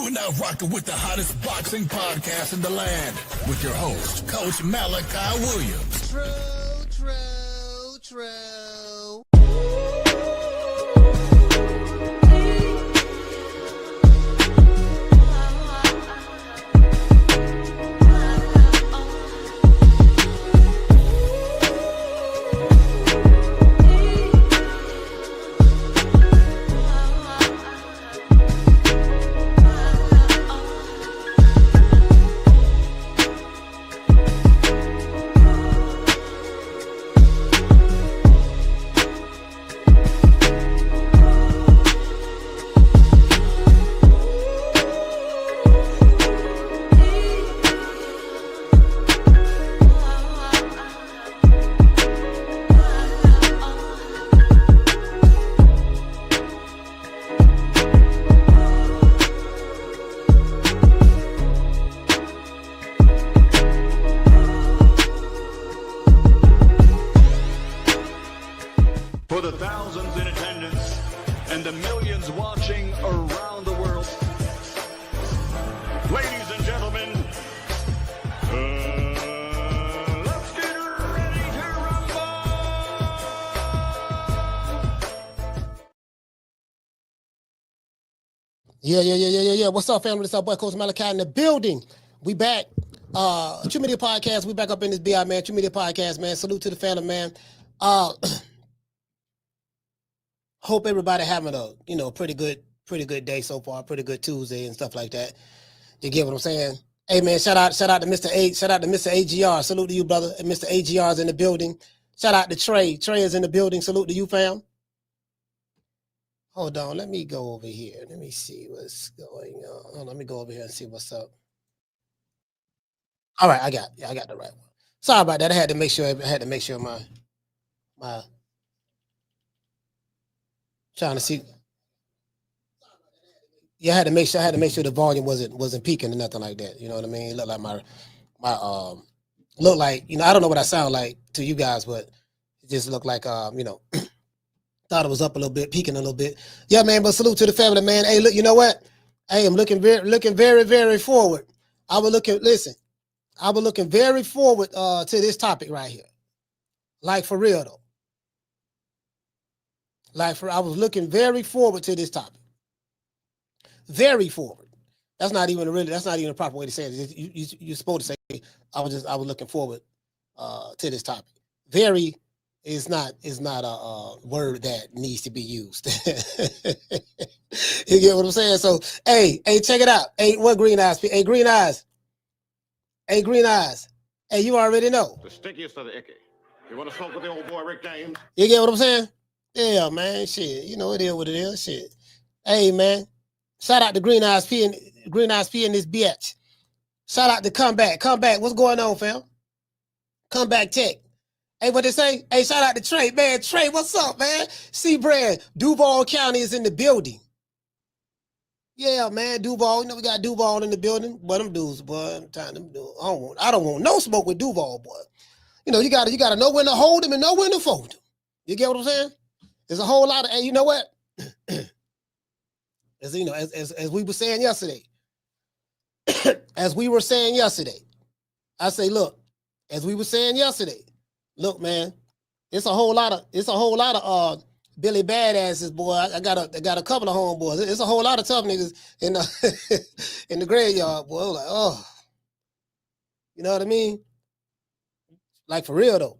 You are now rocking with the hottest boxing podcast in the land with your host, Coach Malachi Williams. True. For the thousands in attendance and the millions watching around the world, ladies and gentlemen, let's get ready to rumble! Yeah. What's up, family? It's our boy, Coach Malachi in the building. We back. True Media Podcast. We back up in this BI, man. True Media Podcast, man. Salute to the family, man. Hope everybody having a pretty good day so far, pretty good Tuesday and stuff like that. You get what I'm saying? Hey man, shout out to Mr. A, shout out to Mr. AGR. Salute to you, brother. And Mr. AGR is in the building. Shout out to Trey. Trey is in the building. Salute to you, fam. Hold on, let me go over here. Let me see what's going on. Let me go over here and see what's up. All right, I got the right one. Sorry about that. I had to make sure my trying to see. Yeah, I had to make sure the volume wasn't peaking or nothing like that. You know what I mean? It looked like my looked like, I don't know what I sound like to you guys, but it just looked like thought it was up a little bit, peaking a little bit. Yeah, man, but salute to the family, man. Hey, look, you know what? Hey, I'm looking very, very forward. I was looking very forward to this topic right here. Like for real though. I was looking very forward to this topic. Very forward. That's not even a proper way to say it. You're supposed to say I was looking forward to this topic. Very is not a word that needs to be used. You get what I'm saying? So hey, check it out. Hey, what green eyes? Hey, green eyes. Hey, you already know. The stickiest of the icky. You want to smoke with the old boy Rick James? You get what I'm saying? Yeah, man. Shit. You know it is what it is. Shit. Hey, man. Shout out to Green Eyes P and this bitch. Shout out to Comeback. What's going on, fam? Comeback Tech. Hey, what they say? Hey, shout out to Trey. Man, Trey, what's up, man? C-Brand. Duval County is in the building. Yeah, man. Duval. We got Duval in the building. Boy, them dudes, boy. I'm telling them dudes. I don't want no smoke with Duval, boy. You gotta know when to hold him and know when to fold him. You get what I'm saying? There's a whole lot of, and you know what? As we were saying yesterday, I say, look, man, it's a whole lot of Billy Badasses, boy. I got a couple of homeboys. It's a whole lot of tough niggas in the in the graveyard, boy. Like, oh, you know what I mean? Like for real though.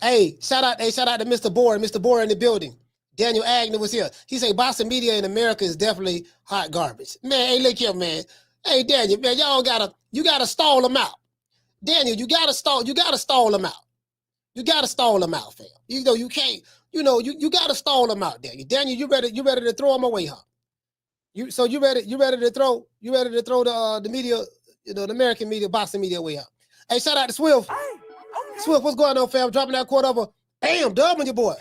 Hey, shout out to Mr. Bohr. Mr. Bohr in the building. Daniel Agnew was here. He said boxing media in America is definitely hot garbage. Man, hey, look here, man. Hey, Daniel, man, you gotta stall them out. Daniel, you gotta stall them out. You gotta stall them out, fam. You can't, you gotta stall them out, Daniel. Daniel, you ready to throw them away, huh? You ready to throw the media, the American media, boxing media away, huh? Hey, shout out to Swift. Swift, what's going on, fam? Dropping that quote over. Bam, dub on your boy.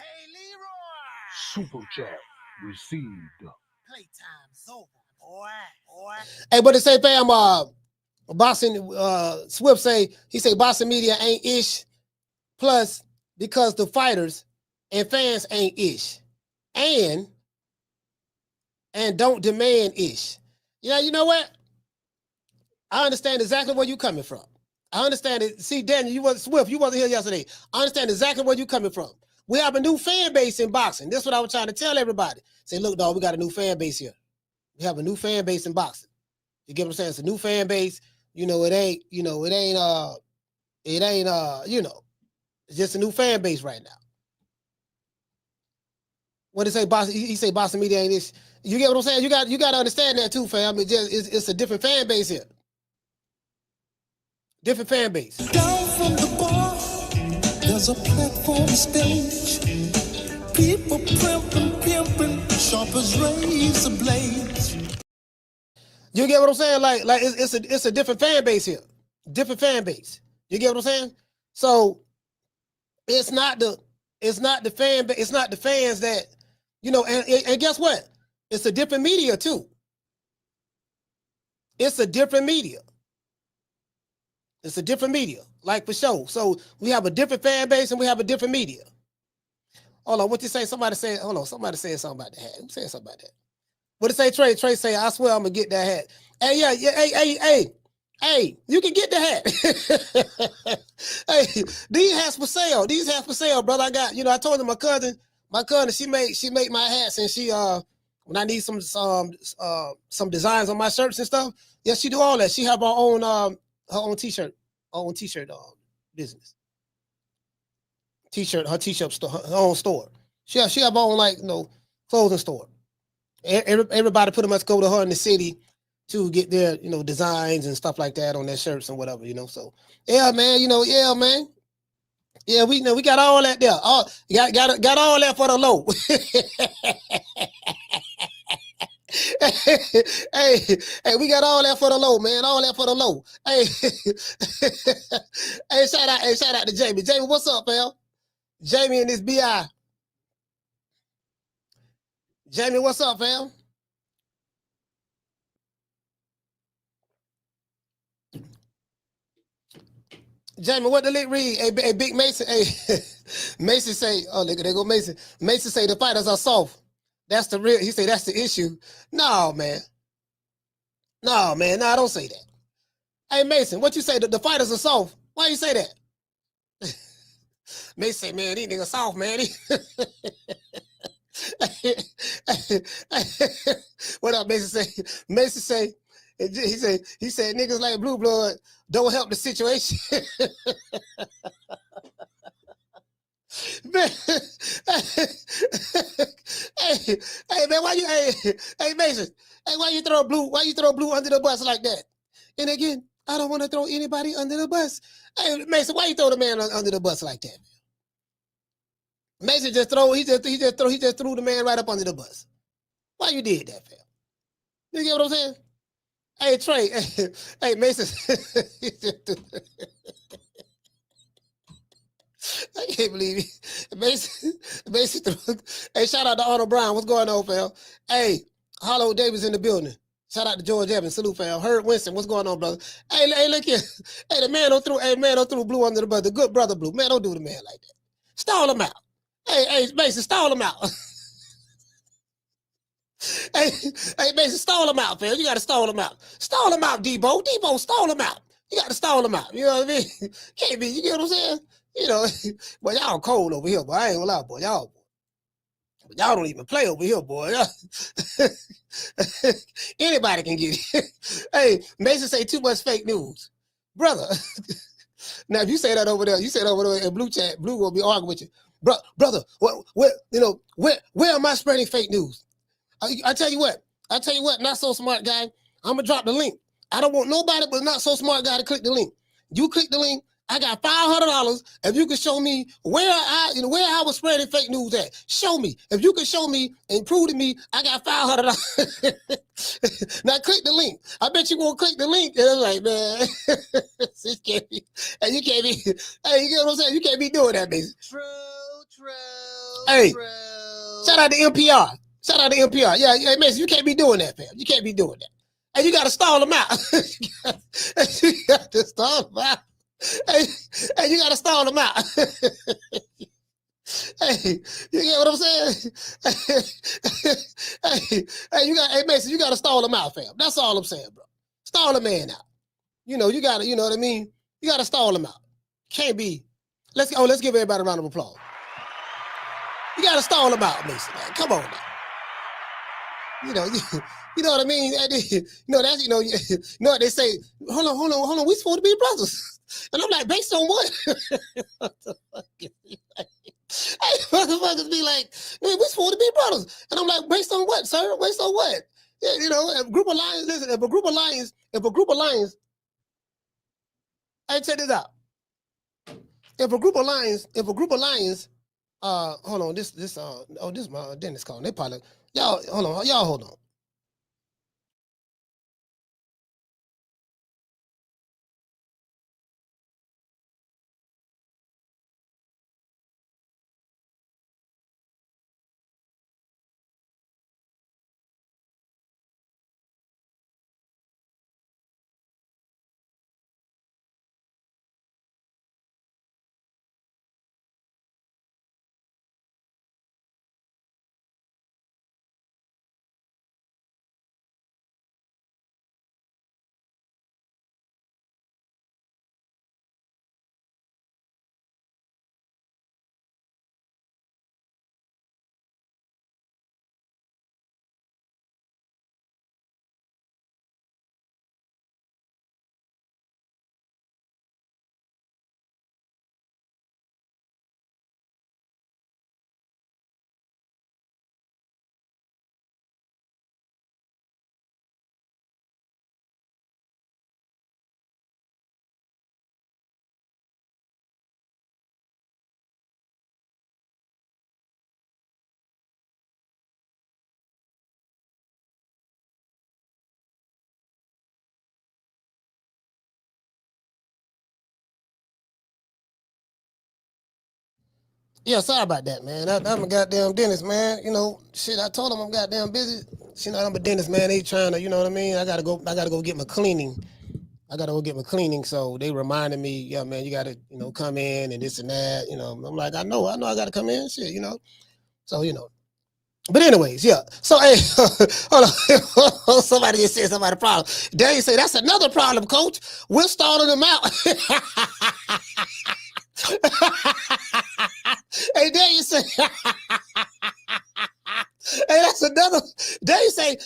Super chat received. Playtime's over, boy. Hey, but they say, fam, boxing, Swift say boxing media ain't ish. Plus, because the fighters and fans ain't ish. And don't demand ish. Yeah, you know what? I understand exactly where you're coming from. I understand it. See, Daniel, you wasn't Swift. You wasn't here yesterday. I understand exactly where you're coming from. We have a new fan base in boxing. That's what I was trying to tell everybody. Say, look, dog, we got a new fan base here. We have a new fan base in boxing. You get what I'm saying? It's a new fan base. You know, it ain't, you know, it's just a new fan base right now. What did he say, boxing? He say boxing media ain't this. You get what I'm saying? You got to understand that too, fam. It's a different fan base here. Different fan base. Down from the bar, there's a platform stage. People pimping, sharp as razor blades. You get what I'm saying? Like it's a different fan base here. Different fan base. You get what I'm saying? So it's not the fans that, you know, and guess what? It's a different media too. It's a different media. It's a different media, like for sure. So we have a different fan base and we have a different media. Hold on, what you say? Somebody said, hold on, somebody said something about the hat. Who said something about that? What did say Trey? Trey say, I swear I'm gonna get that hat. Hey, hey, you can get the hat. Hey, these hats for sale. These hats for sale, brother. I got, you know, I told him my cousin, she make my hats, and she when I need some designs on my shirts and stuff, yeah, she do all that. She have her own t-shirt business. Her t-shirt store, her own store. She have her own, like, you know, clothing store. Everybody pretty much go to her in the city to get their, you know, designs and stuff like that on their shirts and whatever, you know. So yeah, man, you know, yeah, man. Yeah, we know we got all that there. All got all that for the low. hey, we got all that for the low, man. All that for the low. Hey, shout out to Jamie. Jamie, what's up, pal? Jamie and this BI. Jamie, what's up, fam? Jamie, what the link read? Hey, Big Mason. Hey, Mason say, oh, look, there go Mason. Mason say the fighters are soft. That's the real. He say that's the issue. No, man. No, I don't say that. Hey, Mason, what you say? The fighters are soft. Why you say that? Mason say, man, these niggas soft, man. What up, Mason say? Mason say, he said niggas like blue blood don't help the situation. Man, hey man, why you hey Mason, hey, why you throw blue under the bus like that? And again, I don't want to throw anybody under the bus. Hey Mason, why you throw the man under the bus like that? Mason just threw the man right up under the bus. Why you did that, fam? You get what I'm saying? Hey Trey, hey Mason. I can't believe it. Mason threw. Hey, shout out to Arnold Brown. What's going on, fam? Hey, Hollow Davis in the building. Shout out to George Evans. Salute, fam. Herb Winston. What's going on, brother? Hey, look here. Hey, the man don't throw blue under the bus. The good brother blue. Man, don't do the man like that. Stall him out. Hey, Mason, stall him out. Hey, Mason, stall him out, fam. You got to stall him out. Stall him out, Debo. Debo, stall him out. You got to stall him out. You know what I mean? Can't be. You get what I'm saying? You know, but y'all cold over here, boy. I ain't gonna lie, boy. Y'all don't even play over here, boy. Anybody can get it. Hey, Mason say too much fake news. Brother. Now, if you say that over there, in Blue Chat, Blue will be arguing with you. Brother, where am I spreading fake news? I tell you what, not so smart guy. I'm gonna drop the link. I don't want nobody but not so smart guy to click the link. You click the link. I got $500 if you can show me where I was spreading fake news at. Show me. If you can show me and prove to me, I got $500. Now click the link. I bet you won't click the link. And I'm like, man, this can't be. And you can't be. Hey, you get what I'm saying? You can't be doing that, baby. True. Hey, shout out to NPR. Yeah, Mason, you can't be doing that, fam. You can't be doing that. And you got to stall them out. You got to stall them out. Hey, you gotta stall them out. Hey, you get what I'm saying? Hey, Mason, you gotta stall them out, fam. That's all I'm saying, bro. Stall the man out. you gotta, you know what I mean? You gotta stall them out. Can't be. Let's give everybody a round of applause. You gotta stall them out, Mason. Man. Come on now. You know what I mean? That's you know what they say. Hold on. We supposed to be brothers, and I'm like, based on what? What the fuck is he like? Hey, motherfuckers be like, man, we supposed to be brothers, and I'm like, based on what, sir? Based on what? Yeah, if a group of lions. Listen, if a group of lions, hey, check this out. If a group of lions, hold on, this is my dentist calling. They probably y'all hold on. Yeah, sorry about that, man. I'm a goddamn dentist, man. Shit, I told him I'm goddamn busy. I'm a dentist, man. They trying to, you know what I mean? I gotta go get my cleaning. So they reminded me, yeah, man, you gotta, come in and this and that. I'm like, I know I gotta come in, shit, So, But anyways, yeah. So hey, hold on. Somebody just said somebody problem. Dave say that's another problem, coach. We're stalling them out. Hey, there you say,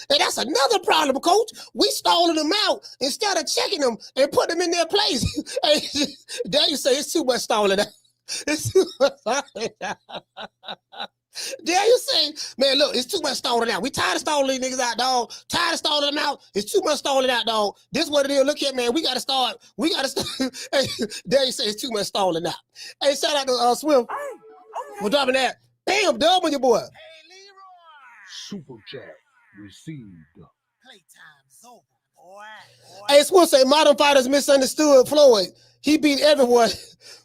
that's another problem, coach. We stalling them out instead of checking them and putting them in their place. Hey, there you say it's too much stalling out. It's too much stalling out. There you say, man, look, it's too much stalling out. We tired of stalling these niggas out, dog. Tired of stalling them out. It's too much stalling out, dog. This what it is. Look here, man. We got to start. Hey, there you say it's too much stalling out. Hey, shout out to Swift. We're dropping that. Bam, dub on your boy. Hey, Leroy. Super chat received. Playtime's over, boy. Hey, Swift say modern fighters misunderstood Floyd. He beat everyone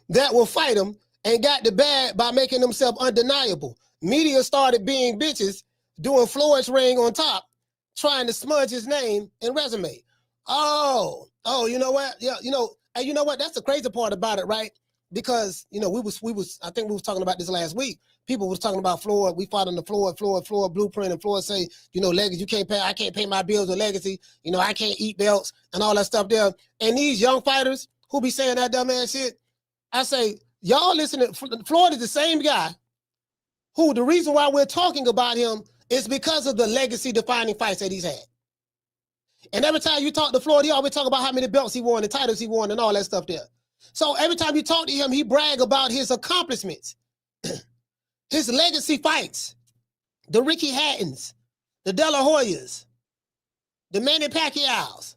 that will fight him and got the bag by making himself undeniable. Media started being bitches, doing Floyd's ring on top, trying to smudge his name and resume. Oh, you know what? Yeah, and you know what? That's the crazy part about it, right? Because I think we was talking about this last week. People was talking about Floyd. We fought on the Floyd blueprint, and Floyd say, legacy, I can't pay my bills with legacy. I can't eat belts and all that stuff there. And these young fighters who be saying that dumb ass shit, I say, y'all listen to Floyd is the same guy who the reason why we're talking about him is because of the legacy defining fights that he's had. And every time you talk to Floyd, he always talk about how many belts he won, the titles he won, and all that stuff there. So every time you talk to him, he brag about his accomplishments, his legacy fights, the Ricky Hattons, the De La Hoyas, the Manny Pacquiao's,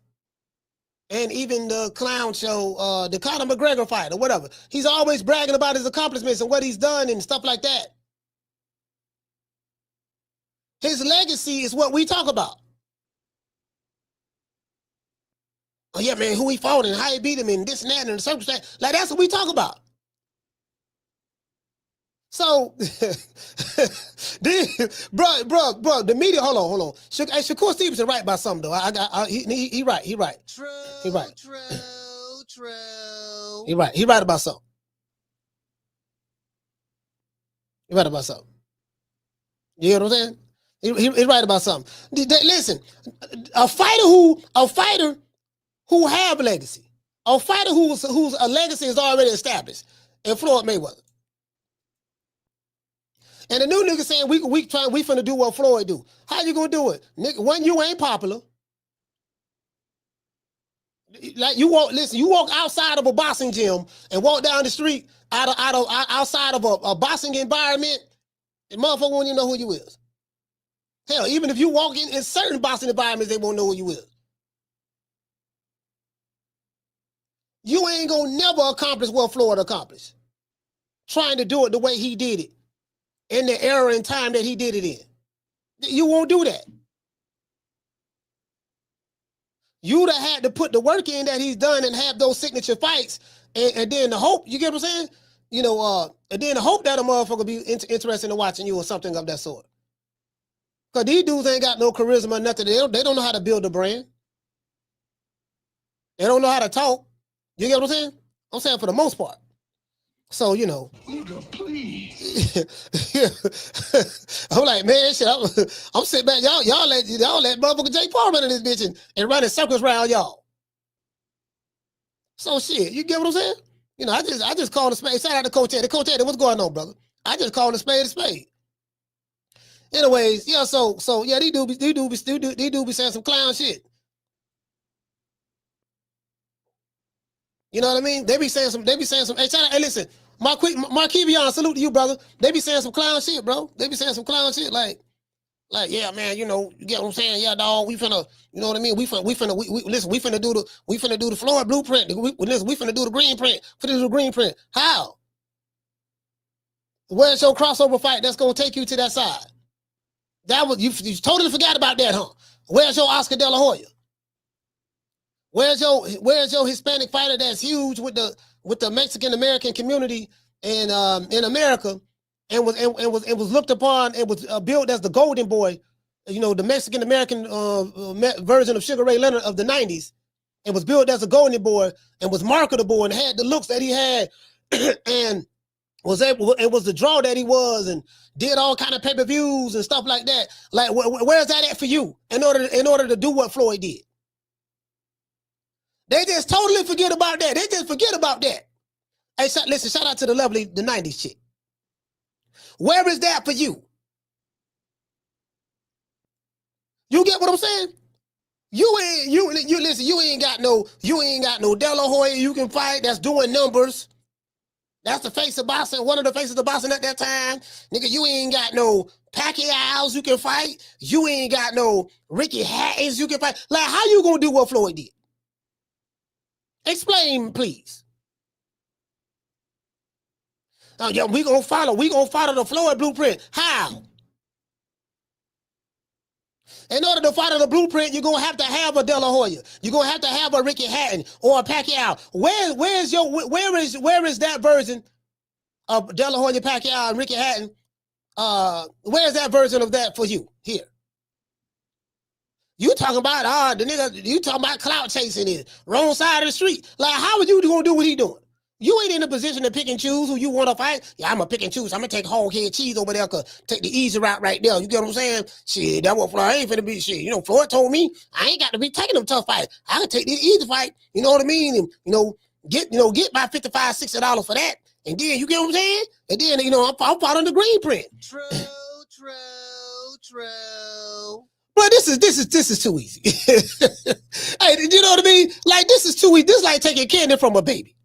and even the clown show, the Conor McGregor fight or whatever. He's always bragging about his accomplishments and what he's done and stuff like that. His legacy is what we talk about. Oh yeah, man, who he fought and how he beat him and this and that and the circumstance. Like that's what we talk about. So, bro, the media. Hold on. Shakur Stevenson right about something though. He right. True. He right. He right about something. He right about something. You know what I'm saying? He's right about something. Listen, a fighter who have legacy, A fighter whose a legacy is already established, and Floyd Mayweather. And the new nigga saying we finna do what Floyd do. How you gonna do it? Nigga, when you ain't popular. Like you walk outside of a boxing gym and walk down the street outside of a boxing environment, and motherfucker won't even know who you is. Hell, even if you walk in certain boxing environments, they won't know who you is. You ain't gonna never accomplish what Floyd accomplished. Trying to do it the way he did it. In the era and time that he did it in. You won't do that. You'd have had to put the work in that he's done and have those signature fights, and then the hope, you get what I'm saying? You know, and then the hope that a motherfucker be interested in watching you or something of that sort. Because these dudes ain't got no charisma or nothing. They don't know how to build a brand. They don't know how to talk. You get what I'm saying? I'm saying for the most part. So, you know. Nigga, please. I'm like, man, shit, I'm sitting back. Y'all let motherfucker Jake Paul run in this bitch and running circles around y'all. So shit, you get what I'm saying? You know, I just called a spade. Shout out to Coach Eddie. Coach Eddie, what's going on, brother? I just called a spade a spade. Anyways, yeah, so yeah, these do be saying some clown shit. You know what I mean? They be saying some, hey, listen, Markevion, salute to you, brother. They be saying some clown shit, bro. They be saying some clown shit like, yeah, man, you know, you get what I'm saying? Yeah, dog, we finna, you know what I mean? We finna do the Floyd blueprint. We finna do the green print. Finna do the green print. How? Where's your crossover fight that's gonna take you to that side? That was, you totally forgot about that, huh? Where's your Oscar De La Hoya? Where's your Hispanic fighter that's huge with the Mexican American community in America and was looked upon and was billed as the golden boy, you know, the Mexican American version of Sugar Ray Leonard of the 90s, and was billed as a golden boy and was marketable and had the looks that he had and was the draw that he was and did all kind of pay-per-views and stuff like that. Like where's that at for you in order to do what Floyd did? They just totally forget about that. They just forget about that. Hey, listen, shout out to the 90s chick. Where is that for you? You get what I'm saying? You ain't got no De La Hoya you can fight that's doing numbers. That's the face of boxing, one of the faces of boxing at that time. Nigga, you ain't got no Pacquiao's you can fight. You ain't got no Ricky Hattons you can fight. Like, how you gonna do what Floyd did? Explain, please. Oh, yeah, we gonna follow the Floyd blueprint. How? In order to follow the blueprint, you're gonna have to have a De La Hoya. You're gonna have to have a Ricky Hatton or a Pacquiao. Where is that version of De La Hoya, Pacquiao, and Ricky Hatton? Where's that version of that for you here? You talking about the nigga? You talking about clout chasing it? Wrong side of the street. Like, how are you gonna do what he doing? You ain't in a position to pick and choose who you want to fight. Yeah, I'm gonna pick and choose. I'm gonna take whole head cheese over there. Take the easy route right there. You get what I'm saying? Shit, that what Floyd ain't finna be. Shit, you know, Floyd told me I ain't got to be taking them tough fights. I can take this easy fight. You know what I mean? And, get my $55, $60 for that. And then you get what I'm saying? And then I'm following the green print. True. But this is too easy. Hey, you know what I mean? Like, this is too easy. This is like taking candy from a baby.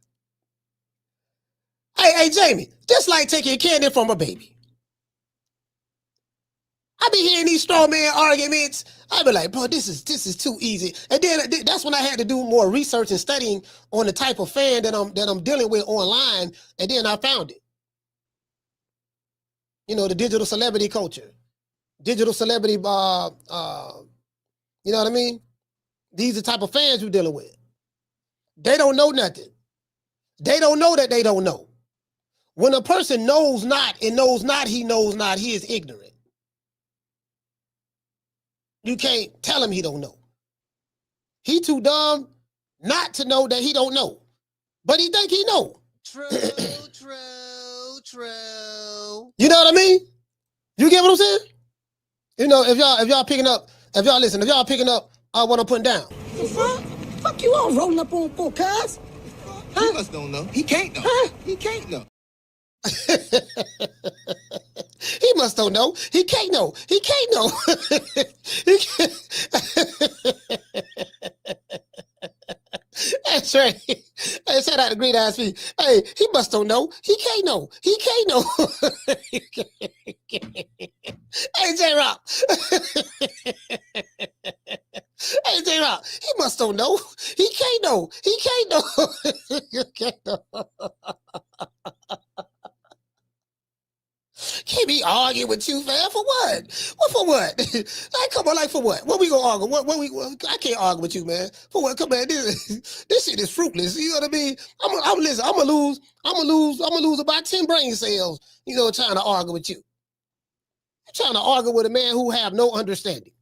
Hey, Jamie, just like taking candy from a baby. I be hearing these straw man arguments. I be like, bro, this is too easy. And then that's when I had to do more research and studying on the type of fan that I'm dealing with online. And then I found it. You know, the digital celebrity culture, digital celebrity. You know what I mean? These are the type of fans you're dealing with. They don't know nothing. They don't know that they don't know. When a person knows not and knows not, he is ignorant. You can't tell him he don't know. He too dumb not to know that he don't know. But he think he know. True. You know what I mean? You get what I'm saying? You know, if y'all picking up what I'm putting down. The fuck? Fuck you all rolling up on for, cuz. He must don't know. He can't know. He can't know. He must don't know. He can't know. He can't know. He can't. That's right. Hey, shout out to Green Eyes P. Hey, he must don't know. He can't know. He can't know. Hey, J-Rock. Hey, J-Rock. He must don't know. He can't know. He can't know. He can't know. Can't be arguing with you, man. For what? What for what? Like, come on, like for what? What we gonna argue? What I can't argue with you, man. For what? Come on, this shit is fruitless. You know what I mean? I'm listen. I'm gonna lose about 10 brain cells. You know, trying to argue with you. I'm trying to argue with a man who have no understanding.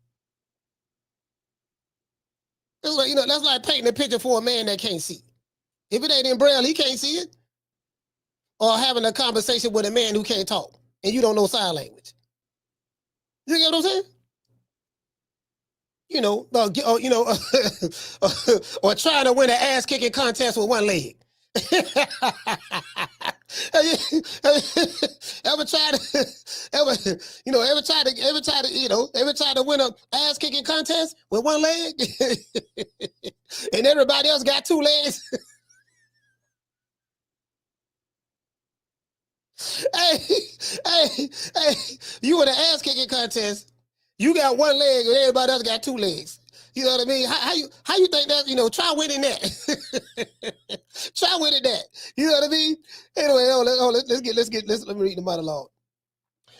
It's like, you know, that's like painting a picture for a man that can't see. If it ain't in Braille, he can't see it. Or having a conversation with a man who can't talk and you don't know sign language. You get what I'm saying? You know, or trying to win an ass kicking contest with one leg. Ever try to win an ass kicking contest with one leg, and everybody else got 2 legs. Hey, you in an ass kicking contest, you got 1 leg and everybody else got 2 legs. You know what I mean? How you think that, you know, try winning that. Try winning that. You know what I mean? Anyway, let me read the monologue.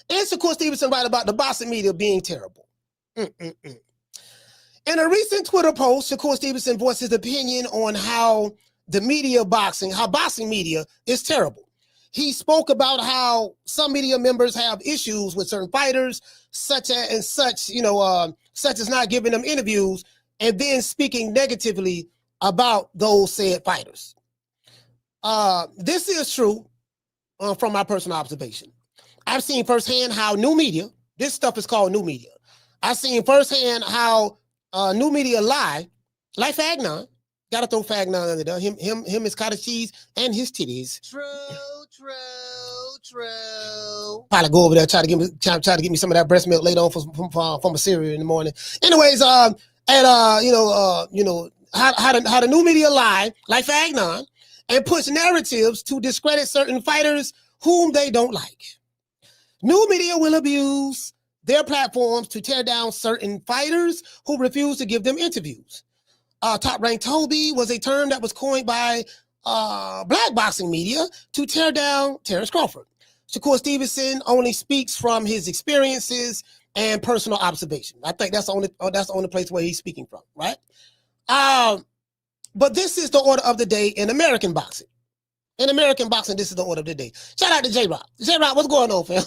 And Shakur Stevenson write about the boxing media being terrible. In a recent Twitter post, Shakur Stevenson voiced his opinion on how boxing media is terrible. He spoke about how some media members have issues with certain fighters, such as not giving them interviews and then speaking negatively about those said fighters. This is true from my personal observation. I've seen firsthand how new media, this stuff is called new media. I've seen firsthand how new media lie, like Fagnon. Gotta throw Fagnon under there. Him, his cottage cheese and his titties. True. Probably go over there try to give me some of that breast milk later on from a cereal in the morning. Anyways, how the new media lie like Fagnon and push narratives to discredit certain fighters whom they don't like. New media will abuse their platforms to tear down certain fighters who refuse to give them interviews. Top Rank Toby was a term that was coined by black boxing media to tear down Terence Crawford. Shakur Stevenson only speaks from his experiences and personal observation. I think that's the only place where he's speaking from, right? But this is the order of the day in American boxing. In American boxing, this is the order of the day. Shout out to J-Rock. J-Rock, what's going on, fam?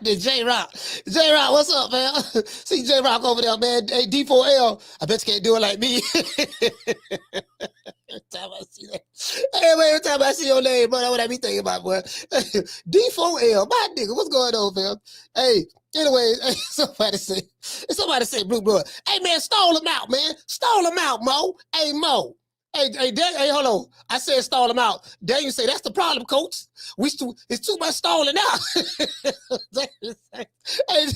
The J-Rock. J-Rock, what's up, man? See J-Rock over there, man. Hey, D4L. I bet you can't do it like me. Every time I see that. Hey, man, every time I see your name, bro, that's what I be thinking about, boy. D4L, my nigga, what's going on, fam? Hey, anyway, somebody say, Blue Blood. Hey, man, stall him out, man. Stall him out, Mo. Hey, Mo. Hey, hold on. I said stall him out. Daniel say, that's the problem, coach. It's too much stalling out. hey,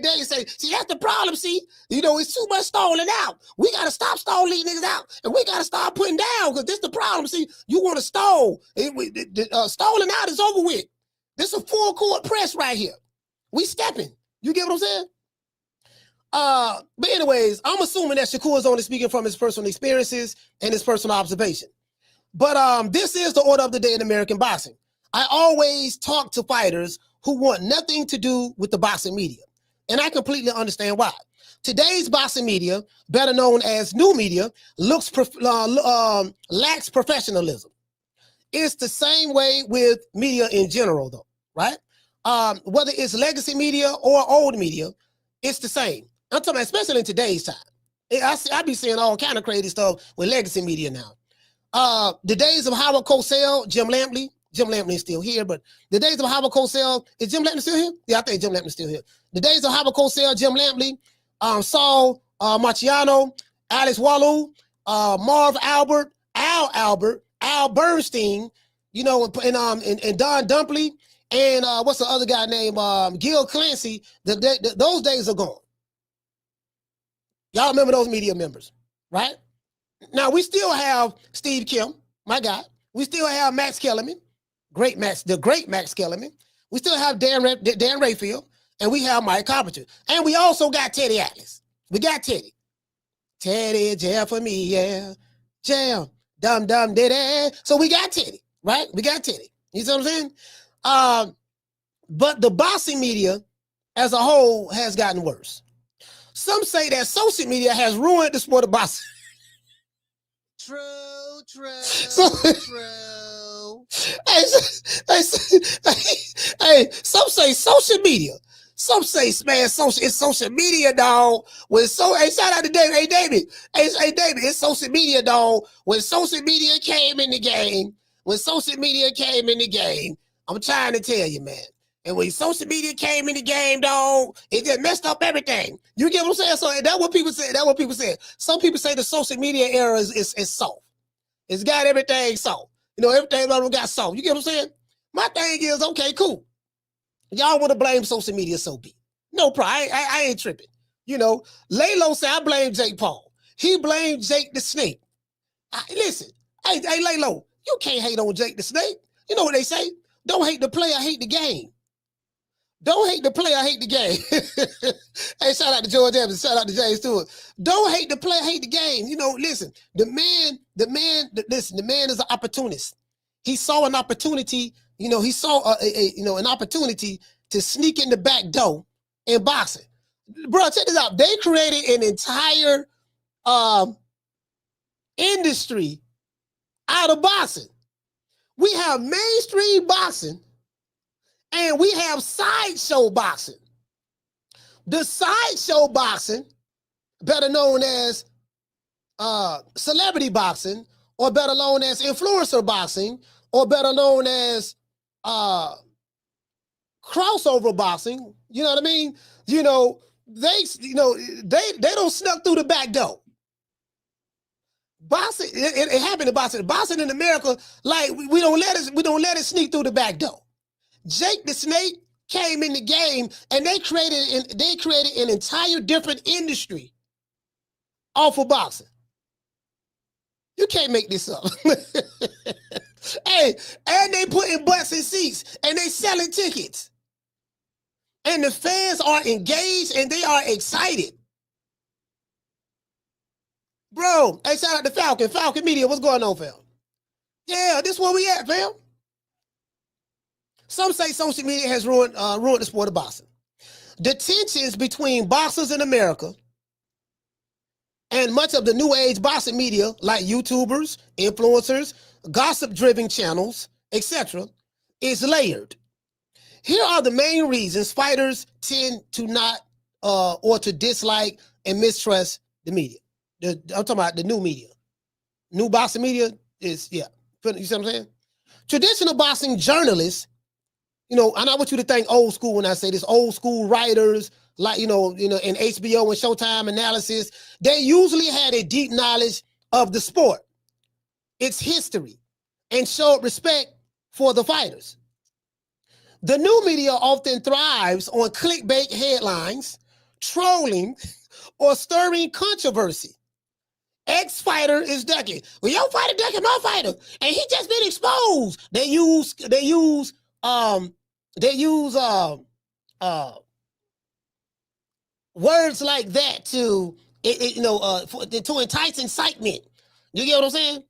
Daniel say, see, that's the problem, see? You know, it's too much stalling out. We got to stop stalling these niggas out, and we got to start putting down, because this the problem, see? You want to stall. Stalling out is over with. This is a full court press right here. We stepping. You get what I'm saying? But anyways, I'm assuming that Shakur is only speaking from his personal experiences and his personal observation. But this is the order of the day in American boxing. I always talk to fighters who want nothing to do with the boxing media, and I completely understand why. Today's boxing media, better known as new media, lacks professionalism. It's the same way with media in general, though, right? Whether it's legacy media or old media, it's the same. I'm talking about, especially in today's time. I be seeing all kind of crazy stuff with legacy media now. The days of Howard Cosell, Jim Lampley is still here, but the days of Howard Cosell, is Jim Lampley still here? Yeah, I think Jim Lampley's still here. The days of Howard Cosell, Jim Lampley, Sal Marchiano, Alex Wallau, Marv Albert, Al Bernstein, you know, and Don Dunphy, and what's the other guy named Gil Clancy. Those days are gone. Y'all remember those media members, right? Now we still have Steve Kim, my guy. We still have Max Kellerman, the great Max Kellerman. We still have Dan Rayfield, and we have Mike Carpenter. And we also got Teddy Atlas. We got Teddy. Teddy, jail for me, yeah. Jail, dum diddy. So we got Teddy, right? We got Teddy. You see what I'm saying? But the boxing media as a whole has gotten worse. Some say that social media has ruined the sport of boxing. True. Hey, some say social media. Some say, man, it's social media, dog. Hey, shout out to David. Hey, David. Hey, David, it's social media, dog. When social media came in the game, I'm trying to tell you, man. And when social media came in the game, dog, it just messed up everything. You get what I'm saying? So that's what people say. Some people say the social media era is soft. It's got everything soft. You know, everything got soft. You get what I'm saying? My thing is, okay, cool. Y'all want to blame social media, so be. No problem. I ain't tripping. You know, Laylo said, I blame Jake Paul. He blamed Jake the Snake. Listen, hey, Laylo, you can't hate on Jake the Snake. You know what they say? Don't hate the player, hate the game. Don't hate the player, hate the game. Hey, shout out to George Evans. Shout out to James Stewart. Don't hate the player, hate the game. You know, listen, the man is an opportunist. He saw an opportunity, you know, an opportunity to sneak in the back door in boxing. Bro, check this out. They created an entire industry out of boxing. We have mainstream boxing, and we have sideshow boxing. The sideshow boxing, better known as celebrity boxing, or better known as influencer boxing, or better known as crossover boxing. You know what I mean? You know, they don't snuck through the back door. Boxing, it happened in boxing. Boxing in America, like we don't let it sneak through the back door. Jake the Snake came in the game, and they created an entire different industry off of boxing. You can't make this up. Hey, and they putting butts in seats, and they selling tickets, and the fans are engaged and they are excited. Bro, hey, shout out to Falcon Media. What's going on, fam? Yeah, this is where we at, fam. Some say social media has ruined the sport of boxing. The tensions between boxers in America and much of the new age boxing media, like YouTubers, influencers, gossip-driven channels, etc., is layered. Here are the main reasons fighters tend to not or to dislike and mistrust the media. I'm talking about the new media. New boxing media is, yeah. You see what I'm saying? Traditional boxing journalists, you know, and I want you to think old school when I say this, old school writers, like, in HBO and Showtime analysis, they usually had a deep knowledge of the sport, its history, and showed respect for the fighters. The new media often thrives on clickbait headlines, trolling, or stirring controversy. Ex-fighter is ducking. Well, your fighter ducking my fighter, and he just been exposed. They use words like that to entice incitement. You get what I'm saying?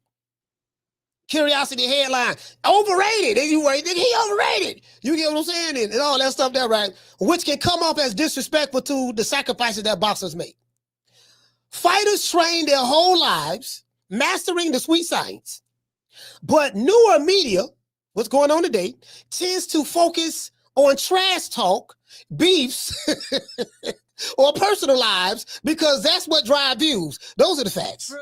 Curiosity headline. Overrated. He overrated. You get what I'm saying? And all that stuff there, right? Which can come off as disrespectful to the sacrifices that boxers make. Fighters train their whole lives mastering the sweet science. But newer media, what's going on today, tends to focus on trash talk, beefs, or personal lives because that's what drives views. Those are the facts. True.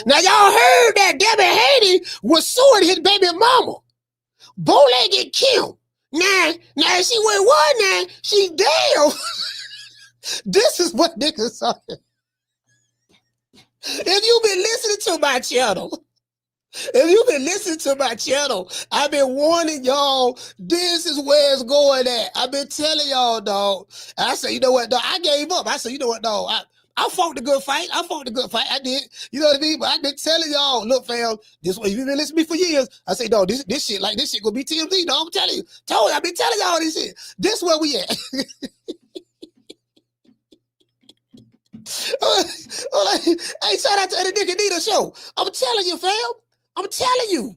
Now, y'all heard that Devin Haney was suing his baby mama, bow-legged Kim. Nah, she went one now. She damn. This is what niggas are. If you've been listening to my channel, I've been warning y'all, this is where it's going at. I've been telling y'all, dog. I said, you know what, dog? I gave up. I said, you know what, dog? I fought the good fight. I did. You know what I mean? But I've been telling y'all, look, fam, this way you've been listening to me for years. I say, dog, this shit gonna be TMZ, dog. I'm telling you. I've been telling y'all this shit. This where we at. Hey, shout out to the Dick and Nita show. I'm telling you, fam. I'm telling you.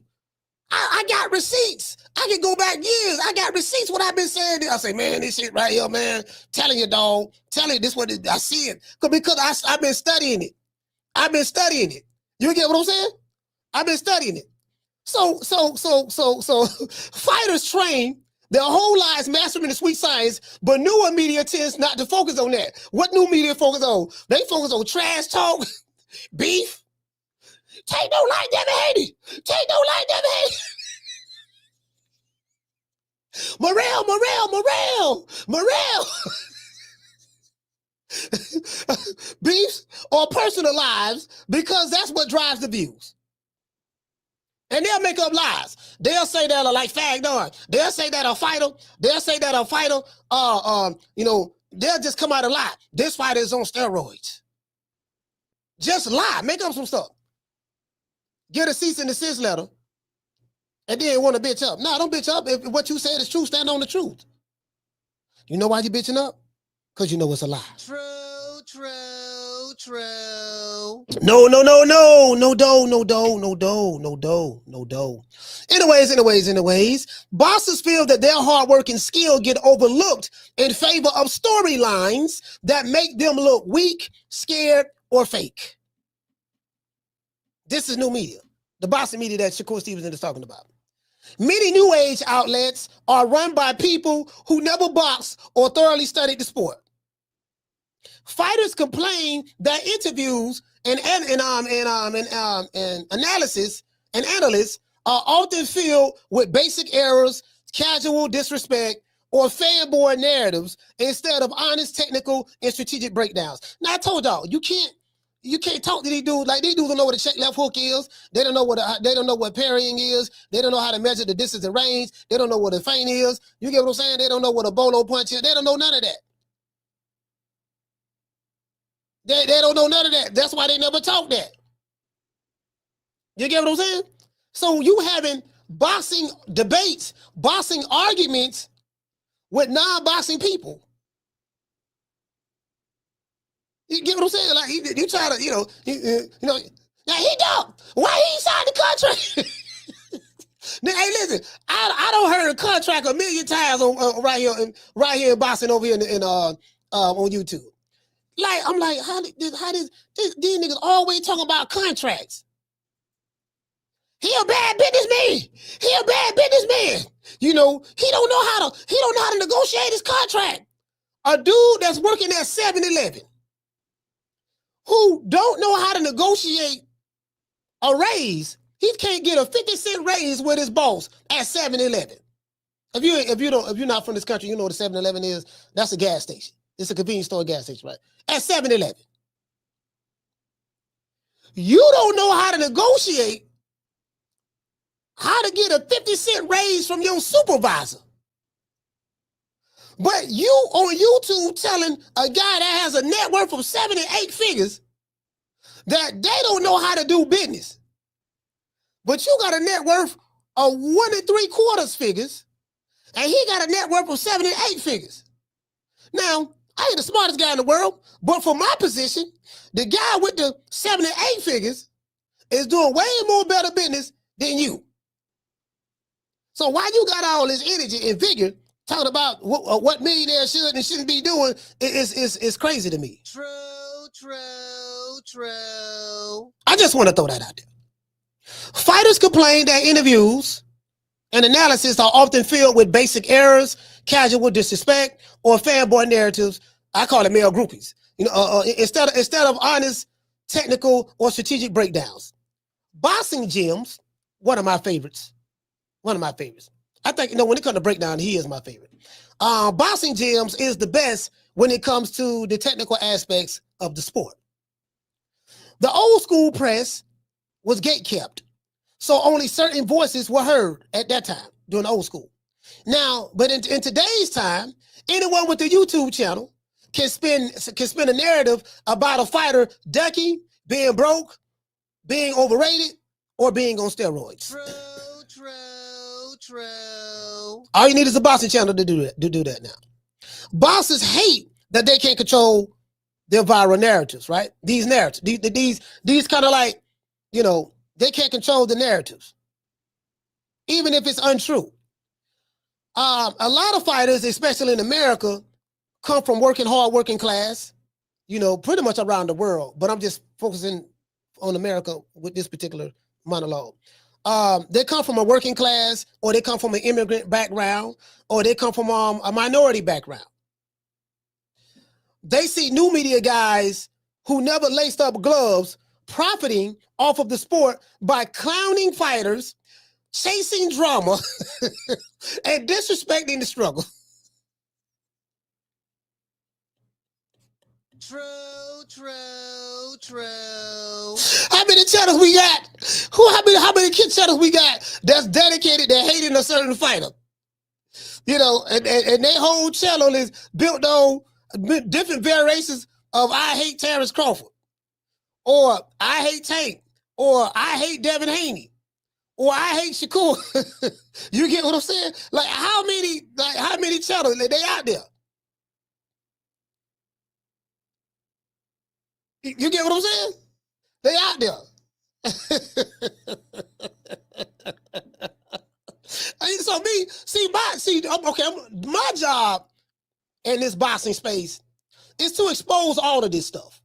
I got receipts. I can go back years. I got receipts what I've been saying. I say, man, this shit right here, man. Telling you, dog. Telling you this what I see it. Because I've been studying it. You get what I'm saying? I've been studying it. So fighters train their whole lives mastering the sweet science, but newer media tends not to focus on that. What new media focus on? They focus on trash talk, beef. Take no like Devin Haney. Morale. Beefs or personal lives, because that's what drives the views. And they'll make up lies. They'll say that like Fagnon. They'll say that a fighter. They'll just come out and lie. This fighter is on steroids. Just lie. Make up some stuff. Get a cease and desist letter. And then want to bitch up. No, don't bitch up. If what you said is true, stand on the truth. You know why you bitching up? Because you know it's a lie. True. No. Anyways. Bosses feel that their hard work and skill get overlooked in favor of storylines that make them look weak, scared, or fake. This is new media. The boxing media that Shakur Stevenson is talking about. Many new age outlets are run by people who never boxed or thoroughly studied the sport. Fighters complain that interviews and analysis and analysts are often filled with basic errors, casual disrespect, or fanboy narratives instead of honest technical and strategic breakdowns. Now I told y'all, you can't talk to these dudes like these dudes don't know what a check left hook is. They don't know what parrying is. They don't know how to measure the distance and range. They don't know what a feint is. You get what I'm saying? They don't know what a bolo punch is. They don't know none of that. They don't know none of that. That's why they never talk that. You get what I'm saying? So you having boxing debates, boxing arguments with non-boxing people. You get what I'm saying? Like you try to, now he don't. Why he signed the contract? Now, hey, listen, I don't heard a contract a million times on right here in boxing over here on YouTube. Like I'm like, how did these niggas always talk about contracts? He a bad businessman. You know, he don't know how to negotiate his contract. A dude that's working at 7-Eleven who don't know how to negotiate a raise, he can't get a 50-cent raise with his boss at 7-Eleven. If you're not from this country, you know what a 7-Eleven is. That's a gas station. It's a convenience store gas station, right? At 7-Eleven. You don't know how to negotiate how to get a 50-cent raise from your supervisor. But you on YouTube telling a guy that has a net worth of 7 and 8 figures that they don't know how to do business. But you got a net worth of 1 3/4 figures, and he got a net worth of 7 and 8 figures. Now, I ain't the smartest guy in the world, but for my position, the guy with the 7 and 8 figures is doing way more better business than you. So why you got all this energy and vigor talking about what millionaires should and shouldn't be doing is crazy to me. True. I just want to throw that out there. Fighters complain that interviews and analysis are often filled with basic errors, casual disrespect, or fanboy narratives. I call it male groupies. Instead of honest, technical, or strategic breakdowns. Boxing gyms, one of my favorites. I think, when it comes to breakdown, he is my favorite. Boxing Gyms is the best when it comes to the technical aspects of the sport. The old school press was gatekept, so only certain voices were heard at that time during the old school. Now, but in today's time, anyone with a YouTube channel can spin a narrative about a fighter ducking, being broke, being overrated, or being on steroids. True. All you need is a boxing channel to do that now. Bosses hate that they can't control their viral narratives, right? These narratives, these kind of like, they can't control the narratives, even if it's untrue. A lot of fighters, especially in America, come from working class, pretty much around the world. But I'm just focusing on America with this particular monologue. They come from a working class, or they come from an immigrant background, or they come from a minority background. They see new media guys who never laced up gloves profiting off of the sport by clowning fighters, chasing drama, and disrespecting the struggle. True. How many channels we got? How many channels we got that's dedicated to hating a certain fighter? And their whole channel is built on different variations of I hate Terence Crawford, or I hate Tank, or I hate Devin Haney, or I hate Shakur. You get what I'm saying? Like how many channels they out there? You get what I'm saying? They out there. So my job in this boxing space is to expose all of this stuff.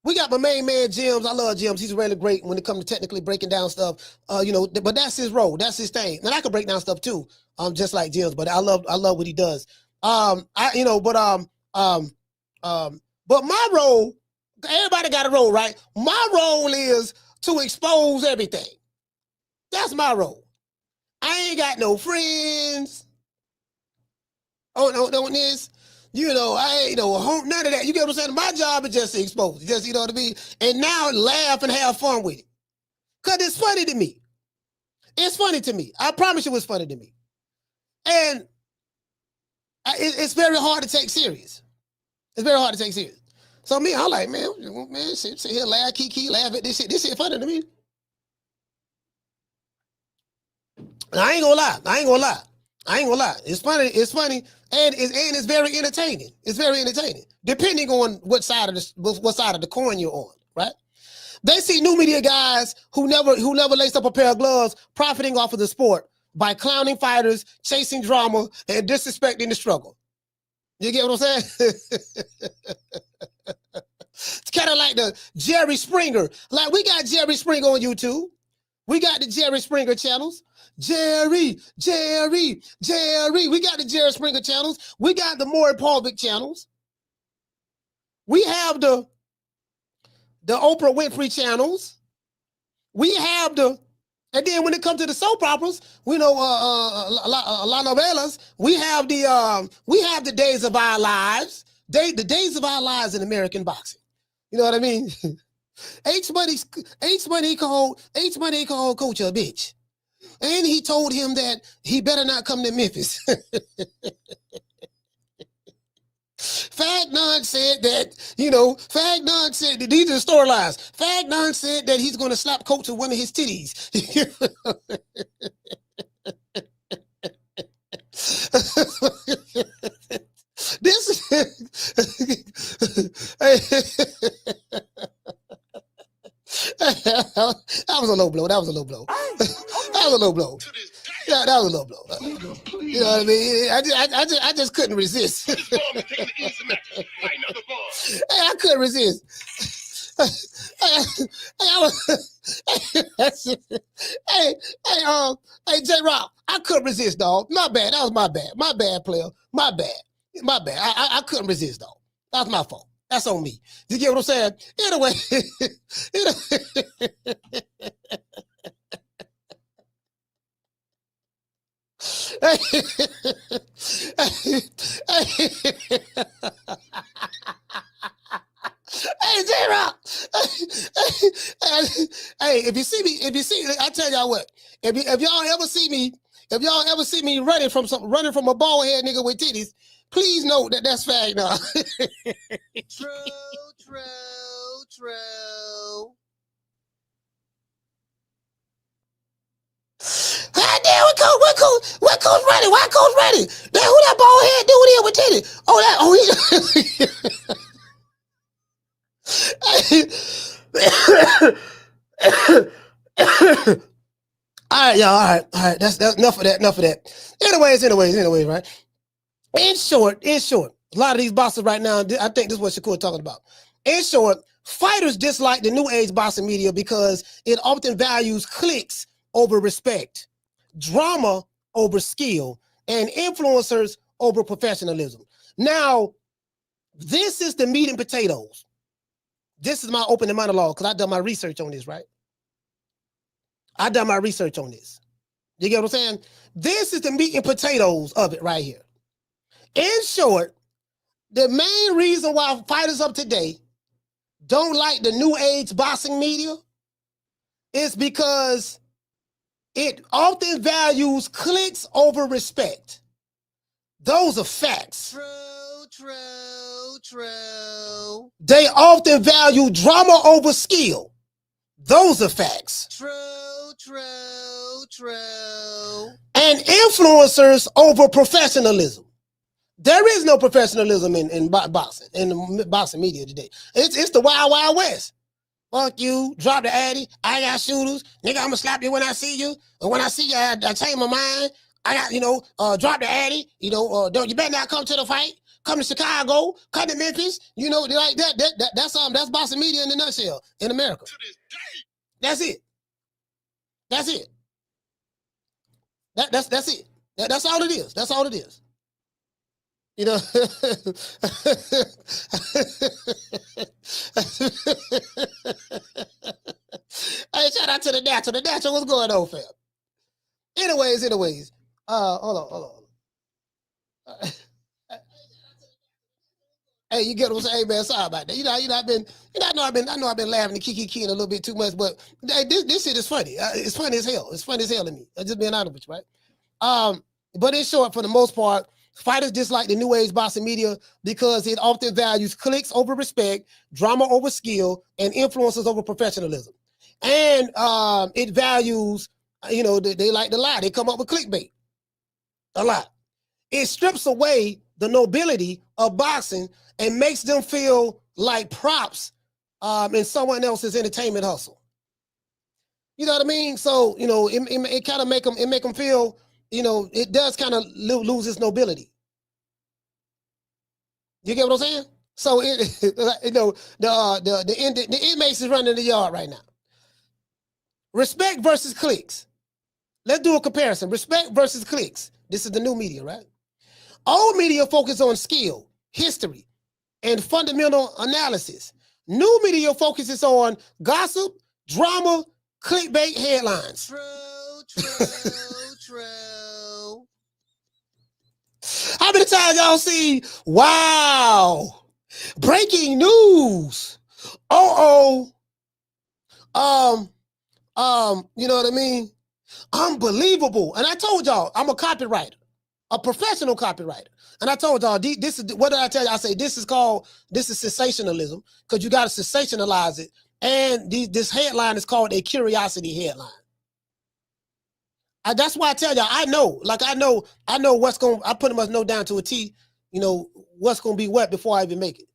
We got my main man, Jims. I love Jims. He's really great when it comes to technically breaking down stuff. But that's his role. That's his thing. And I can break down stuff too, just like Jims. But I love what he does. But my role, everybody got a role, right? My role is to expose everything. That's my role. I ain't got no friends. Oh, no, this. I ain't none of that. You get what I'm saying? My job is just to expose. Just, you know what I mean? And now laugh and have fun with it. Because it's funny to me. It's funny to me. I promise you it's funny to me. And it's very hard to take serious. It's very hard to take serious. So me, I'm like, man, sit here, laugh, kiki, laugh at this shit. This shit funny to me. And I ain't gonna lie. It's funny, and it's very entertaining. It's very entertaining, depending on what side of the coin you're on, right? They see new media guys who never laced up a pair of gloves profiting off of the sport by clowning fighters, chasing drama, and disrespecting the struggle. You get what I'm saying? It's kind of like the Jerry Springer. Like we got Jerry Springer on YouTube. We got the Jerry Springer channels. Jerry. We got the Jerry Springer channels. We got the Maury Povich channels. We have the Oprah Winfrey channels. We have and then when it comes to the soap operas, we know La Novelas. We have the Days of Our Lives. The Days of Our Lives in American boxing. You know what I mean? H Money called Coach a bitch. And he told him that he better not come to Memphis. Fagnon said that, Fagnon said that these are the storylines. Fagnon said that he's going to slap Coach with one of his titties. That was a low blow. That was a low blow. Yeah, that was a low blow. You know what I mean? I just couldn't resist. Hey, I couldn't resist. Hey, J-Rock, I couldn't resist, dog. My bad. That was my bad. My bad, player. My bad. I couldn't resist, dog. That's my fault. That's on me. You get what I'm saying? Anyway. Hey, J-Rock. Hey, if you see, I tell y'all what. If y'all ever see me running from a bald head nigga with titties, please note that that's Fagnon. True. God damn, what coach running? Why coach running? That who that bald head dude here with titties? All right, y'all. All right. That's enough of that. Anyways, right? In short, a lot of these bosses right now, I think this is what Shakur talking about. In short, fighters dislike the new age boxing media because it often values clicks over respect, drama over skill, and influencers over professionalism. Now, this is the meat and potatoes. This is my opening monologue because I done my research on this, right? I done my research on this. You get what I'm saying? This is the meat and potatoes of it right here. In short, the main reason why fighters of today don't like the new age boxing media is because it often values clicks over respect. Those are facts. True. They often value drama over skill. Those are facts. True. And influencers over professionalism. There is no professionalism in boxing, in the boxing media today. It's the wild, wild west. Fuck you, drop the addy, I got shooters, nigga, I'm gonna slap you when I see you, and when I see you, I change my mind. I got, drop the addy, don't you better not come to the fight. Come to Chicago, come to Memphis, like that's boxing media in a nutshell in America. That's it. That's it. That's it. That's all it is. That's all it is. Hey, shout out to the natural. The natural, what's going on, fam? Anyways. Hold on. Hey, you get what I'm saying? Hey, man, sorry about that. I know I've been laughing and kicking a little bit too much, but this shit is funny. It's funny as hell. It's funny as hell to me. I'm just being honest with you, right? But in short, for the most part, fighters dislike the new age boxing media because it often values clicks over respect, drama over skill, and influences over professionalism. And it values, they like to lie. They come up with clickbait a lot. It strips away the nobility of boxing and makes them feel like props in someone else's entertainment hustle. You know what I mean? So, it kind of make them feel, it does kind of lose its nobility. You get what I'm saying? So the inmates is running the yard right now. Respect versus clicks. Let's do a comparison. Respect versus clicks. This is the new media, right? Old media focus on skill, history, and fundamental analysis. New media focuses on gossip, drama, clickbait headlines. True. How many times y'all see, wow, breaking news? You know what I mean? Unbelievable. And I told y'all, I'm a copywriter, a professional copywriter. And I told y'all, this is, what did I tell you? I say, this is sensationalism, because you got to sensationalize it. And this headline is called a curiosity headline. That's why I tell y'all, I know what's going, I pretty much know down to a T, what's going to be what before I even make it.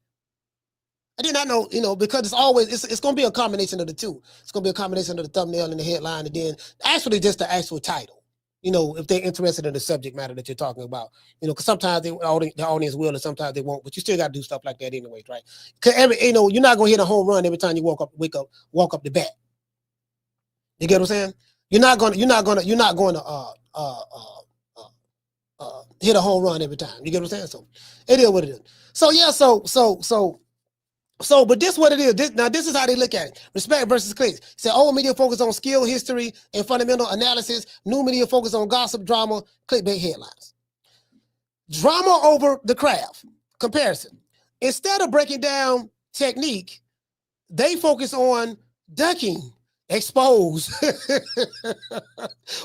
I did not know, because it's going to be a combination of the two. It's going to be a combination of the thumbnail and the headline, and then actually just the actual title, if they're interested in the subject matter that you're talking about, because sometimes the audience will and sometimes they won't, but you still got to do stuff like that anyways, right? Because you're not going to hit a home run every time you walk up the bat. You get what I'm saying? You're not going to hit a home run every time. You get what I'm saying? So it is what it is. So yeah, so So, but this what it is. This is how they look at it. Respect versus clicks. Say old media focus on skill, history, and fundamental analysis. New media focus on gossip, drama, clickbait headlines. Drama over the craft. Comparison. Instead of breaking down technique, they focus on ducking, expose,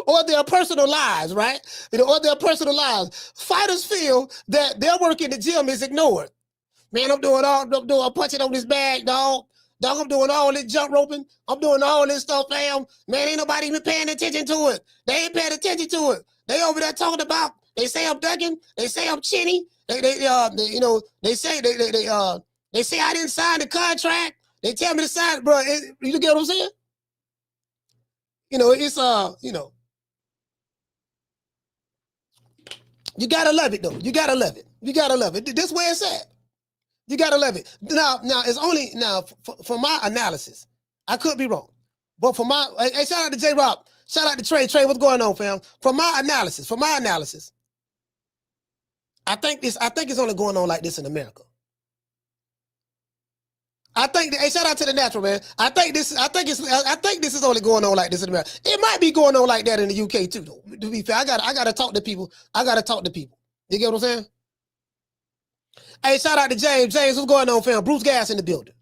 or their personal lives, right? Or their personal lives. Fighters feel that their work in the gym is ignored. Man, I'm punching on this bag, dog. Dog, I'm doing all this jump roping. I'm doing all this stuff, fam. Man, ain't nobody even paying attention to it. They ain't paying attention to it. They over there talking about, they say I'm ducking. They say I'm chinny. They say I didn't sign the contract. They tell me to sign, bro. You get what I'm saying? It's you gotta love it though. You gotta love it. You gotta love it. This way it's at. You gotta love it. Now it's only for my analysis. I could be wrong, but for my hey, shout out to J Rob, shout out to Trey. Trey, what's going on, fam? For my analysis, I think it's only going on like this in America. Hey, shout out to the natural man. I think this is only going on like this in America. It might be going on like that in the UK too, though. To be fair, I gotta talk to people. You get what I'm saying? Hey, shout out to James. James, what's going on, fam? Bruce Gas in the building.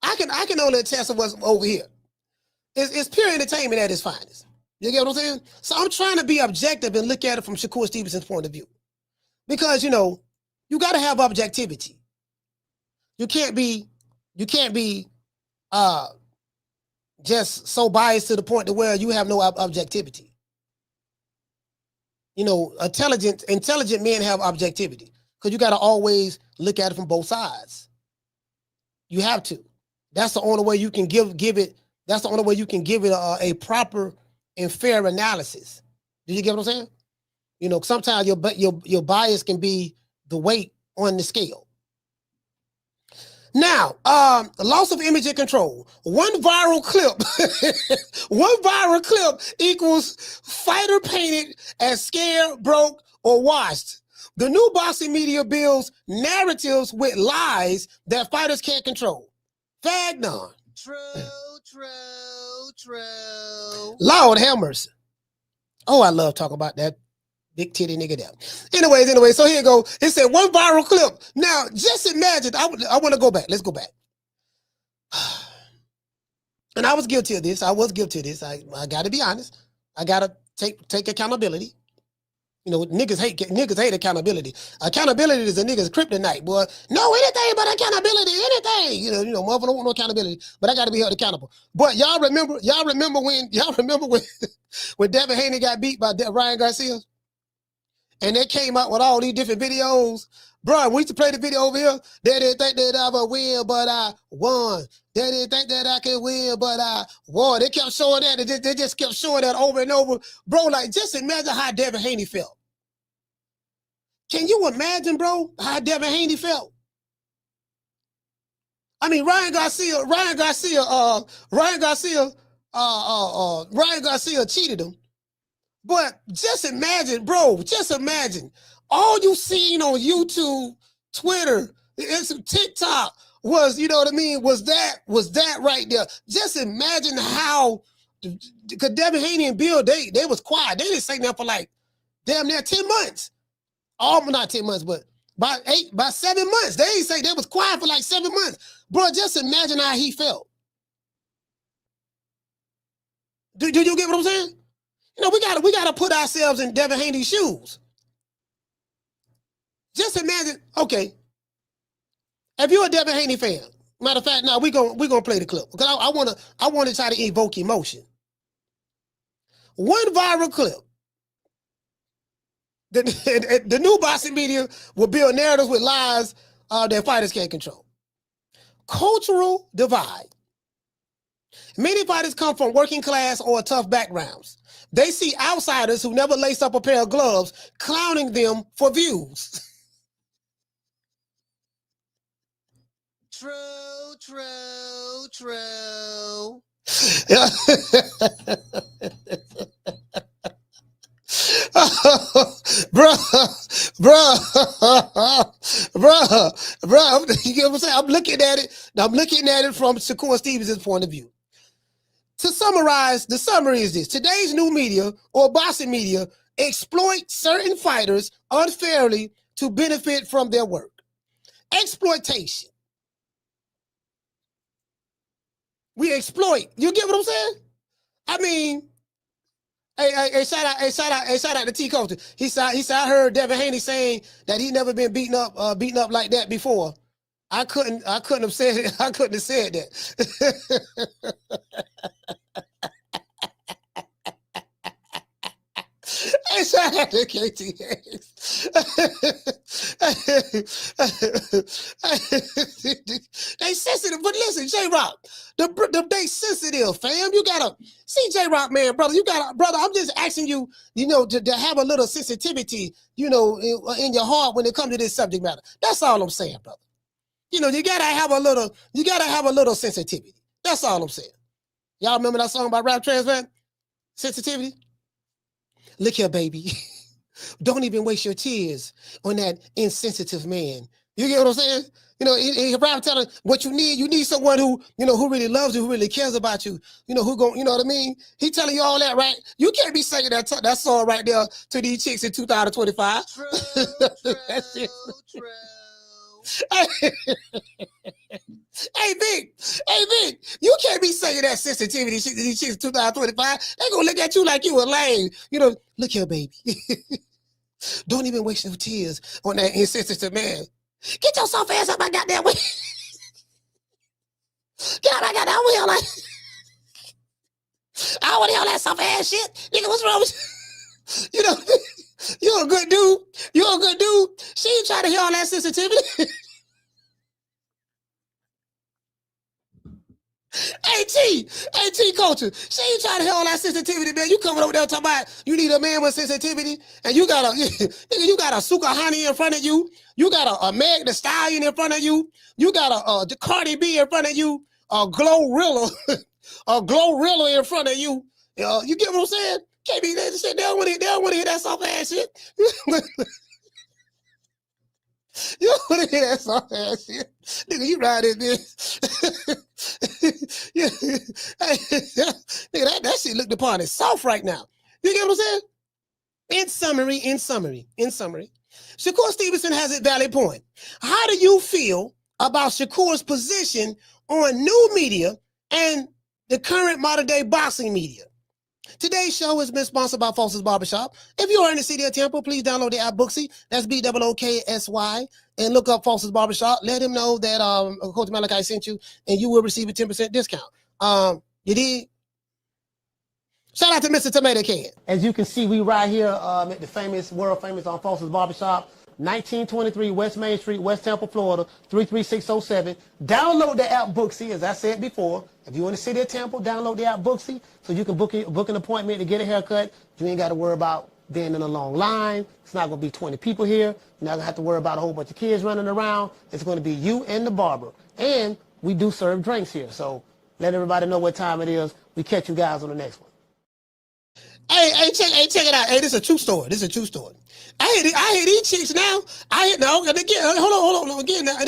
I can only attest to what's over here. It's pure entertainment at its finest. You get what I'm saying? So I'm trying to be objective and look at it from Shakur Stevenson's point of view. Because, you got to have objectivity. You can't be just so biased to the point to where you have no objectivity. Intelligent men have objectivity because you got to always look at it from both sides. You have to. That's the only way you can give it. That's the only way you can give it a proper and fair analysis. Do you get what I'm saying? Sometimes your bias can be the weight on the scale. Now, loss of image and control. One viral clip equals fighter painted as scared, broke, or washed. The new boxing media builds narratives with lies that fighters can't control. Fagnon. True. Lord have mercy. Oh, I love talking about that big titty nigga there. Anyway, so here you go. It said one viral clip. Now, just imagine, I want to go back. Let's go back. And I was guilty of this. I got to be honest. I got to take accountability. Niggas hate accountability. Accountability is a nigga's kryptonite, boy. No, anything but accountability, anything. Motherfucker don't want no accountability, but I got to be held accountable. But y'all remember when when Devin Haney got beat by Ryan Garcia? And they came out with all these different videos. Bro, we used to play the video over here. They didn't think that I would win, but I won. They didn't think that I could win, but I won. They kept showing that. They just kept showing that over and over. Bro, just imagine how Devin Haney felt. Can you imagine, bro, how Devin Haney felt? I mean, Ryan Garcia cheated him. But just imagine, bro, all you seen on YouTube, Twitter, and some TikTok was, was that right there. Just imagine how, because Devin Haney and Bill, they was quiet. They didn't say nothing for like damn near 10 months. Not 10 months, but by 7 months. They didn't say they was quiet for like 7 months. Bro, just imagine how he felt. Do you get what I'm saying? We gotta put ourselves in Devin Haney's shoes. Just imagine, okay, if you're a Devin Haney fan, matter of fact, now we're gonna play the clip because I wanna try to evoke emotion. One viral clip. The new boxing media will build narratives with lies that fighters can't control. Cultural divide. Many fighters come from working class or tough backgrounds. They see outsiders who never laced up a pair of gloves clowning them for views. True. Bro, You get what I'm saying? I'm looking at it from Shakur Stevenson's point of view. To summarize, the summary is this: today's new media or boxing media exploit certain fighters unfairly to benefit from their work. Exploitation. We exploit. You get what I'm saying? I mean, hey, shout out to T Culture. He said I heard Devin Haney saying that he never been beaten up like that before. I couldn't have said it. I couldn't have said that. Hey, shout out to KT. They sensitive, but listen, J-Rock, they sensitive, fam. You gotta see J-Rock, man, brother. Brother, I'm just asking you, to have a little sensitivity, in your heart when it comes to this subject matter. That's all I'm saying, brother. You gotta have a little sensitivity. That's all I'm saying. Y'all remember that song by Rap Transvan? Sensitivity? Look here, baby. Don't even waste your tears on that insensitive man. You get what I'm saying? In rap telling what you need someone who really loves you, who really cares about you, who gon', you know what I mean? He telling you all that, right? You can't be singing that song right there to these chicks in 2025. True. Hey, Vic, you can't be saying that sensitivity shit to these chicks in 2025. They gonna look at you like you a lame. Look here, baby. Don't even waste your tears on that insensitive man. Get your soft ass up my goddamn way. Get out my goddamn wheel. Like, I don't want to hear all that soft ass shit. Nigga, what's wrong with you? You're a good dude. She ain't trying to hear all that sensitivity. AT culture. She ain't trying to hear all that sensitivity, man. You coming over there talking about you need a man with sensitivity, and you got a Sukahani in front of you. You got a Meg the Stallion in front of you. You got a Cardi B in front of you. A Glorilla in front of you. You get what I'm saying? Can't be that shit. They don't want to hear that soft ass shit. You don't want to hear that soft ass shit. Nigga, you ride it, bitch. Nigga, that shit looked upon as soft right now. You get what I'm saying? In summary, Shakur Stevenson has a valid point. How do you feel about Shakur's position on new media and the current modern day boxing media? Today's show has been sponsored by Foster's Barbershop. If you are in the city of Tampa, please download the app Booksy. That's BOOKSY. And look up Foster's Barbershop. Let him know that Coach Malachi sent you, and you will receive a 10% discount. You did? Shout out to Mr. Tomato Can. As you can see, we right here at the world famous on Foster's Barbershop. 1923 West Main Street, West Tampa, Florida, 33607. Download the app Booksy, as I said before. If you're in the city of Tampa, download the app Booksy so you can book an appointment to get a haircut. You ain't got to worry about being in a long line. It's not going to be 20 people here. You're not going to have to worry about a whole bunch of kids running around. It's going to be you and the barber. And we do serve drinks here. So let everybody know what time it is. We catch you guys on the next one. Hey, check it out. Hey, this is a true story. I hear these chicks now. And again, hold on. Again, I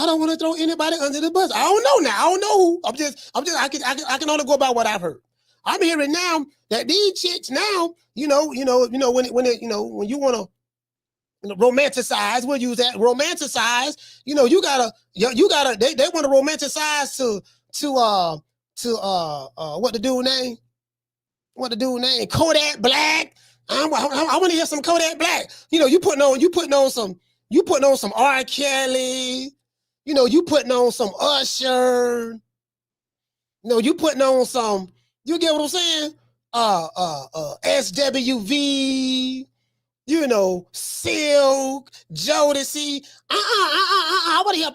don't want to throw anybody under the bus. I don't know now. I don't know who. I can only go by what I've heard. I'm hearing now that these chicks now, when you want to romanticize, we'll use that, romanticize, they want to romanticize to what the dude name? Kodak Black. I want to hear some Kodak Black. You putting on some R. Kelly. You putting on some Usher. You putting on some. You get what I'm saying? SWV. Silk, Jodeci. I want to hear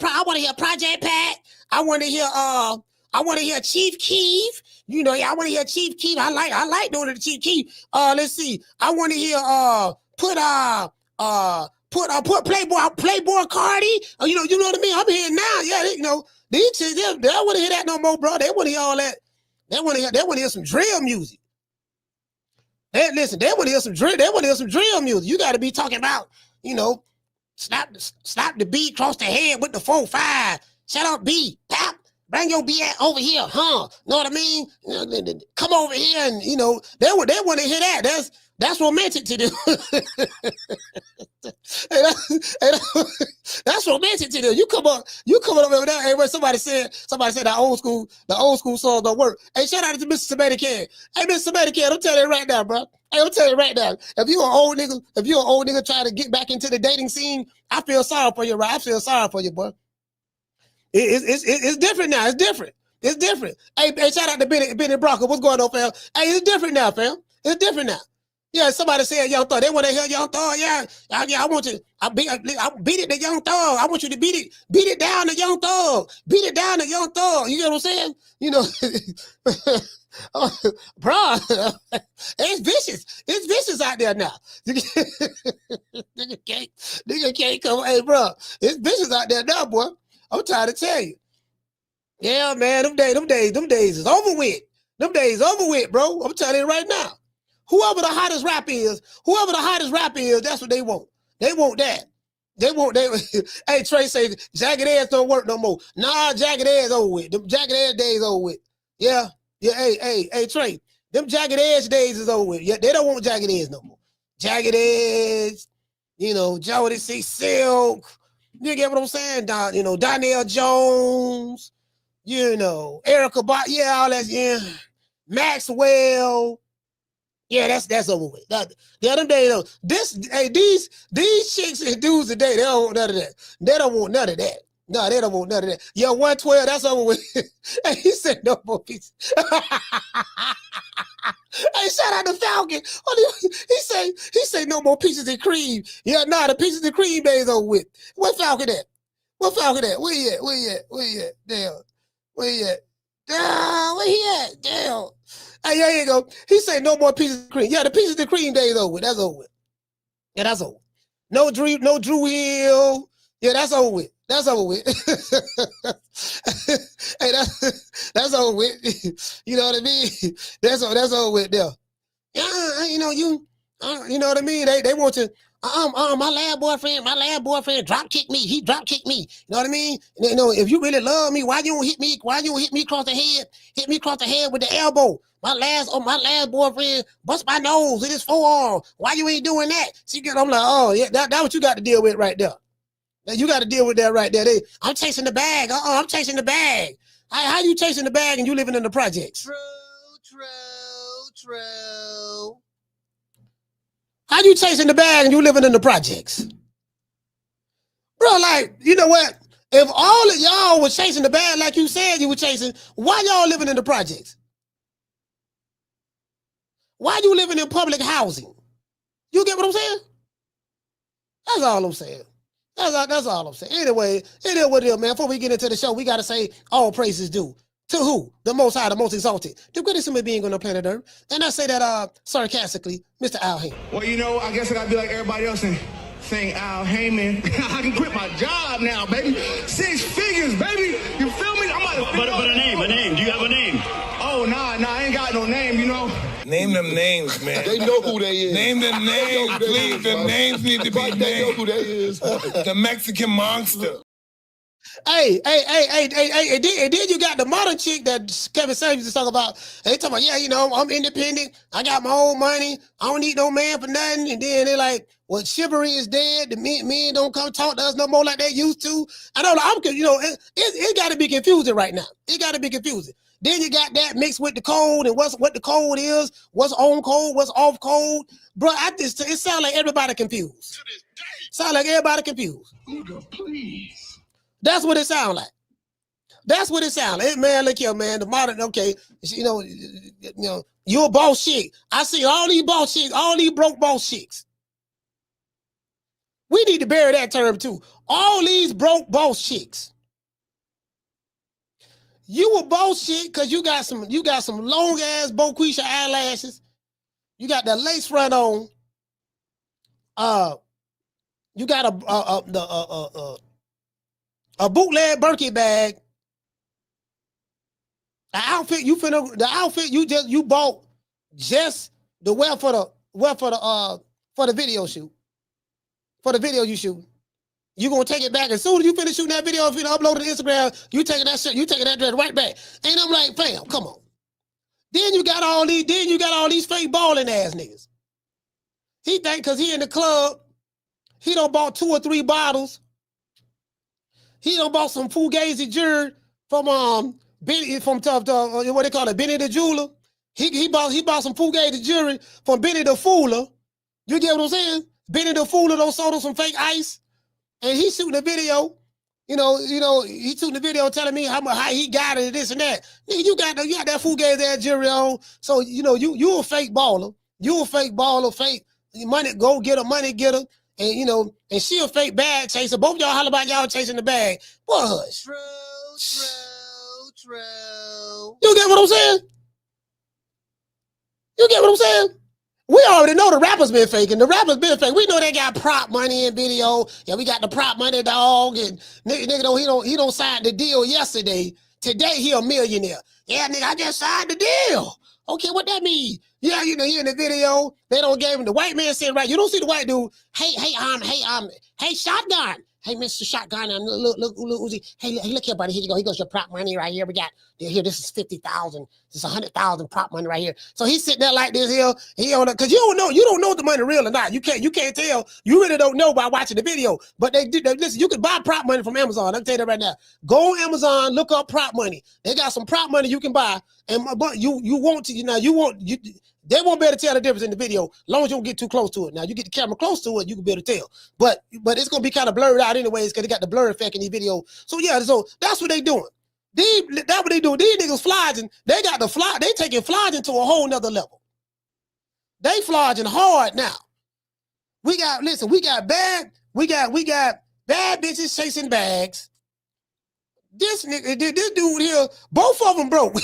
Project Pat. I want to hear Chief Keef. I want to hear Chief Keef. I like doing it to Chief Keef. Let's see. I want to hear put Playboy Cardi. You know what I mean? I'm hearing now. Yeah, these chicks, they don't want to hear that no more, bro. They want to hear all that. They want to hear some drill music. They want to hear some drill music. You got to be talking about, Slap the B across the head with the 4-5. Shut up, B. Pap. Bring your B over here, huh? Know what I mean? Come over here, and they want to hear that. That's romantic to do. That's romantic to do. You come over there. Hey, when somebody said the old school songs don't work. Hey, shout out to Mr. Semantic. Hey, Mr. Semantic, I'm telling you right now, bro. Hey, I'm telling you right now. If you're an old nigga trying to get back into the dating scene, I feel sorry for you, right? I feel sorry for you, boy. It's different now. It's different. It's different. Hey, shout out to Benny Bronco. What's going on, fam? Hey, it's different now, fam. It's different now. Yeah, somebody said Young Thug. They want to hear Young Thug. Yeah, I want you. I beat it to Young Thug. I want you to beat it down to Young Thug. Beat it down to Young Thug. You know what I'm saying? Bro, it's vicious. It's vicious out there now. Nigga can't come. Hey, bro, it's vicious out there now, boy. I'm trying to tell you. Yeah, man, them days is over with. Them days over with, bro. I'm telling you right now. Whoever the hottest rap is, that's what they want. They want that. Hey, Trey says, jagged edge don't work no more. Nah, jagged edge over with. Them jagged edge days over with. Yeah, hey, Trey, them jagged edge days is over with. Yeah, they don't want jagged edge no more. Jagged edge, Jody C. Silk, you get what I'm saying? Donnell Jones, Erica Bot, yeah, all that, yeah. Maxwell. Yeah, that's over with. Them days, these chicks and dudes today, they don't want none of that. They don't want none of that. No, they don't want none of that. Yeah, 112, that's over with. Hey, he said no more pieces. Hey, shout out to Falcon. He say no more pieces of cream. Yeah, the pieces of cream days over with. Where Falcon at? Where he at? Damn. Where he at? Damn. Hey, there you go. He said no more pieces of cream. Yeah, the pieces of cream days over with. That's over with. Yeah, that's over. No Drew Hill. Yeah, that's over with. That's over with. Hey, that's over with. You know what I mean? That's over with there. Yeah, you know what I mean? They want to. My lab boyfriend drop kicked me. He drop kicked me. You know what I mean? If you really love me, why you don't hit me? Why you don't hit me across the head? Hit me across the head with the elbow. My last boyfriend bust my nose with his forearm. Why you ain't doing that? I'm like, oh yeah, that's what you got to deal with right there. You got to deal with that right there. I'm chasing the bag. I'm chasing the bag. How you chasing the bag and you living in the projects? True. How you chasing the bag and you living in the projects? Bro, like, you know what? If all of y'all was chasing the bag like you said you were chasing, why y'all living in the projects? Why you living in public housing? You get what I'm saying? That's all I'm saying. That's all I'm saying. Anyway, it is what it is, man. Before we get into the show, we got to say all praises due. To who? The Most High, the Most Exalted, the greatest human being on the planet Earth. And I say that sarcastically, Mr. Al Heyman. Well, I guess I got to be like everybody else and sing Al Heyman. I can quit my job now, baby. 6 figures, baby. You feel me? But a name. Do you have a name? Oh, nah, I ain't got no name, Name them names, man. They know who they is. Name them names, please. The names need to be named. They know who they is. The Mexican monster. Hey, and then you got the modern chick that Kevin Samuels is talking about. They talking about, yeah, I'm independent. I got my own money. I don't need no man for nothing. And then they're like, well, chivalry is dead. The men don't come talk to us no more like they used to. I don't know. It got to be confusing right now. It got to be confusing. Then you got that mixed with the code and what the code is, what's on code, what's off code. Bro, it sounds like everybody confused. Sound like everybody confused. Nigga, please. That's what it sounds like. That's what it sounds like. Man, look here, man. The modern, okay, you're a boss chick. I see all these boss chicks, all these broke boss chicks. We need to bury that term too. All these broke boss chicks. You a boss chick because you got some long ass Boquisha eyelashes. You got the lace front on. You got a bootleg Birkin bag. The outfit you bought just the wear for the video shoot. For the video you shoot. You gonna take it back as soon as you finish shooting that video. If you upload it to Instagram, you taking that shit, you taking that dress right back. And I'm like, fam, come on. Then you got all these fake balling ass niggas. He think because he in the club, he done bought 2 or 3 bottles. He done bought some Fugazi jewelry from what they call it, Benny the Jeweler. He bought some Fugazi jewelry from Benny the Fooler. You get what I'm saying? Benny the Fooler done sold him some fake ice. And he shooting a video, he shooting the video telling me how he got it and this and that. Nigga, you got that Fugazi ass jewelry on. So, you a fake baller. You a fake baller, fake money, go get a money getter. And, and she a fake bag chaser. Both y'all holler about y'all chasing the bag. Boy, hush. True. You get what I'm saying? You get what I'm saying? We already know the rappers been faking. The rappers been faking. We know they got prop money in video. Yeah, we got the prop money dog. And nigga, he don't sign the deal yesterday. Today he a millionaire. Yeah, nigga, I just signed the deal. Okay, what that mean? Yeah, he in the video. They don't give him the white man sitting right. You don't see the white dude. Hey, Shotgun. Hey, Mr. Shotgun, look, Uzi. Hey, look here, buddy. Here you go. Here goes your prop money right here. We got here. This is 50,000. This is 100,000 prop money right here. So he's sitting there like this here. Because you don't know if the money real or not. You can't tell. You really don't know by watching the video. But they listen. You can buy prop money from Amazon. I'll tell you that right now. Go on Amazon, look up prop money. They got some prop money you can buy. But you want to. They won't be able to tell the difference in the video as long as you don't get too close to it. Now, you get the camera close to it, you can be able to tell. But it's going to be kind of blurred out anyways because they got the blur effect in these videos. So, yeah, so that's what they doing. That's what they doing. These niggas flogging. They got the fly. They taking flogging to a whole nother level. They flogging hard now. We got bad bitches chasing bags. This dude here, both of them broke.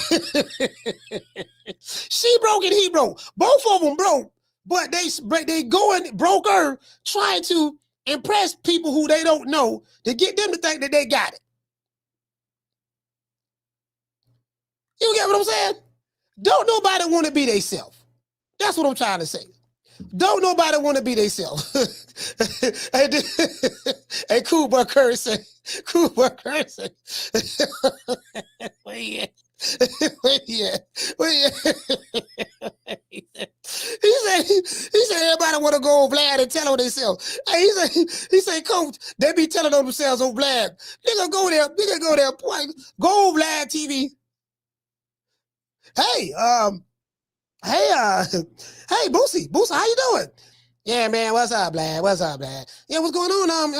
She broke and he broke. Both of them broke, but they going broker trying to impress people who they don't know to get them to think that they got it. You get what I'm saying? Don't nobody want to be theyself. That's what I'm trying to say. Don't nobody want to be theyself. Hey, Cool Boy Curry said. Where he at? He said everybody want to go on Vlad and tell on themselves. Hey, he said, Coach, they be telling on themselves on Vlad. Nigga go there, boy. Go on Vlad TV. Hey, Boosie, how you doing? Yeah, man, what's up, Vlad? Yeah, what's going on?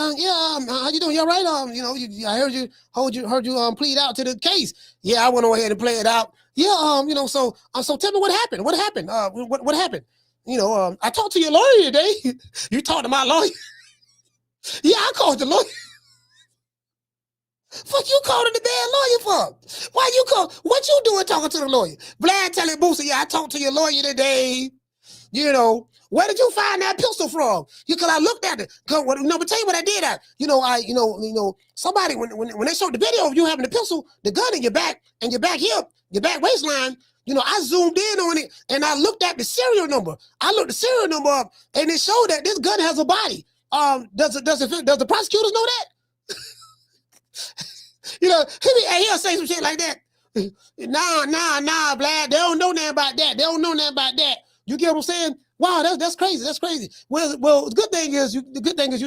How you doing? You all right? I heard you plead out to the case. Yeah, I went on ahead and play it out. Yeah, so tell me what happened. What happened? What happened? I talked to your lawyer today. You talked to my lawyer? Yeah, I called the lawyer. Fuck you calling the damn lawyer for? Why you call? What you doing talking to the lawyer? Vlad telling Boosie, yeah, I talked to your lawyer today. Where did you find that pistol from? Because I looked at it. But tell you what I did. Somebody when they showed the video of you having the pistol, the gun in your back and your back hip, your back waistline. I zoomed in on it and I looked at the serial number. I looked the serial number up and it showed that this gun has a body. Does the prosecutors know that? He'll say some shit like that. Nah, Vlad. They don't know nothing about that. You get what I'm saying? Wow, that's crazy. Well, the good thing is you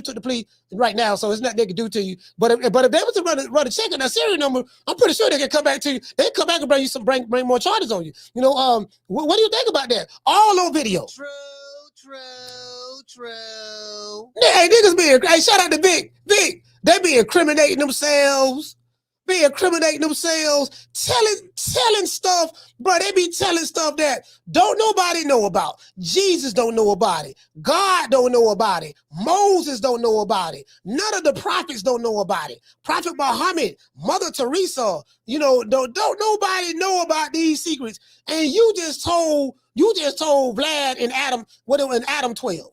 took the plea right now, so it's nothing they can do to you. But if they were to run a check on that serial number, I'm pretty sure they can come back to you. They come back and bring more charges on you. What do you think about that? All on video. True. Hey, niggas shout out to Vic. They be incriminating themselves. Telling stuff, bro. They be telling stuff that don't nobody know about. Jesus don't know about it. God don't know about it. Moses don't know about it. None of the prophets don't know about it. Prophet Muhammad, Mother Teresa, don't nobody know about these secrets. And you just told Vlad and Adam, in Adam 12.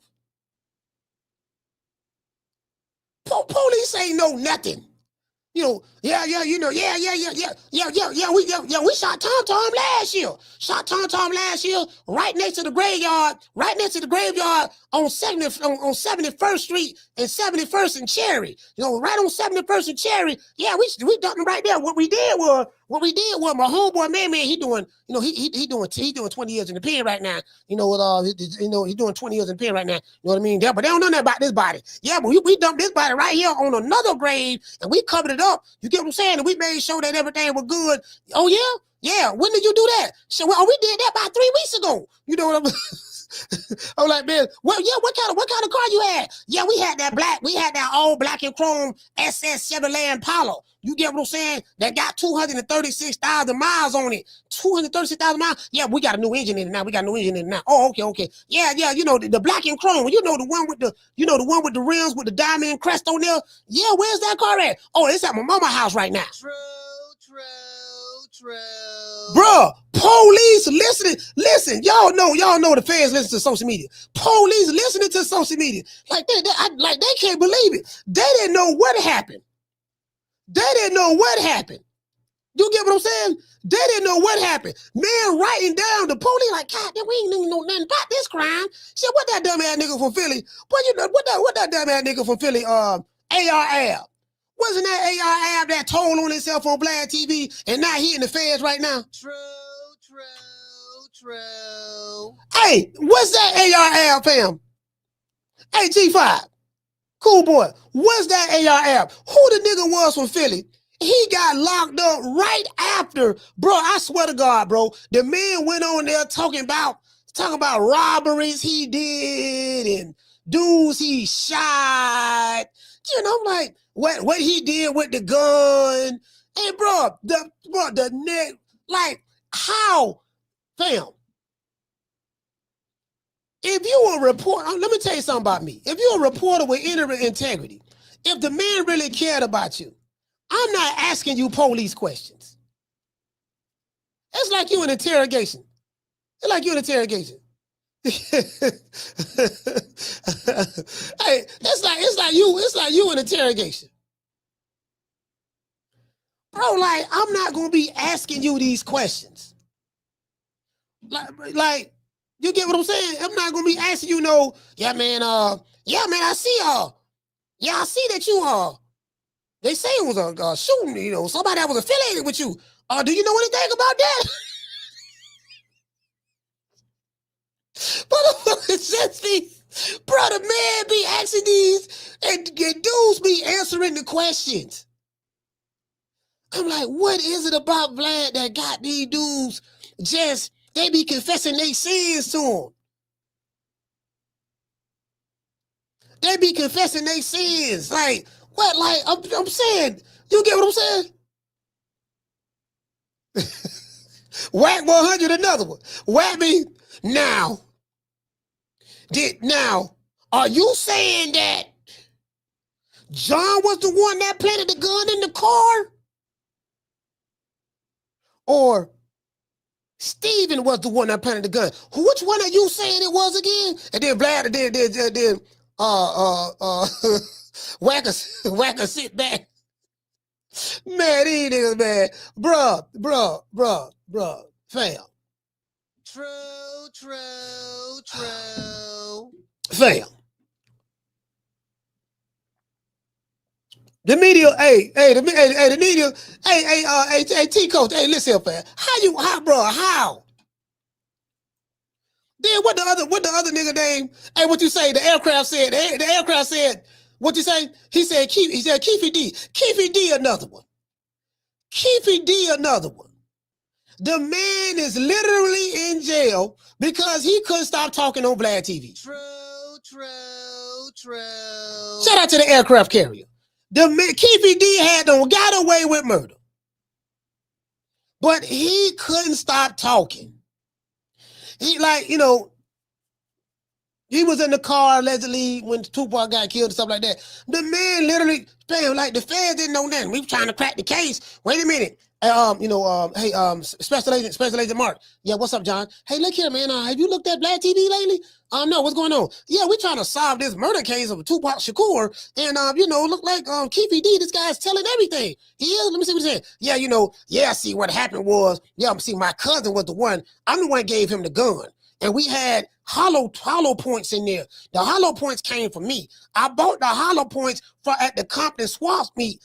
Police ain't know nothing. you know, we shot Tom last year. Shot Tom last year, right next to the graveyard, on 71st Street and 71st and Cherry. You know, right on 71st and Cherry. Yeah, we dumped him right there. What we did was my homeboy man, he doing, you know, he doing 20 years in the pen right now. You know, he's doing 20 years in the pen right now. You know what I mean? Yeah, but they don't know nothing about this body. Yeah, but we dumped this body right here on another grave and we covered it up. You get what I'm saying? And we made sure that everything was good. Oh yeah? Yeah. When did you do that? So we did that about 3 weeks ago. You know what I'm I'm like, man, well, yeah, what kind of car you had? Yeah, we had that all black and chrome SS Chevrolet Impala. You get what I'm saying? That got 236,000 miles on it. 236,000 miles. Yeah, we got a new engine in it now. Oh, okay. Yeah. You know the black and chrome. You know the one with the rims with the diamond crest on there. Yeah, where's that car at? Oh, it's at my mama's house right now. True. Bruh, police listening. Listen, y'all know the fans listen to social media. Police listening to social media. Like they can't believe it. They didn't know what happened. You get what I'm saying? They didn't know what happened. Man writing down the police like, God, we ain't even know nothing about this crime. Shit, what that dumb ass nigga from Philly? But you know, what that dumb ass nigga from Philly, AR Ab. Wasn't that AR Ab that told on himself on Vlad TV and now he in the feds right now? True. Hey, what's that AR Ab, fam? Hey, G5. Cool boy. What's that AR Ab? Who the nigga was from Philly? He got locked up right after, bro. I swear to God, bro. The man went on there talking about robberies he did and dudes he shot. You know, I'm like, what he did with the gun. Hey, bro, the neck, like, how, fam? If you a reporter, let me tell you something about me. If you're a reporter with integrity, if the man really cared about you, I'm not asking you police questions. It's like you in interrogation. Hey, it's like you in interrogation. Bro, like, I'm not gonna be asking you these questions. Like, you get what I'm saying? I'm not gonna be asking you I see that you they say it was a shooting, you know, somebody that was affiliated with you. Do you know anything about that? But it's just bro, the man be asking these and dudes be answering the questions. I'm like, what is it about Vlad that got these dudes they be confessing their sins to him? They be confessing their sins. Like, what? Like, I'm saying, you get what I'm saying? Whack 100 another one. Whack me now. Are you saying that John was the one that planted the gun in the car? Or Steven was the one that planted the gun? Which one are you saying it was again? And then Vlad, then Whacker sit back. Man, these niggas, man. Bruh, fam. True. Fam. The media, the media, T-Coach, listen here, fam. How? Then what the other nigga name? Hey, what you say? The aircraft said, what you say? He said Keefy D. Keefy D another one. The man is literally in jail because he couldn't stop talking on Vlad TV. True. Shout out to the aircraft carrier. The man, Keefy D got away with murder. But he couldn't stop talking. He he was in the car allegedly when Tupac got killed and stuff like that. The man literally, fam, like the feds didn't know nothing. We were trying to crack the case. Wait a minute. Hey, Special Agent Mark. Yeah, what's up, John? Hey, look here, man. Have you looked at Black TV lately? No, what's going on? Yeah, we're trying to solve this murder case of Tupac Shakur, and look like Keefy D. This guy's telling everything. He is. Let me see what he said. Yeah, see, what happened was, see, my cousin was the one. I'm the one who gave him the gun, and we had hollow points in there. The hollow points came from me. I bought the hollow points at the Compton swap meet.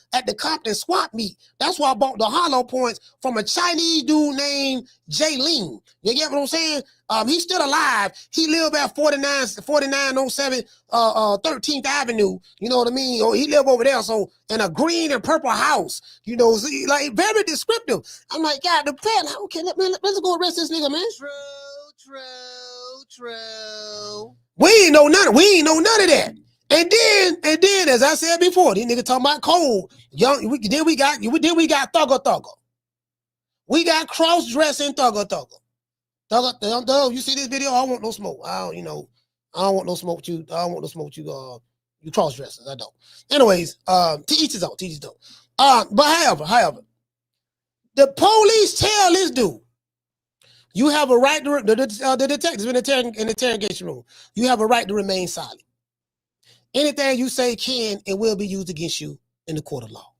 That's why I bought the hollow points from a Chinese dude named Jay Ling. You get what I'm saying? He's still alive. He lived at 4907 13th Avenue. You know what I mean? Or he lived over there. So in a green and purple house. Like very descriptive. I'm like, God, the pet. Okay, let's go arrest this nigga, man. True. We ain't know none of that. And then, as I said before, these niggas talking about cold. Then we got thugger. We got cross-dressing thugger. Thugger, you see this video? I don't want no smoke. I don't want no smoke with you. I don't want no smoke with you. You cross-dressers. I don't. Anyways, to each his own. But however, the police tell this dude, you have a right to the detectives in the interrogation room. You have a right to remain silent. Anything you say can and will be used against you in the court of law.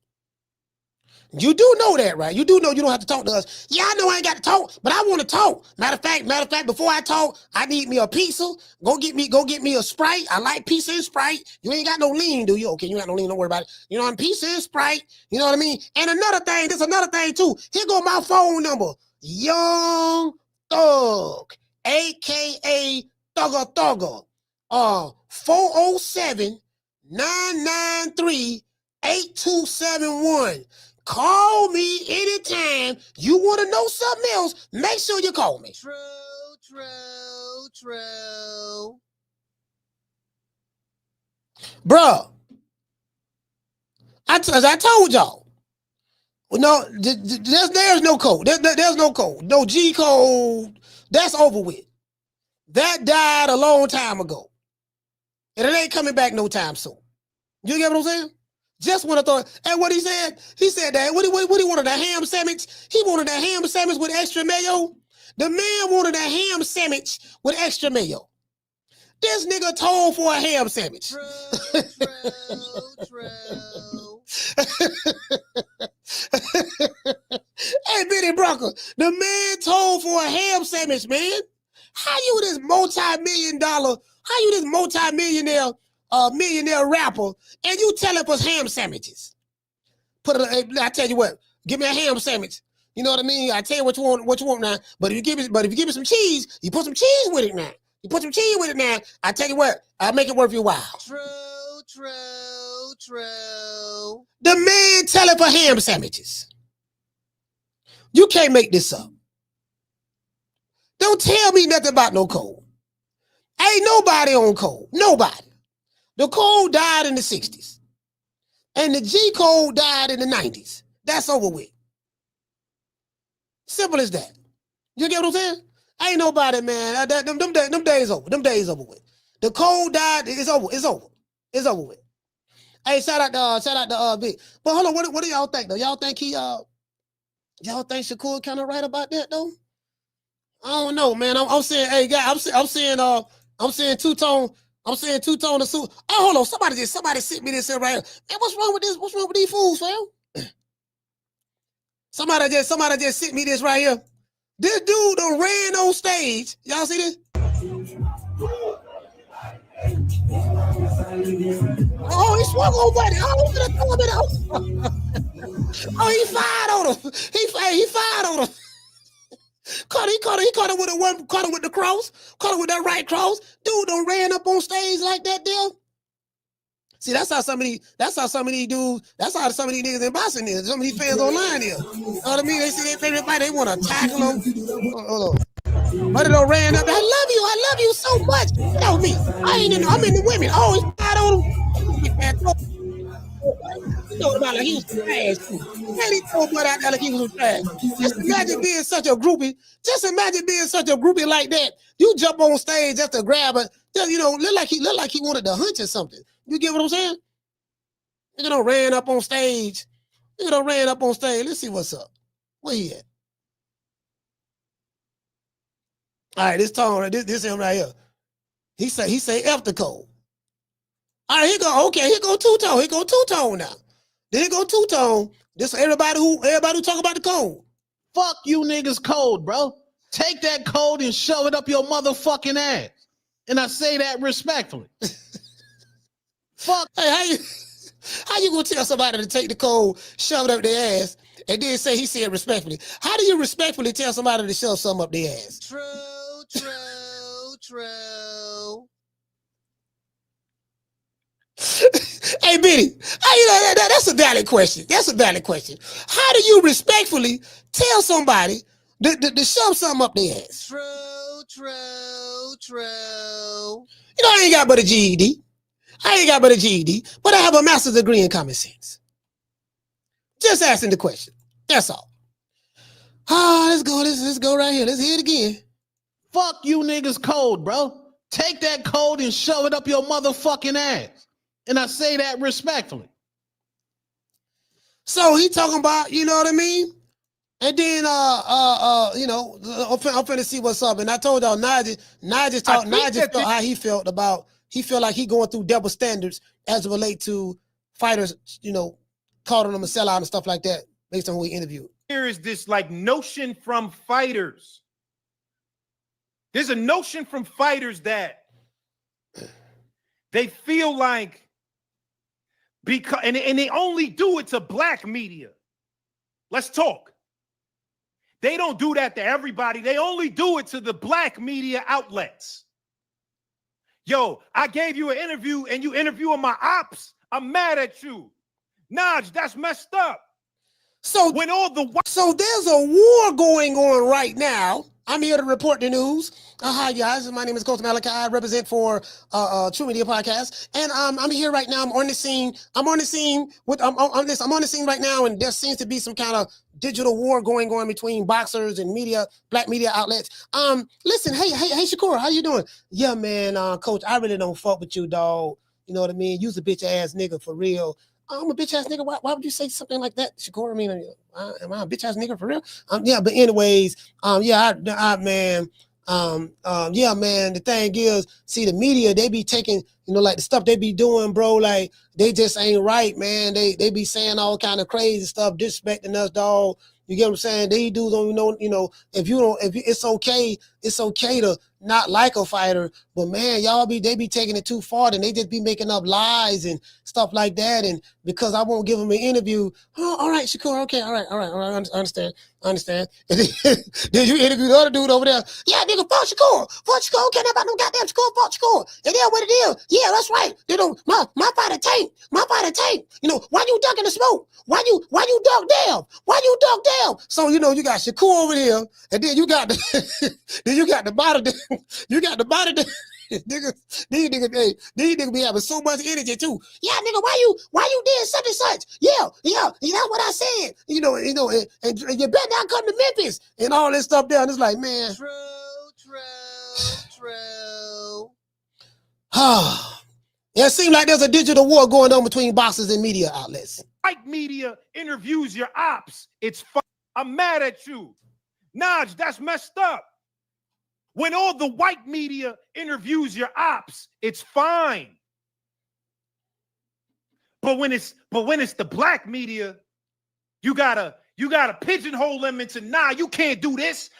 You do know that, right? You do know you don't have to talk to us. Yeah, I know I ain't got to talk, but I want to talk. Matter of fact, before I talk, I need me a pizza. Go get me a Sprite. I like pizza and Sprite. You ain't got no lean, do you? Okay, you got no lean, don't worry about it. You know, I'm pizza and Sprite. You know what I mean? And there's another thing too. Here go my phone number. Young Thug, aka Thugger. 407-993-8271. Call me anytime you want to know something else. Make sure you call me. True. Bruh, as I told y'all, no, there's no code. There's no code. No G code. That's over with. That died a long time ago. And it ain't coming back no time soon. You get what I'm saying? Just when I thought, and what he said that, what he wanted, a ham sandwich? He wanted a ham sandwich with extra mayo? The man wanted a ham sandwich with extra mayo. This nigga told for a ham sandwich. True. Hey, Benny Bronco, the man told for a ham sandwich, man. How you this multi-millionaire rapper, and you telling us ham sandwiches? I tell you what, give me a ham sandwich. You know what I mean? I tell you what you want now. But if you give me some cheese, you put some cheese with it now. I tell you what, I'll make it worth your while. True. The man telling for ham sandwiches. You can't make this up. Don't tell me nothing about no code. Ain't nobody on code. Nobody. The code died in the 60s. And the G code died in the 90s. That's over with. Simple as that. You get what I'm saying? Ain't nobody, man. Them days over. Them days over with. The code died. It's over. It's over with. Hey, shout out to Big. But hold on, what do y'all think though? Y'all think y'all think Shakur kind of right about that though? I don't know, man. I'm saying, hey, guys, I'm saying two-tone. I'm saying two-tone to suit. Oh, hold on. Somebody sent me this here right here. Man, what's wrong with this? What's wrong with these fools, fam? Somebody just sent me this right here. This dude done ran on stage. Y'all see this? Oh, he swung over it. Oh, he fired on him. He fired on him. Caught him with the cross. Caught him with that right cross. Dude done ran up on stage like that there. See, that's how some of these dudes, that's how some of these niggas in Boston is. Some of these fans online is. You know what I mean? They see their favorite fight, they want to tackle them. Hold on. But it done ran up. I love you so much. You know me. I'm in the women. Oh, he fired on him. You know about like he was trash too. Man, he told butt out there like he was trash. Just imagine being such a groupie like that. You jump on stage just to grab it. Look like he wanted to hunch or something. You get what I'm saying? Nigga done ran up on stage. Let's see what's up. Where he at? All right, this tone, this him right here. He say F the code. All right, here go. Okay, here go two-tone. Here go two-tone now. Then here go two-tone. This for everybody who talk about the code. Fuck you niggas code, bro. Take that code and shove it up your motherfucking ass. And I say that respectfully. Fuck. Hey, how you gonna tell somebody to take the code, shove it up their ass, and then say he said respectfully? How do you respectfully tell somebody to shove something up their ass? True. Hey, Benny, that's a valid question. That's a valid question. How do you respectfully tell somebody to shove something up their ass? True. You know, I ain't got but a GED. But I have a master's degree in common sense. Just asking the question. That's all. Let's go right here. Let's hear it again. Fuck you niggas code, bro. Take that code and shove it up your motherfucking ass. And I say that respectfully. So he talking about, you know what I mean? And then, you know, I'm finna see what's up. And I told y'all, Nigel felt how he felt about, he felt like he going through double standards as it relate to fighters, you know, calling them a sellout and stuff like that based on who he interviewed. There is this like notion from fighters. There's a notion from fighters that they feel like because and they only do it to black media. Let's talk. They don't do that to everybody. They only do it to the black media outlets. Yo, I gave you an interview and you interviewing my ops. I'm mad at you. Naj, that's messed up. So when so there's a war going on right now. I'm here to report the news. Hi guys, my name is Coach Malachi. I represent for True Media Podcast, and I'm here right now. I'm on the scene right now, and there seems to be some kind of digital war going on between boxers and media, black media outlets. Listen, hey Shakur, how you doing? Yeah, man, Coach, I really don't fuck with you, dog. You know what I mean? You's a bitch ass nigga for real. I'm a bitch ass nigga. Why would you say something like that, Shakur? I mean, am I a bitch ass nigga for real? Yeah, but anyways, yeah, man. Yeah, man, the thing is, see, the media, they be taking, you know, like the stuff they be doing, bro, like they just ain't right, man. They be saying all kind of crazy stuff, disrespecting us, dog. You get what I'm saying? They dudes don't know, you know, it's okay to not like a fighter, but man, they be taking it too far, and they just be making up lies and stuff like that. And because I won't give them an interview, oh, all right, Shakur, okay, all right, I understand. And then you interview the other dude over there. Yeah, nigga, fuck Shakur, can't about no goddamn fuck Shakur. And then what it is? Yeah, that's right. You know, my fighter tank. You know, why you ducking the smoke? Why you duck down? So you know, you got Shakur over here, and then you got the body. You got the body. These niggas be having so much energy too. Yeah, nigga, why you did such and such? Yeah, that's what I said. You know, and you better not come to Memphis and all this stuff down. It's like, man. True. It seems like there's a digital war going on between boxers and media outlets. White media interviews your ops. It's fine. I'm mad at you. Naj, that's messed up. When all the white media interviews your ops, it's fine. But when it's the black media, you gotta pigeonhole them into, nah, you can't do this.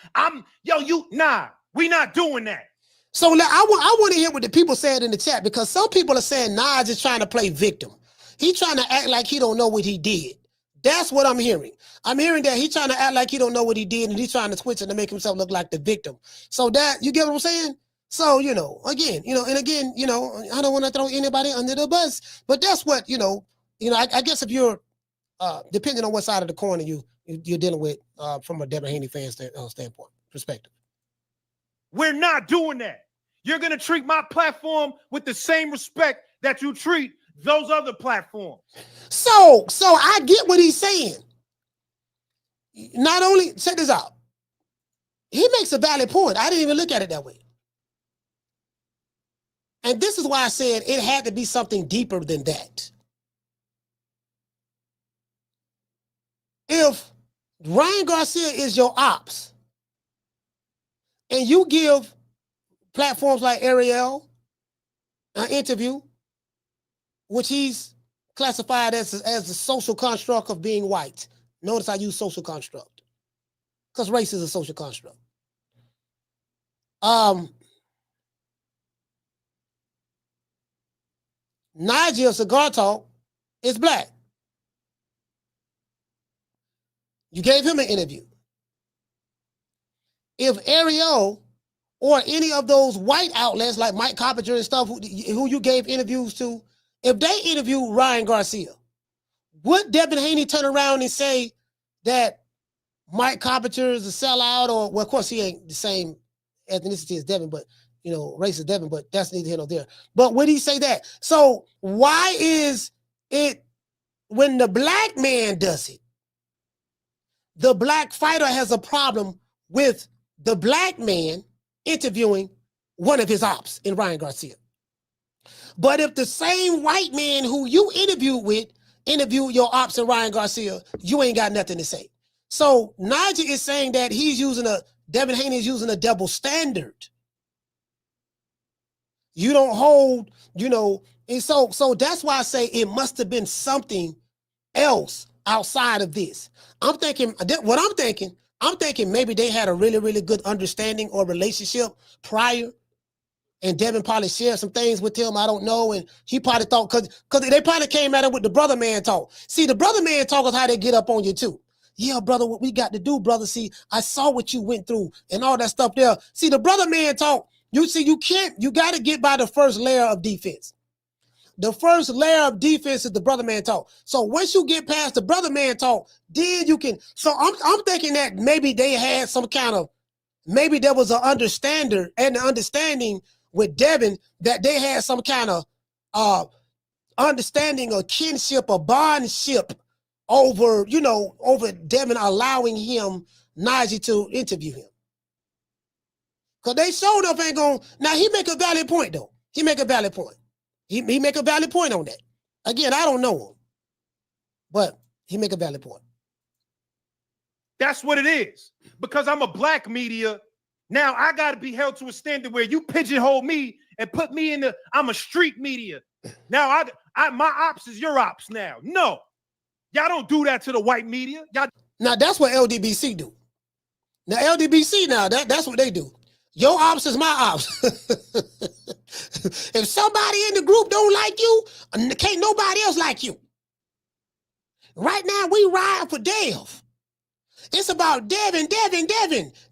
We not doing that. So I want to hear what the people said in the chat, because some people are saying Naj is trying to play victim. He's trying to act like he don't know what he did. That's what I'm hearing. I'm hearing that he's trying to act like he don't know what he did, and he's trying to twitch it to make himself look like the victim. So that, you get what I'm saying? So, you know, again, you know, I don't want to throw anybody under the bus, but that's what, I guess if you're, depending on what side of the corner you're dealing with from a Devin Haney fan standpoint, perspective. We're not doing that. You're going to treat my platform with the same respect that you treat those other platforms. So I get what he's saying. Not only, check this out. He makes a valid point. I didn't even look at it that way. And this is why I said it had to be something deeper than that. If Ryan Garcia is your ops. And you give platforms like Ariel an interview, which he's classified as the social construct of being white. Notice I use social construct because race is a social construct. Nigel Cigar Talk is black. You gave him an interview. If Ariel or any of those white outlets like Mike Coppinger and stuff who you gave interviews to, if they interview Ryan Garcia, would Devin Haney turn around and say that Mike Coppinger is a sellout? Or, well, of course, he ain't the same ethnicity as Devin, but, race is Devin, but that's neither here nor there. But would he say that? So why is it when the black man does it, the black fighter has a problem with the black man interviewing one of his ops in Ryan Garcia? But if the same white man who you interview your ops in Ryan Garcia, you ain't got nothing to say. So Nigel is saying that Devin Haney is using a double standard. You don't hold, and so that's why I say it must have been something else outside of this. I'm thinking maybe they had a really, really good understanding or relationship prior, and Devin probably shared some things with him. I don't know. And he probably thought, because they probably came at him with the brother man talk. See, the brother man talk is how they get up on you too. Yeah, brother, what we got to do, brother. See, I saw what you went through and all that stuff there. See, the brother man talk, you got to get by the first layer of defense. The first layer of defense is the brother man talk. So once you get past the brother man talk, then you can. So I'm thinking that maybe they had some kind of, maybe there was an understanding with Devin that they had some kind of understanding or kinship or bondship over Devin allowing Najee to interview him. Because they showed up ain't going. Now he make a valid point though. He make a valid point. He make a valid point on that. Again, I don't know him, but he make a valid point. That's what it is. Because I'm a black media, now I got to be held to a standard where you pigeonhole me and put me in I'm a street media. Now my ops is your ops now. No, y'all don't do that to the white media. Now that's what LDBC do. Now LDBC that's what they do. Your ops is my ops. If somebody in the group don't like you, can't nobody else like you. Right now, we ride for Dev. It's about Devin, Debo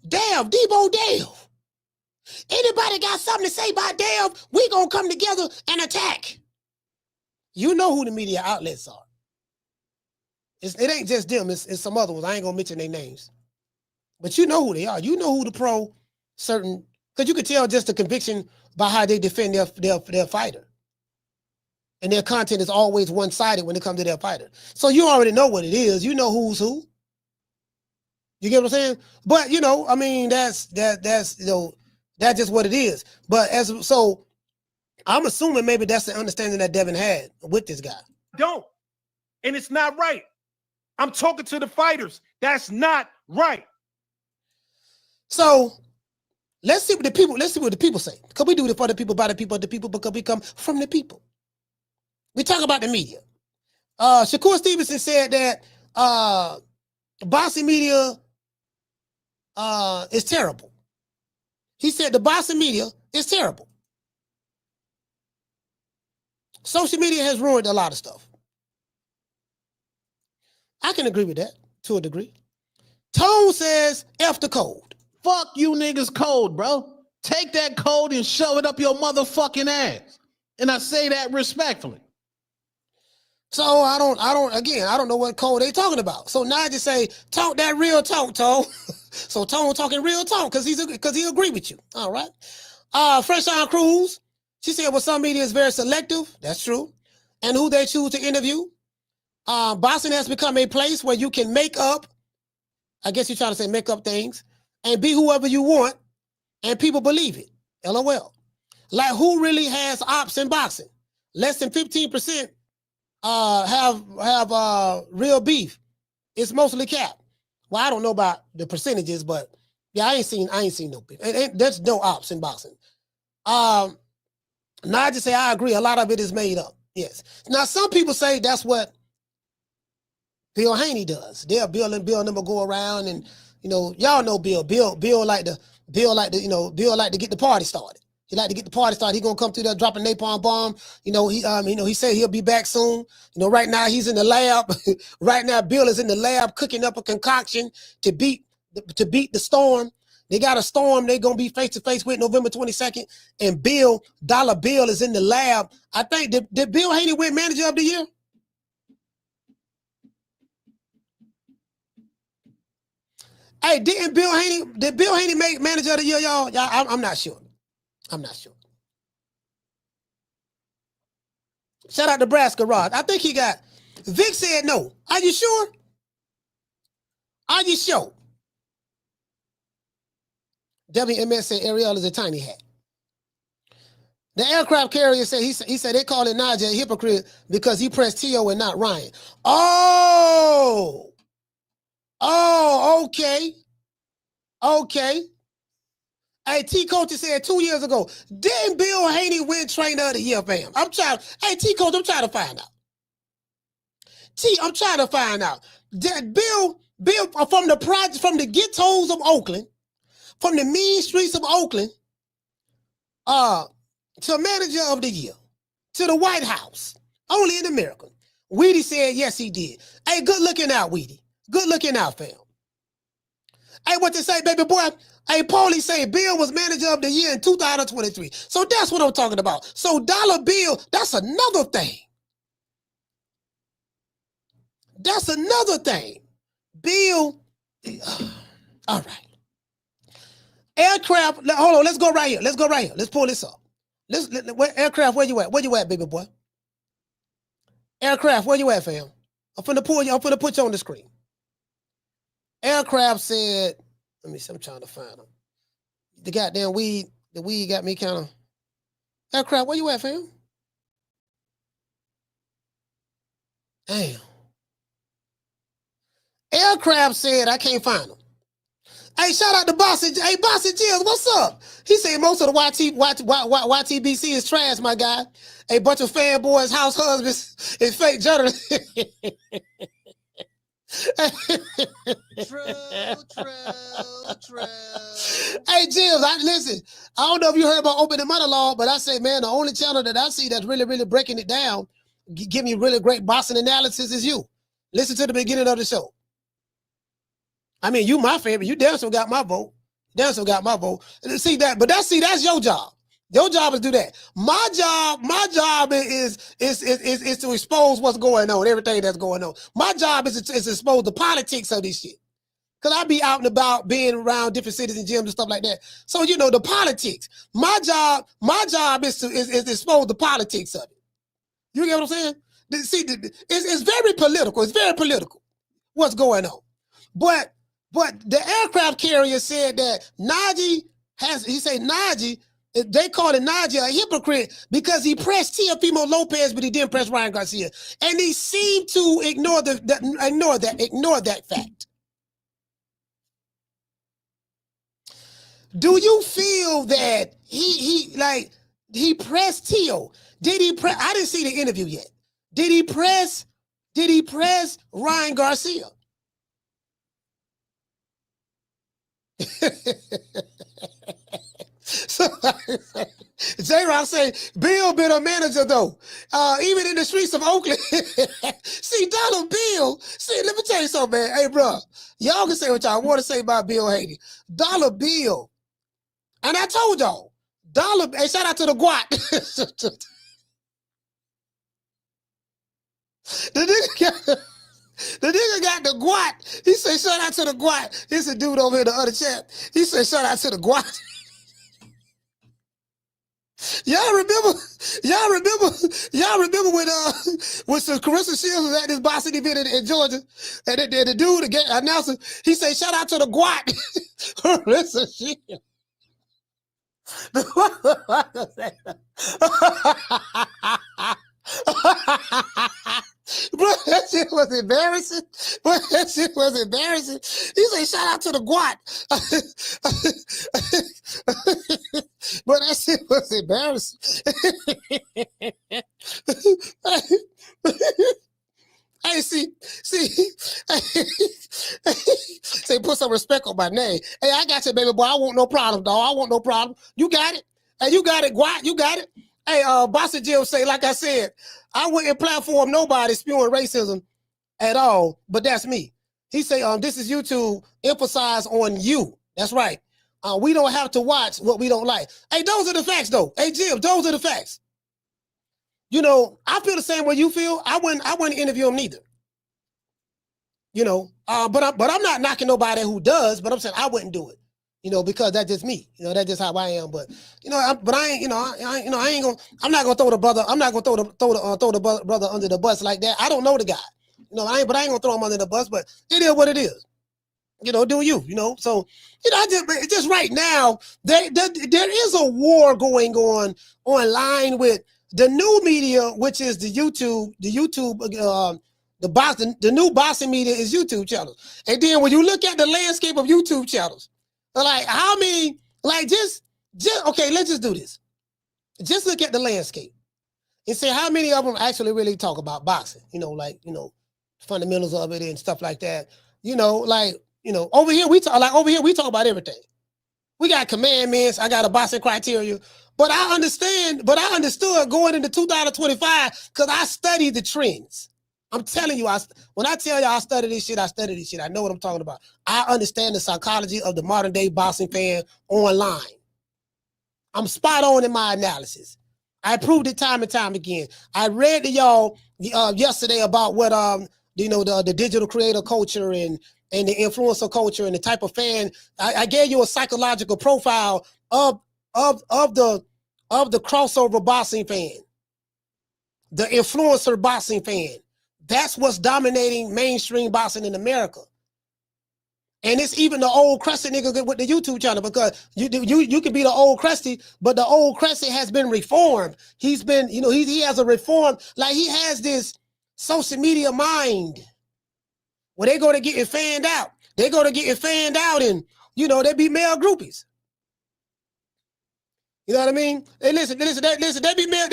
Dev. Anybody got something to say about Dev, we gonna come together and attack. You know who the media outlets are. It ain't just them, it's some other ones. I ain't gonna mention their names. But you know who they are. You know who the certain, because you could tell just the conviction by how they defend their fighter. And their content is always one-sided when it comes to their fighter. So you already know what it is. You know who's who. You get what I'm saying? But I mean, that's just what it is. But so I'm assuming maybe that's the understanding that Devin had with this guy. Don't. And it's not right. I'm talking to the fighters. That's not right. So let's see what the people say. Because we do it for the people, by the people, because we come from the people. We talk about the media. Shakur Stevenson said that boxing media is terrible. He said the boxing media is terrible. Social media has ruined a lot of stuff. I can agree with that to a degree. Tone says F the code. Fuck you niggas code, bro. Take that code and shove it up your motherfucking ass. And I say that respectfully. So I don't know what code they talking about. So now I just say, talk that real talk, Tone. So Tone talking real talk because he agree with you. All right. Fresh on Cruz, she said, well, some media is very selective. That's true. And who they choose to interview. Boxing has become a place where you can make up, I guess you're trying to say make up things, and be whoever you want, and people believe it. LOL. Like, who really has ops in boxing? Less than 15% have real beef. It's mostly cap. Well, I don't know about the percentages, but yeah, I ain't seen no beef. There's no ops in boxing. Now I just say I agree. A lot of it is made up. Yes. Now some people say that's what Bill Haney does. Bill and them will go around and y'all know Bill. Bill like to get the party started. He like to get the party started. He gonna come through there, drop a napalm bomb. He said he'll be back soon. Right now he's in the lab. Right now Bill is in the lab cooking up a concoction to beat the storm. They got a storm they're gonna be face to face with November 22nd. And Dollar Bill is in the lab. I think did Bill Haney win Manager of the Year? Hey, did Bill Haney make Manager of the Year, y'all? I'm not sure. Shout out to Nebraska Rod. I think he got. Vic said no. Are you sure? WMS said Ariel is a tiny hat. The aircraft carrier said he said they call it Najee a hypocrite because he pressed T.O. and not Ryan. Oh, okay. Hey, T Coach said 2 years ago, didn't Bill Haney win Trainer of the Year, fam? T Coach, I'm trying to find out. I'm trying to find out. Did Bill from the project, from the ghettos of Oakland, from the mean streets of Oakland, to Manager of the Year, to the White House, only in America. Weedy said yes, he did. Hey, good looking out, Weedy. Good looking out, fam. Hey, what they say, baby boy? Hey, Paulie say Bill was Manager of the Year in 2023. So that's what I'm talking about. So Dollar Bill, that's another thing. Bill, all right. Aircraft, hold on, let's go right here. Let's pull this up. Aircraft, where you at? Where you at, baby boy? Aircraft, where you at, fam? I'm finna put you on the screen. Aircraft said, let me see, I'm trying to find them. The goddamn weed got me kind of. Aircraft, where you at, fam? Damn. Aircraft said I can't find them. Hey, shout out to Bossy. Hey, Bossy Jills, what's up? He said most of the YTBC is trash, my guy. A bunch of fanboys, house husbands, and fake journalists. True. Hey, Jills, listen, I don't know if you heard about Open the Monologue, but I say, man, the only channel that I see that's really, really breaking it down, giving you really great boxing analysis is you. Listen to the beginning of the show. I mean, you my favorite. You damn sure got my vote. See that, but that's your job. Your job is to do that. My job is to expose what's going on, everything that's going on. My job is to expose the politics of this shit. Cause I be out and about, being around different cities and gyms and stuff like that. So the politics. My job is to expose the politics of it. You get what I'm saying? See, it's very political. It's very political what's going on. But the aircraft carrier said that Najee, they called Najee a hypocrite because he pressed Teofimo Lopez, but he didn't press Ryan Garcia. And he seemed to ignore that fact. Do you feel that he pressed Teo? Did he press? I didn't see the interview yet. Did he press Ryan Garcia? So J-Rock say, Bill been a manager though. Even in the streets of Oakland. See, Dollar Bill. See, let me tell you something, man. Hey, bro, y'all can say what y'all want to say about Bill Haney. Dollar Bill. And I told y'all, hey, shout out to the Guat. The nigga got the Guat. He said, shout out to the Guat. He's a dude over here, the other chap. He said, shout out to the Guat. Y'all remember when some Carissa Shields was at this boxing event in Georgia, and the dude, the announcer, he said, shout out to the Guat. Carissa Shields. Bro, that shit was embarrassing. But that shit was embarrassing. He said, shout out to the Guat. But that shit was embarrassing. Hey, see, say put some respect on my name. Hey, I got you, baby boy. I want no problem, dog. I want no problem. You got it. Hey, you got it, Guat. You got it. Hey, Bossy Jim say, like I said, I wouldn't platform nobody spewing racism at all, but that's me. He say, this is YouTube, emphasize on you. That's right. We don't have to watch what we don't like. Hey, those are the facts, though. Hey, Jim, those are the facts. You know, I feel the same way you feel. I wouldn't interview him neither. You know, but I'm not knocking nobody who does, but I'm saying I wouldn't do it. You know, because that's just me. You know, that's just how I am. But you know, I ain't. You know, I ain't gonna. I'm not gonna throw the brother. I'm not gonna throw the brother under the bus like that. I don't know the guy. You know, I ain't gonna throw him under the bus. But it is what it is. You know, do you? You know, so you know, just right now there is a war going on online with the new media, which is the YouTube, the new boxing media is YouTube channels. And then when you look at the landscape of YouTube channels, like how many, like just okay, let's just do this. Just look at the landscape and say how many of them actually really talk about boxing. You know, like, you know, fundamentals of it and stuff like that. You know, like, you know, over here we talk about everything. We got commandments. I got a boxing criteria. But I understood going into 2025 because I studied the trends. I'm telling you, when I tell you I study this shit, I study this shit. I know what I'm talking about. I understand the psychology of the modern day boxing fan online. I'm spot on in my analysis. I proved it time and time again. I read to y'all yesterday about what you know, the digital creator culture and the influencer culture and the type of fan. I gave you a psychological profile of the crossover boxing fan, the influencer boxing fan. That's what's dominating mainstream boxing in America. And it's even the old crusty nigga with the YouTube channel, because you can be the old crusty, but the old crusty has been reformed. He's been, you know, he has a reform, like he has this social media mind where they go to get it fanned out. They go to get it fanned out and, you know, they be male groupies. You know what I mean? They listen, they be male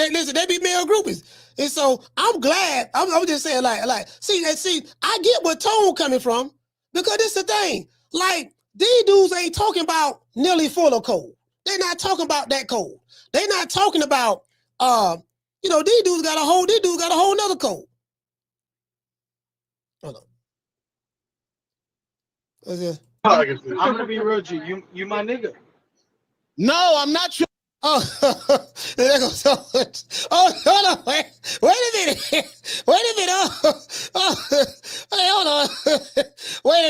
groupies. And so I'm glad, I'm just saying, like, see, I get where Tone coming from, because this is the thing. Like, these dudes ain't talking about nearly full code. They're not talking about that code. They're not talking about, you know, these dudes got a whole nother code. Hold on. What's this? I'm gonna be real with you. You my nigga. No, I'm not your. Oh, there goes so much. Oh, hold on, wait a minute. Hey, hold on. Wait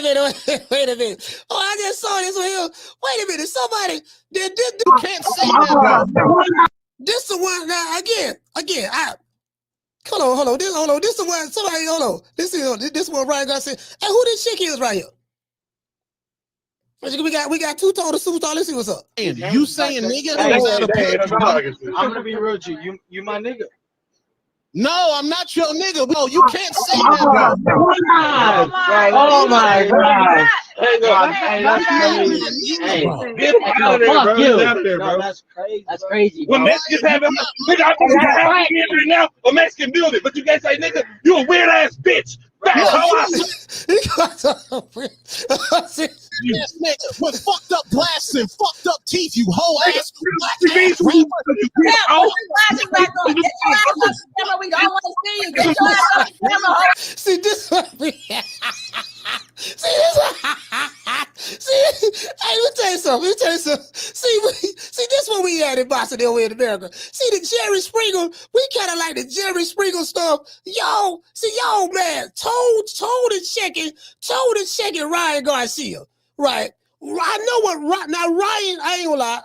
a minute. Oh, I just saw this one here. Wait a minute, somebody did Can't say that. This the one now again. Hold on. This the one. Somebody, hold on. This one Ryan got said. Hey, who this chick is right here? We got two total superstars. Let's see what's up. You saying nigga? I'm gonna be real with you. You my nigga. No, I'm not your nigga. No, you can't say that. Oh my God. Hey, that's crazy. Hey, get out of there, bro. Get out of there, bro. That's crazy. That's crazy. When Mexicans have it, nigga, I'm right now. A Mexican build it, but you can't say nigga. You a weird ass bitch. Yes, nigga, with fucked up glasses and fucked up teeth, you whole ass. See, this one. See, hey, let me tell you something. See, this one we had in boxing over in America. See, the Jerry Springer, we kind of like the Jerry Springer stuff. Yo, man, told and checking Ryan Garcia. Right. I know what now Ryan, I ain't gonna lie.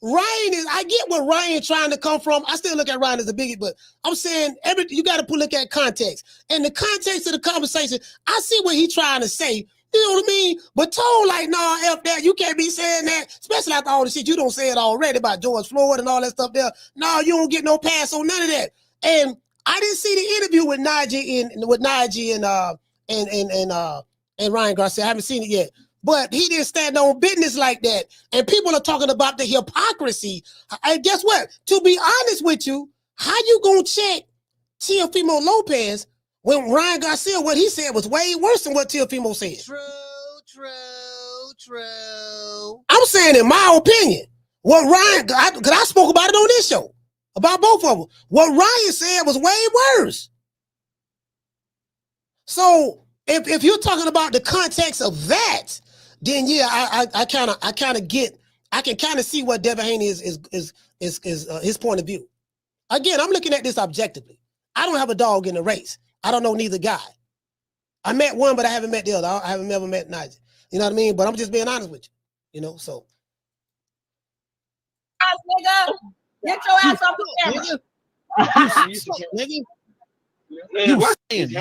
Ryan is, I get where Ryan trying to come from. I still look at Ryan as a bigot, but I'm saying you got to look at context. And the context of the conversation, I see what he trying to say. You know what I mean? But Tone like, nah, F that. You can't be saying that, especially after all the shit you don't say it already about George Floyd and all that stuff there. No, you don't get no pass on none of that. And I didn't see the interview with Najee and Ryan Garcia. I haven't seen it yet. But he didn't stand on business like that. And people are talking about the hypocrisy. And guess what? To be honest with you, how you gonna check Teofimo Lopez when Ryan Garcia, what he said was way worse than what Teofimo said? True. I'm saying, in my opinion, what Ryan, because I spoke about it on this show, about both of them. What Ryan said was way worse. So if you're talking about the context of that, then yeah, I kind of get, I can kind of see what Devin Haney is his point of view. Again, I'm looking at this objectively. I don't have a dog in the race. I don't know neither guy. I met one, but I haven't met the other. I haven't never met Najee. You know what I mean? But I'm just being honest with you. You know, so. Nigga, get your ass off the camera. Nigga.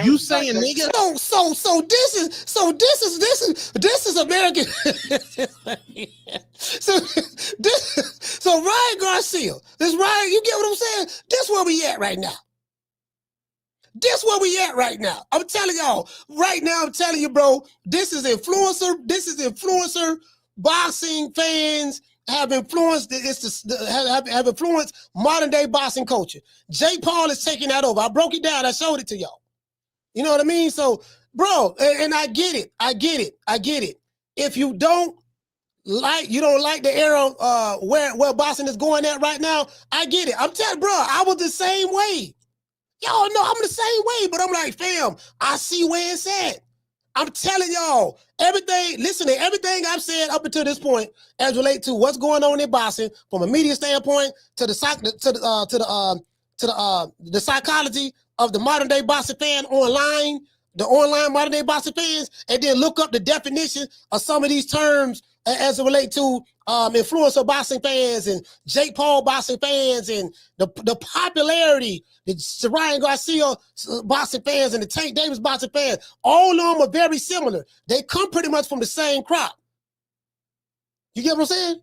You saying nigga? So this is American. so Ryan Garcia, this Ryan, you get what I'm saying? This where we at right now. This where we at right now. I'm telling y'all right now. I'm telling you, bro. This is influencer boxing fans have influenced have influenced modern day boxing culture. Jake Paul is taking that over. I broke it down. I showed it to y'all. You know what I mean? So, bro, and I get it. I get it. If you don't like the era where boxing is going at right now, I get it. I'm telling, bro, I was the same way. Y'all know I'm the same way, but I'm like, fam, I see where it's at. I'm telling y'all, everything I've said up until this point as relate to what's going on in boxing from a media standpoint to the psychology of the modern day boxing fan online, the online modern day boxing fans, and then look up the definition of some of these terms as it relate to influencer boxing fans and Jake Paul boxing fans and the popularity, the Ryan Garcia boxing fans and the Tank Davis boxing fans. All of them are very similar. They come pretty much from the same crop. You get what I'm saying?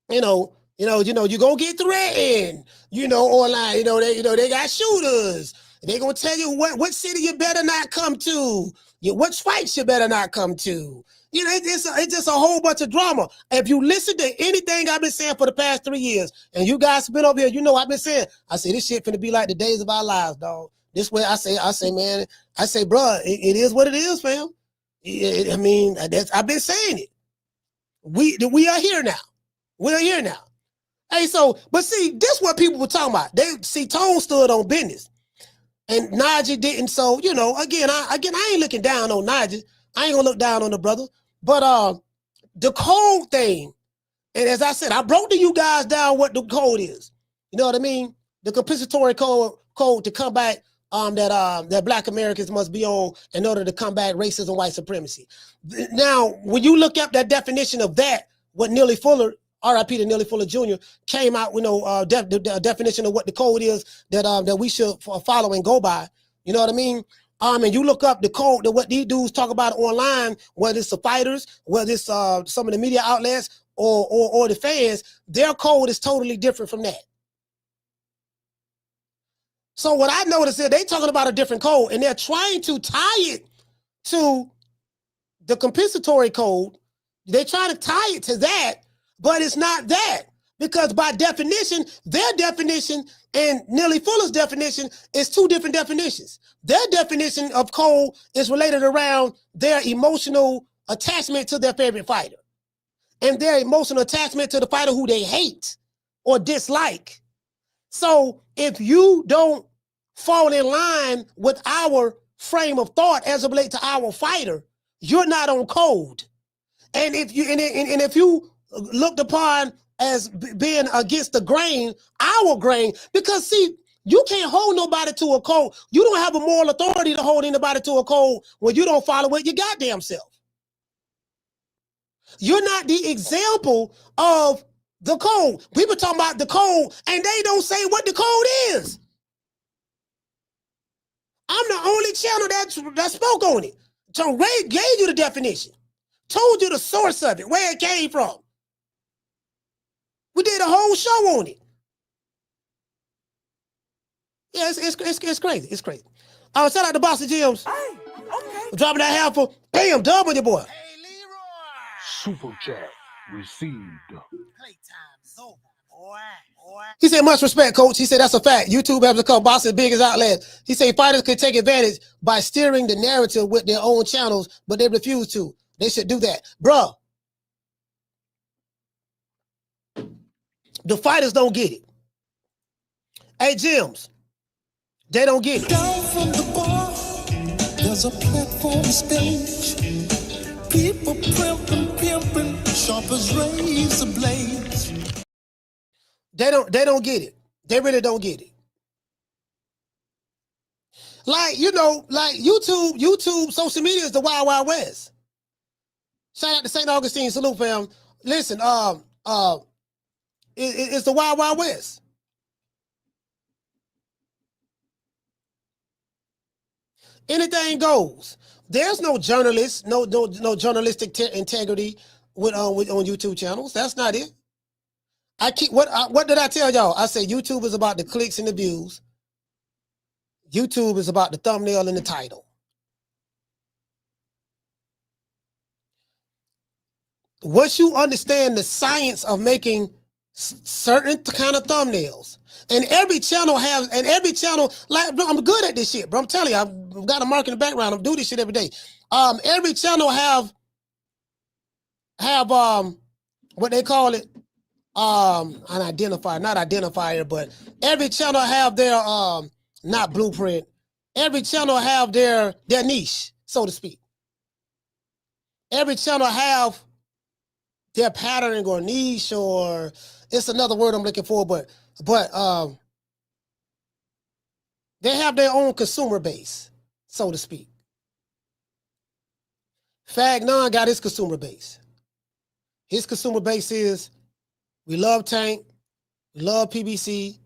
You know, you're gonna get threatened, online, they got shooters. They're gonna tell you what city you better not come to, what fights you better not come to. It's just a whole bunch of drama. If you listen to anything I've been saying for the past 3 years, and you guys have been over here, I've been saying, I say this shit finna be like the days of our lives, dog. This way I say, man, bro, it is what it is, fam. I've been saying it. We are here now. We're here now. Hey, but see, this is what people were talking about. They see Tone stood on business, and Najee didn't. So again, I ain't looking down on Najee. I ain't gonna look down on the brother. But the code thing, and as I said, I broke to you guys down what the code is. You know what I mean? The compensatory code to combat that Black Americans must be on in order to combat racism, white supremacy. Now, when you look up that definition of that, what Neely Fuller, R.I.P. to Neely Fuller Jr., came out, the definition of what the code is that we should follow and go by. You know what I mean? And you look up the code that what these dudes talk about online, whether it's the fighters, whether it's some of the media outlets or the fans, their code is totally different from that. So what I noticed is they talking about a different code, and they're trying to tie it to the compensatory code. They try to tie it to that, but it's not that. Because by definition, their definition and Neely Fuller's definition is two different definitions. Their definition of code is related around their emotional attachment to their favorite fighter and their emotional attachment to the fighter who they hate or dislike. So if you don't fall in line with our frame of thought as it relates to our fighter, you're not on code. And if you looked upon as being against the grain, our grain, because see, you can't hold nobody to a code. You don't have a moral authority to hold anybody to a code when you don't follow it your goddamn self. You're not the example of the code. People talking about the code and they don't say what the code is. I'm the only channel that spoke on it. So Ray gave you the definition, told you the source of it, where it came from. We did a whole show on it. Yeah, it's crazy. It's crazy. Shout out to Boston Gyms. Hey, okay. Dropping that half bam, dub on your boy. Hey, Leroy. Super chat received. Playtime's over, boy. He said, much respect, coach. He said, that's a fact. YouTube has become Boston's biggest outlet. He said, fighters could take advantage by steering the narrative with their own channels, but they refuse to. They should do that. Bruh, the fighters don't get it. Hey, Gyms, they don't get it. Down from the bar, there's a platform stage. People pimping, sharp as razor blades. They don't get it. They really don't get it. Like, you know, like YouTube, social media is the Wild Wild West. Shout out to St. Augustine, salute fam. Listen, it's the Wild Wild West. Anything goes. There's no journalist, no journalistic integrity on YouTube channels. That's not it. What did I tell y'all? I said YouTube is about the clicks and the views. YouTube is about the thumbnail and the title. Once you understand the science of making certain kind of thumbnails, and every channel, like, bro, I'm good at this shit, bro. I'm telling you, I've got a marketing background. I'm doing this shit every day. Every channel have what they call it, an identifier, not identifier, but every channel have their not blueprint. Every channel have their niche, so to speak. Every channel have their patterning or niche, or it's another word I'm looking for, but they have their own consumer base, so to speak. Fagnon got his consumer base. His consumer base is, we love Tank, we love PBC,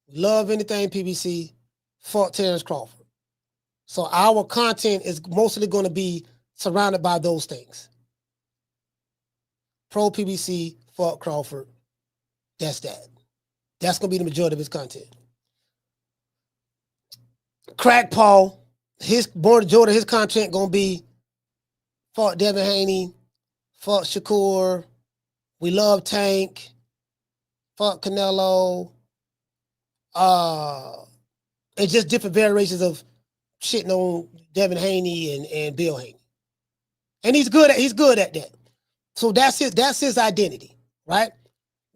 we love anything PBC, fuck Terence Crawford. So our content is mostly going to be surrounded by those things. Pro PBC, fuck Crawford, that's that. That's going to be the majority of his content. Crack Paul, his majority of his content going to be fuck Devin Haney, fuck Shakur, we love Tank, fuck Canelo, and just different variations of shitting on Devin Haney and Bill Haney. And he's good at that. So that's his identity, right?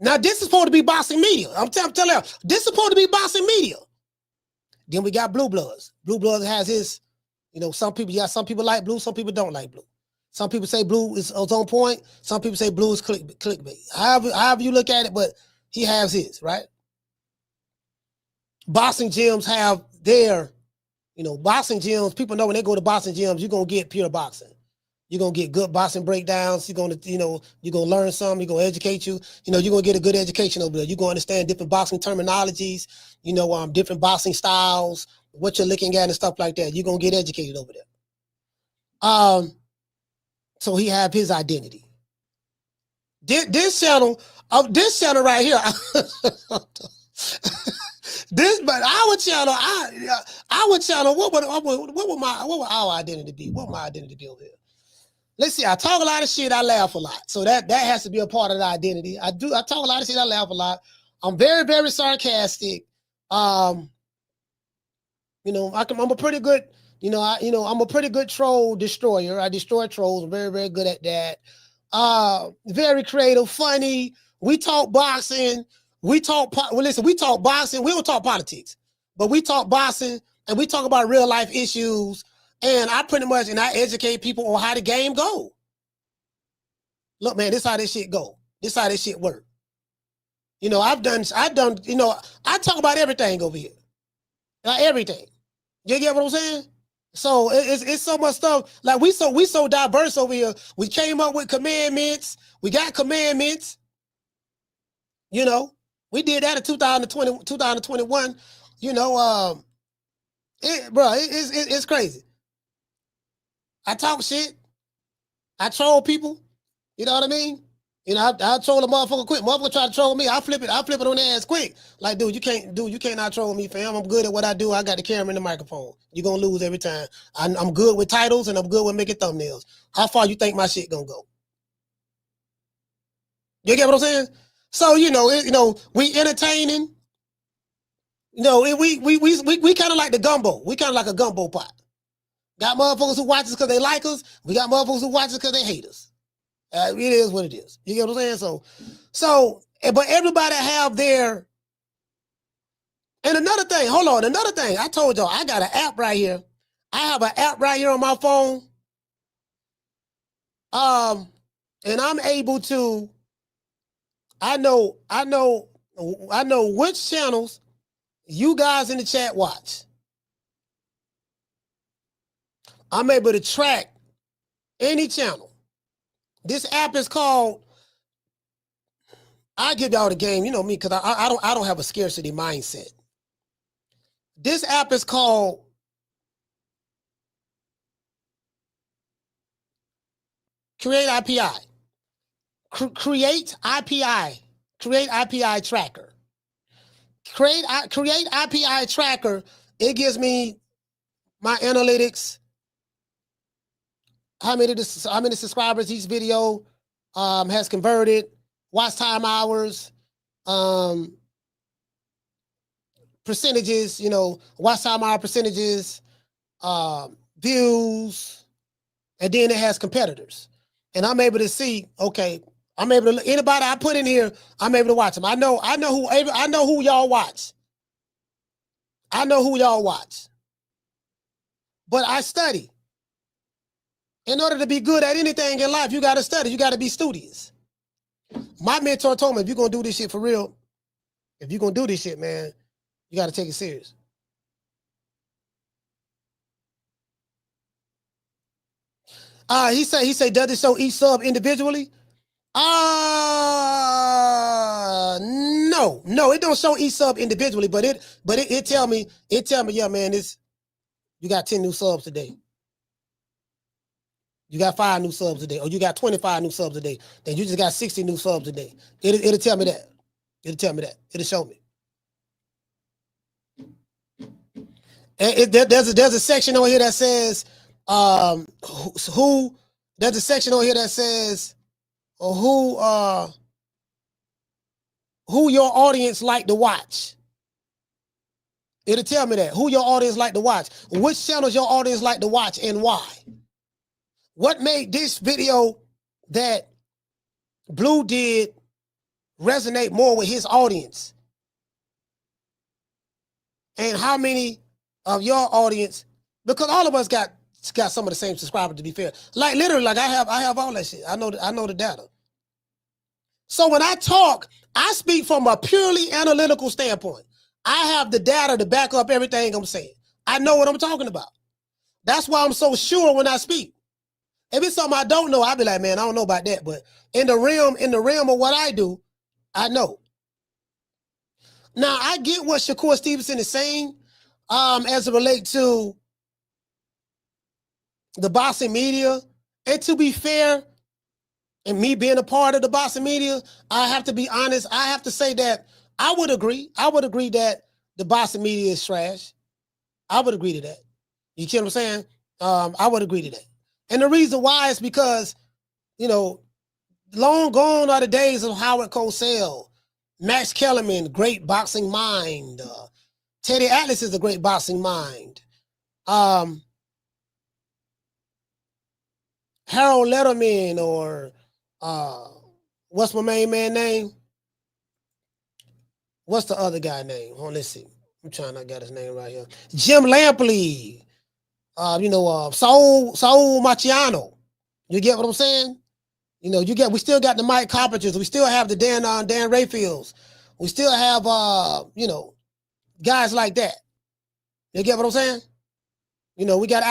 Now this is supposed to be boxing media. I'm telling you, this is supposed to be boxing media. Then we got Blue Bloods. Blue Bloods has his, you know, some people like Blue, some people don't like Blue. Some people say Blue is on point. Some people say Blue is clickbait. However you look at it, but he has his, right? Boxing gyms have their, you know, boxing gyms. People know when they go to boxing gyms, you're going to get pure boxing. You're going to get good boxing breakdowns. You're going to learn something. You're going to educate you. You know, you're going to get a good education over there. You're going to understand different boxing terminologies, you know, different boxing styles, what you're looking at and stuff like that. You're going to get educated over there. So he have his identity. This channel right here, our channel, what would our identity be? What would my identity be over here? Let's see, I talk a lot of shit, I laugh a lot. So that has to be a part of the identity. I talk a lot of shit, I laugh a lot. I'm very, very sarcastic. You know, I'm a pretty good, I'm a pretty good troll destroyer. I destroy trolls. I'm very, very good at that. Very creative, funny. We talk boxing. We talk boxing. We don't talk politics, but we talk boxing and we talk about real life issues. And I educate people on how the game go. Look, man, this how this shit go. This how this shit work. You know, I've done, you know, I talk about everything over here. Like everything. You get what I'm saying? So it's so much stuff. Like we so diverse over here. We came up with commandments. We got commandments. You know, we did that in 2021. You know, it's crazy. I talk shit. I troll people. You know what I mean? You know, I troll a motherfucker quick. Motherfucker try to troll me. I flip it on their ass quick. Like, dude, you can't not troll me, fam. I'm good at what I do. I got the camera and the microphone. You're gonna lose every time. I'm good with titles and I'm good with making thumbnails. How far you think my shit gonna go? You get what I'm saying? So, we entertaining. We kind of like the gumbo. We kind of like a gumbo pot. Got motherfuckers who watch us because they like us. We got motherfuckers who watch us because they hate us. It is what it is. You get what I'm saying? So, but everybody have their. And another thing, I told y'all I got an app right here. I have an app right here on my phone. And I'm able to. I know which channels you guys in the chat watch. I'm able to track any channel. This app is called, I give y'all the game, you know me, because I don't have a scarcity mindset. This app is called Create IPI. Create IPI tracker. Create IPI tracker. It gives me my analytics. How many subscribers each video has converted, watch time hours, percentages, watch time hour percentages, views, and then it has competitors. And I'm able to see, okay, I'm able to anybody I put in here, I'm able to watch them. I know who y'all watch. I know who y'all watch. But I study. In order to be good at anything in life, you got to study. You got to be studious. My mentor told me, if you're going to do this shit for real, if you're going to do this shit, man, you got to take it serious. He said, does it show each sub individually? No, it don't show each sub individually, but it tell me, yeah, man, you got 10 new subs today. You got 5 new subs a day, or you got 25 new subs a day. Then you just got 60 new subs a day. It'll tell me that. It'll show me. And there's a section over here that says There's a section over here that says who your audience like to watch. It'll tell me that who your audience like to watch, which channels your audience like to watch, and why. What made this video that Blue did resonate more with his audience? And how many of your audience, because all of us got some of the same subscribers, to be fair. Like literally, like I have all that shit. I know the data. So when I talk, I speak from a purely analytical standpoint. I have the data to back up everything I'm saying. I know what I'm talking about. That's why I'm so sure when I speak. If it's something I don't know, I'll be like, man, I don't know about that. But in the realm of what I do, I know. Now, I get what Shakur Stevenson is saying as it relates to the boxing media. And to be fair, and me being a part of the boxing media, I have to be honest. I have to say that I would agree. I would agree that the boxing media is trash. I would agree to that. You see what I'm saying? I would agree to that. And the reason why is because, long gone are the days of Howard Cosell, Max Kellerman, great boxing mind. Teddy Atlas is a great boxing mind. Harold Letterman, or what's my main man name? What's the other guy name? Oh, let's see. I'm trying to get his name right here. Jim Lampley. Sal Marchiano. You get what I'm saying? We still got the Mike Carpenters. We still have the Dan Rayfields. We still have, guys like that. You get what I'm saying? We got the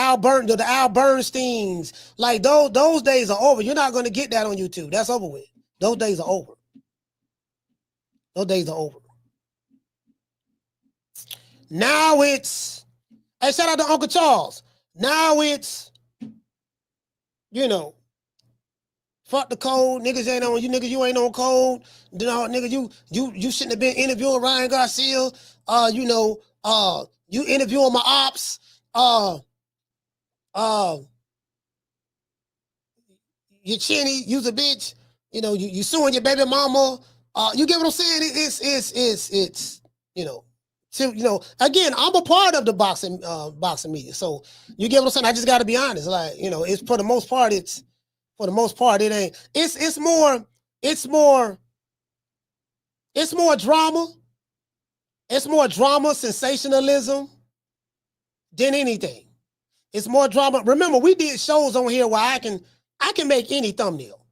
Al Bernsteins. Like those days are over. You're not going to get that on YouTube. That's over with. Those days are over. Those days are over. Now it's, hey, shout out to Uncle Charles. Now it's, Fuck the code. Niggas ain't on you. Niggas, you ain't on code. You know, nigga, you shouldn't have been interviewing Ryan Garcia. You interviewing my ops. You chinny, you's a bitch. You know, you suing your baby mama. You get what I'm saying? It's again, I'm a part of the boxing media. So you get what I'm saying? I just got to be honest. Like, it's for the most part, it ain't. It's more drama. It's more drama, sensationalism than anything. It's more drama. Remember, we did shows on here where I can make any thumbnail.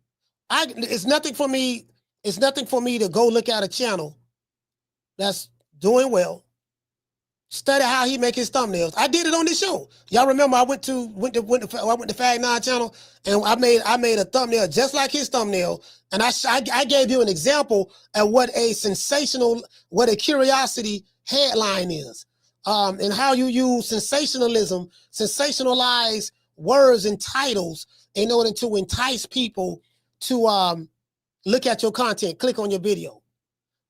It's nothing for me to go look at a channel that's doing well, study how he make his thumbnails. I did it on this show. Y'all remember I went to Fagnon channel and I made a thumbnail just like his thumbnail, and I gave you an example of what a curiosity headline is, and how you use sensationalism, sensationalize words and titles in order to entice people to look at your content, click on your video.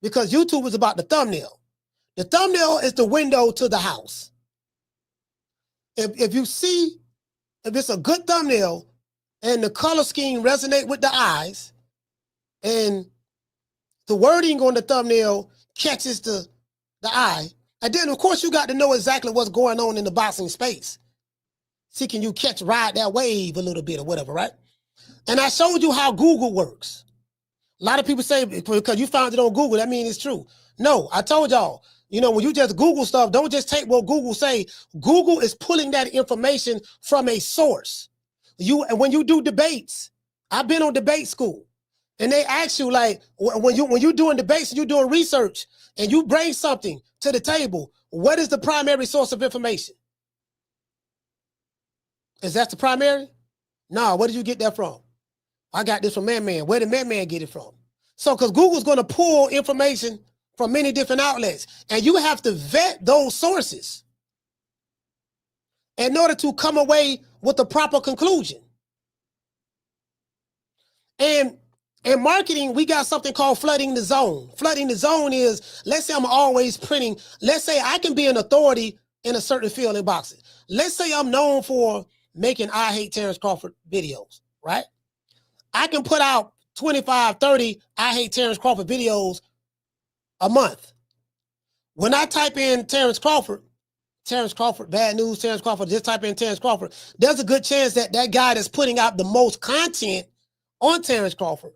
Because YouTube is about the thumbnail. The thumbnail is the window to the house. If it's a good thumbnail and the color scheme resonate with the eyes and the wording on the thumbnail catches the eye, and then of course you got to know exactly what's going on in the boxing space. See, can you ride that wave a little bit or whatever, right? And I showed you how Google works. A lot of people say, because you found it on Google, that means it's true. No, I told y'all, when you just Google stuff, don't just take what Google say. Google is pulling that information from a source. When you do debates, I've been on debate school, and they ask you, like, when you're doing debates and you're doing research and you bring something to the table, what is the primary source of information? Is that the primary? No, where did you get that from? I got this from Man. Where did Man get it from? So, because Google's going to pull information from many different outlets, and you have to vet those sources in order to come away with the proper conclusion. And in marketing, we got something called flooding the zone. Flooding the zone is, let's say I'm always printing. Let's say I can be an authority in a certain field in boxing. Let's say I'm known for making I Hate Terence Crawford videos, right? I can put out 25, 30 I Hate Terence Crawford videos a month. When I type in Terence Crawford, bad news, Terence Crawford, just type in Terence Crawford, there's a good chance that guy that's putting out the most content on Terence Crawford,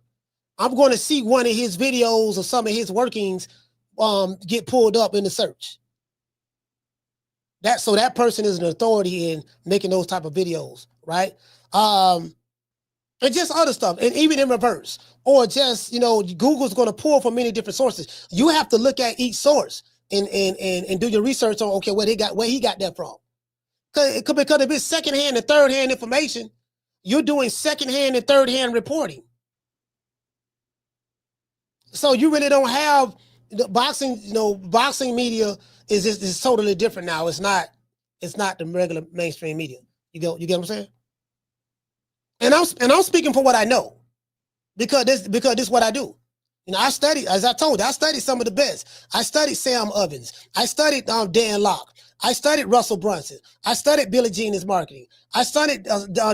I'm going to see one of his videos or some of his workings get pulled up in the search. So that person is an authority in making those type of videos, right? And just other stuff, and even in reverse, or just, Google's going to pull from many different sources. You have to look at each source and do your research on, okay, where he got that from. Because if it's secondhand and third-hand information, you're doing secondhand and third-hand reporting. So you really don't have the boxing. Boxing media is totally different now. It's not the regular mainstream media. You get what I'm saying? And I'm speaking for what I know, because this is what I do. I studied, as I told you, I studied some of the best. I studied Sam Ovens. I studied Dan Locke. I studied Russell Brunson. I studied Billie Jean as marketing. I studied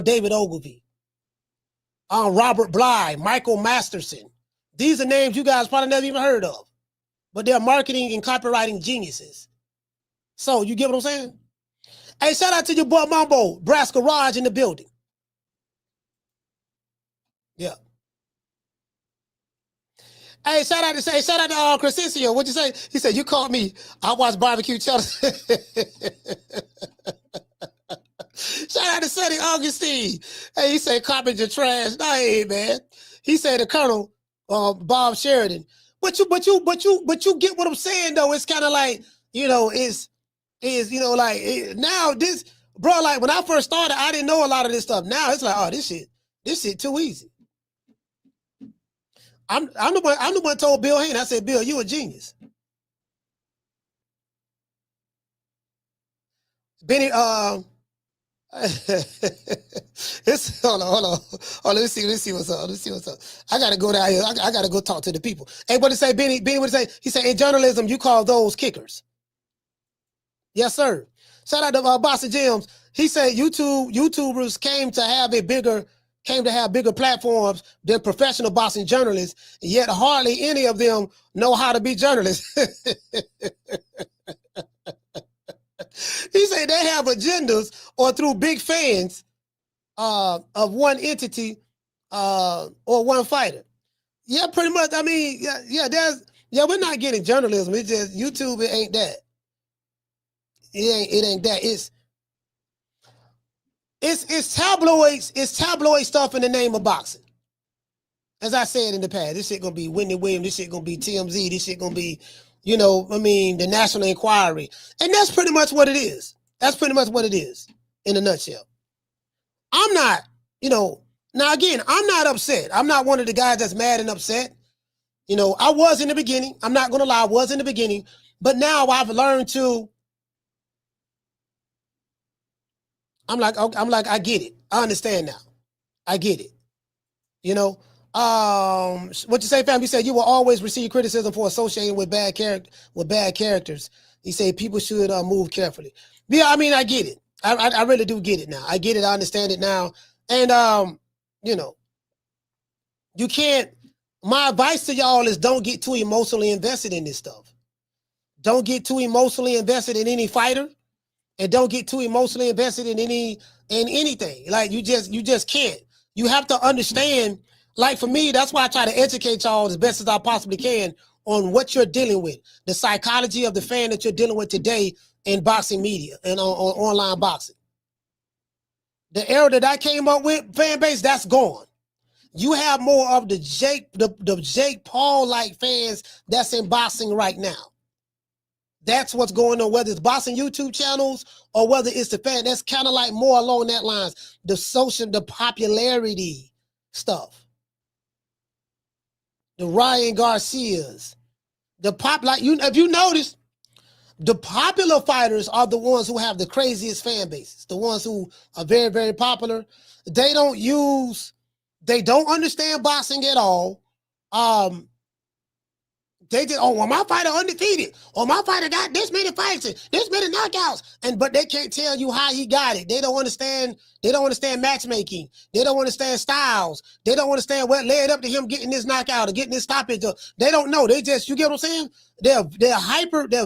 David Ogilvy, Robert Bly, Michael Masterson. These are names you guys probably never even heard of, but they're marketing and copywriting geniuses. So you get what I'm saying? Hey, shout out to your boy Mambo, Brass Garage in the building. Yeah. Hey, shout out to Crescencio. What'd you say? He said, you called me. I watch barbecue channel. Shout out to Sonny Augustine. Hey, he said, carpenter trash. No, hey, man. He said the Colonel, Bob Sheridan. But you get what I'm saying, though. It's kind of like, now this, bro, like when I first started, I didn't know a lot of this stuff. Now it's like, oh, this shit too easy. I'm the one told Bill Haney, I said, Bill, you a genius. Benny, It's hold on. Let me see what's up. I gotta go down here. I gotta go talk to the people. Hey, what to say, Benny? What to say? He said in journalism you call those kickers. Yes, sir. Shout out to Bossy Gems. He said YouTubers came to have bigger platforms than professional boxing journalists, yet hardly any of them know how to be journalists. He said they have agendas or through big fans of one entity or one fighter. Yeah, pretty much. I mean, we're not getting journalism. It's just YouTube. It ain't that. It ain't that. It's tabloids. It's tabloid stuff in the name of boxing. As I said in the past, this shit gonna be Whitney Williams. This shit gonna be TMZ. This shit gonna be, the National Enquiry. And that's pretty much what it is. That's pretty much what it is in a nutshell. I'm not, now again, I'm not upset. I'm not one of the guys that's mad and upset. I was in the beginning. I'm not gonna lie, I was in the beginning, but now I've learned to. I'm like, I get it. I understand now. I get it. What you say, fam? You said you will always receive criticism for associating with bad characters. He said people should move carefully. Yeah, I mean, I get it. I really do get it now. I get it. I understand it now. And you can't. My advice to y'all is don't get too emotionally invested in this stuff. Don't get too emotionally invested in any fighter. And don't get too emotionally invested in anything. Like you just can't. You have to understand. Like for me, that's why I try to educate y'all as best as I possibly can on what you're dealing with, the psychology of the fan that you're dealing with today in boxing media and on online boxing. The era that I came up with, fan base, that's gone. You have more of the Jake Paul like fans that's in boxing right now. That's what's going on, whether it's boxing YouTube channels or whether it's the fan. That's kind of like more along that lines, the popularity stuff. The Ryan Garcias, if you notice, the popular fighters are the ones who have the craziest fan bases, the ones who are very, very popular. They don't understand boxing at all. They just, my fighter undefeated. My fighter got this many fights, this many knockouts. But they can't tell you how he got it. They don't understand matchmaking. They don't understand styles. They don't understand what led up to him getting this knockout or getting this stoppage. They don't know. They just, you get what I'm saying? They're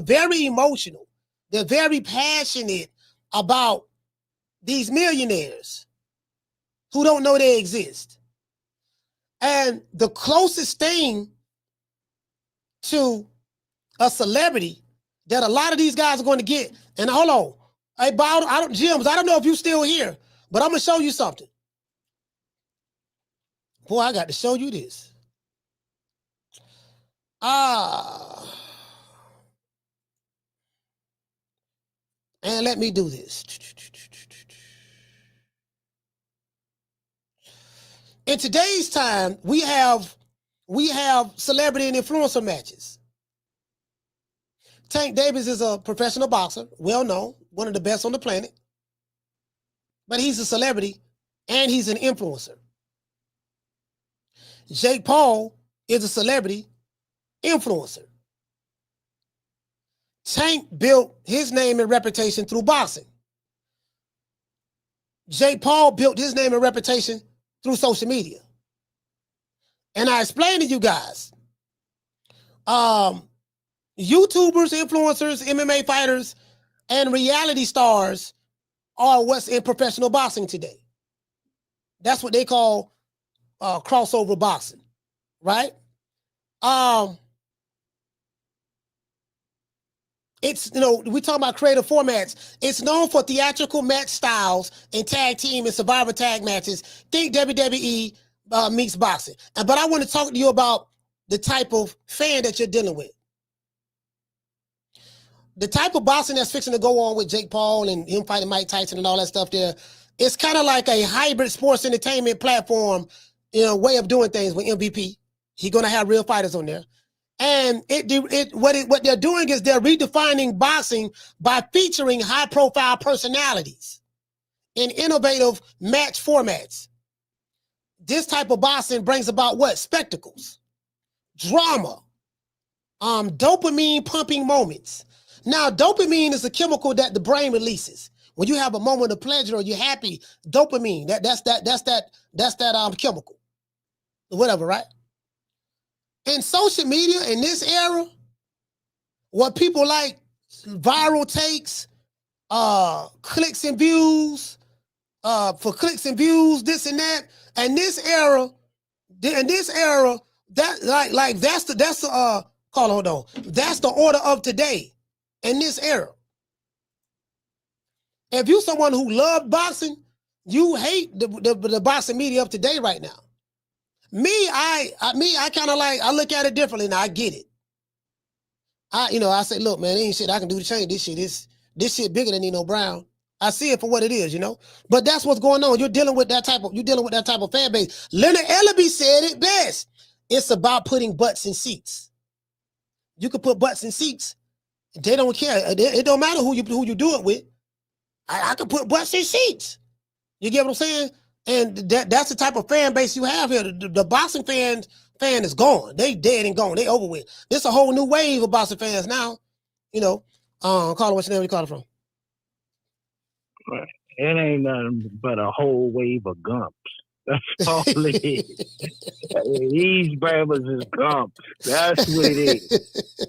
very emotional. They're very passionate about these millionaires who don't know they exist. And the closest thing to a celebrity that a lot of these guys are going to get. And hold on. Hey, Jims, I don't know if you're still here, but I'm going to show you something. Boy, I got to show you this. And let me do this. In today's time, we have celebrity and influencer matches. Tank Davis is a professional boxer, well known, one of the best on the planet. But he's a celebrity and he's an influencer. Jake Paul is a celebrity influencer. Tank built his name and reputation through boxing. Jake Paul built his name and reputation through social media. And I explained to you guys, YouTubers, influencers, MMA fighters, and reality stars are what's in professional boxing today. That's what they call crossover boxing, right? It's, we talk about creative formats. It's known for theatrical match styles and tag team and survivor tag matches. Think WWE meets boxing. But I want to talk to you about the type of fan that you're dealing with. The type of boxing that's fixing to go on with Jake Paul and him fighting Mike Tyson and all that stuff there, it's kind of like a hybrid sports entertainment platform, way of doing things with MVP. He's going to have real fighters on there. And what they're doing is they're redefining boxing by featuring high-profile personalities in innovative match formats. This type of boxing brings about what? Spectacles, drama, dopamine pumping moments. Now, dopamine is a chemical that the brain releases. When you have a moment of pleasure or you're happy, dopamine, that's that chemical. Whatever, right? In social media, in this era, what people like, viral takes, clicks and views, for clicks and views, this and that. And this era, that that's the hold on. That's the order of today in this era. If you someone who loved boxing, you hate the boxing media of today right now. I kind of like, I look at it differently now. I get it. I say, look, man, there ain't shit I can do to change this shit. This shit bigger than Nino Brown. I see it for what it is, But that's what's going on. You're dealing with that type of fan base. Leonard Ellaby said it best. It's about putting butts in seats. You can put butts in seats. They don't care. It don't matter who you do it with. I can put butts in seats. You get what I'm saying? And that's the type of fan base you have here. The boxing fan is gone. They dead and gone. They over with. There's a whole new wave of boxing fans now. Call it what's your name? Where you call it from? It ain't nothing but a whole wave of gumps. That's all it is. These brothers is gumps. That's what it is.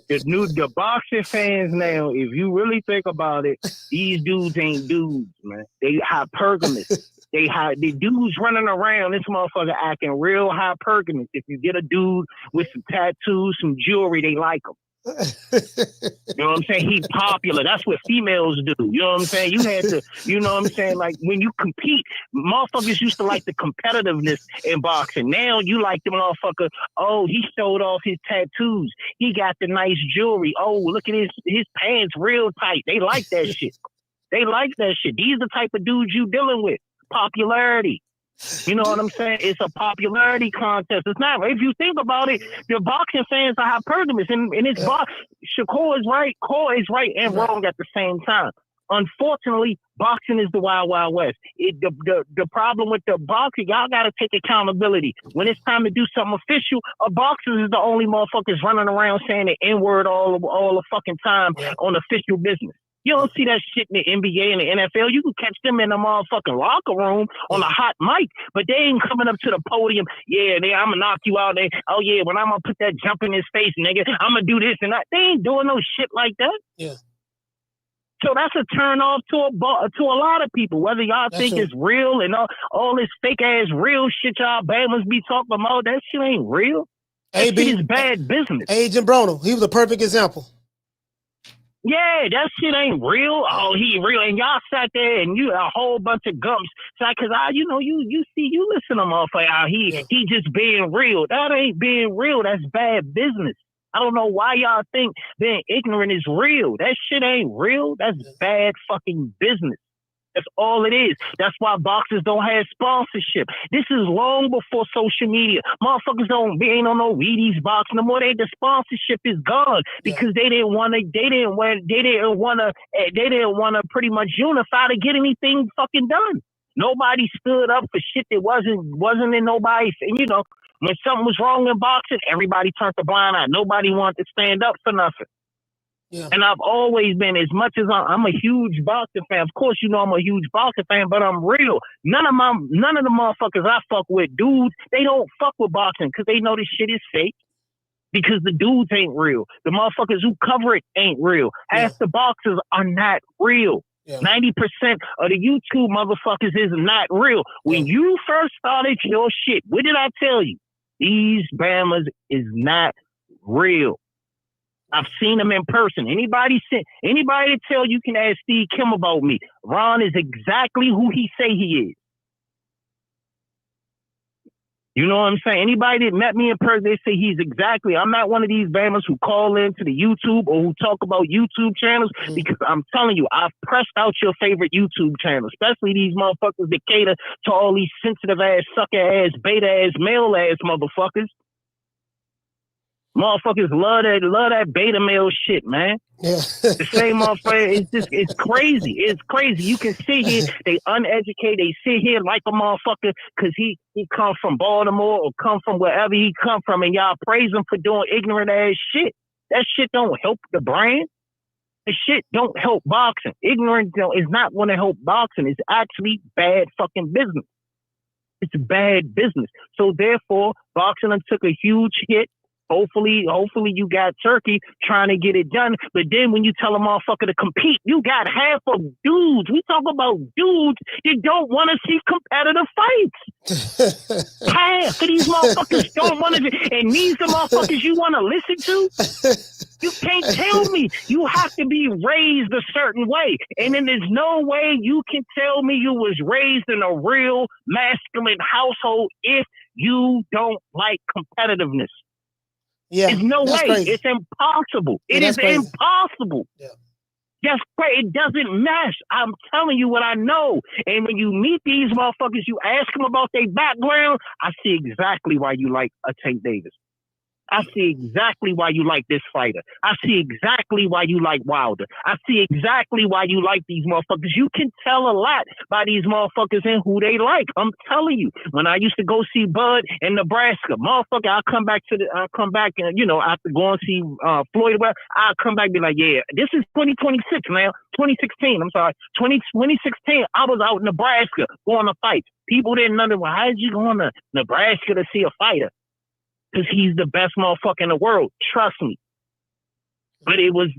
The boxing fans now, if you really think about it, these dudes ain't dudes, man. They hypergamous. The dudes running around, this motherfucker acting real hypergamous. If you get a dude with some tattoos, some jewelry, they like him. You know what I'm saying? He's popular. That's what females do. You know what I'm saying? You had to, you know what I'm saying? Like when you compete, motherfuckers used to like the competitiveness in boxing. Now you like the motherfucker, oh, he showed off his tattoos. He got the nice jewelry. Oh, look at his pants real tight. They like that shit. They like that shit. These are the type of dudes you dealing with. Popularity. You know what I'm saying? It's a popularity contest. It's not. If you think about it, the boxing fans are hypergamous, and it's Shakur is right, Cole is right and wrong at the same time. Unfortunately, boxing is the wild, wild west. The problem with the boxing, y'all got to take accountability. When it's time to do something official, a boxer is the only motherfuckers running around saying the N-word all the fucking time on official business. You don't see that shit in the NBA and the NFL. You can catch them in the motherfucking locker room on a hot mic, but they ain't coming up to the podium. Yeah, I'm going to knock you out. Oh, yeah, when I'm going to put that jump in his face, nigga, I'm going to do this and that. They ain't doing no shit like that. Yeah. So that's a turn off to a lot of people, whether y'all think it's real and all this fake-ass real shit y'all Bama's be talking about. That shit ain't real. That shit is bad business. Agent Brono, he was a perfect example. Yeah, that shit ain't real. Oh, he real. And y'all sat there and you a whole bunch of gumps. Cause you listen to motherfucker out. He just being real. That ain't being real. That's bad business. I don't know why y'all think being ignorant is real. That shit ain't real. That's bad fucking business. That's all it is. That's why boxers don't have sponsorship. This is long before social media. Motherfuckers ain't on no Wheaties box no more. The sponsorship is gone because they didn't want to pretty much unify to get anything fucking done. Nobody stood up for shit that wasn't in nobody's. When something was wrong in boxing, everybody turned the blind eye. Nobody wanted to stand up for nothing. Yeah. And I've always been, as much as I'm a huge boxing fan. Of course, I'm a huge boxing fan, but I'm real. None of the motherfuckers I fuck with, dudes, they don't fuck with boxing because they know this shit is fake. Because the dudes ain't real. The motherfuckers who cover it ain't real. Half the boxers are not real. 90% of the YouTube motherfuckers is not real. When you first started your shit, what did I tell you? These Bamas is not real. I've seen him in person. Anybody to tell you can ask Steve Kim about me. Ron is exactly who he say he is. You know what I'm saying? Anybody that met me in person, they say he's exactly. I'm not one of these Bammers who call into the YouTube or who talk about YouTube channels because I'm telling you, I've pressed out your favorite YouTube channels, especially these motherfuckers that cater to all these sensitive ass, sucker ass, beta ass, male ass motherfuckers. Motherfuckers love that beta male shit, man. Yeah. The same motherfucker, it's crazy. It's crazy. You can sit here, they uneducated, they sit here like a motherfucker because he come from Baltimore or come from wherever he come from, and y'all praise him for doing ignorant ass shit. That shit don't help the brand. The shit don't help boxing. Ignorance is not going to help boxing. It's actually bad fucking business. It's bad business. So therefore, boxing took a huge hit. Hopefully you got Turkey trying to get it done. But then when you tell a motherfucker to compete, you got half of dudes. We talk about dudes that don't want to see competitive fights. Half of these motherfuckers don't want to. And these the motherfuckers you want to listen to? You can't tell me. You have to be raised a certain way. And then there's no way you can tell me you was raised in a real masculine household if you don't like competitiveness. Yeah, there's no way. Crazy. It's impossible. It is impossible. Yeah. That's crazy. It doesn't mesh. I'm telling you what I know. And when you meet these motherfuckers, you ask them about their background, I see exactly why you like a Tank Davis. I see exactly why you like this fighter. I see exactly why you like Wilder. I see exactly why you like these motherfuckers. You can tell a lot by these motherfuckers and who they like. I'm telling you. When I used to go see Bud in Nebraska, motherfucker, I'll come back and, you know, after going to see Floyd Mayweather, I'll come back and be like, yeah, this is 2026 now. 2016, I'm sorry. 2016, I was out in Nebraska going to fight. People didn't know, well, how did you go to Nebraska to see a fighter? Because he's the best motherfucker in the world. Trust me. But it was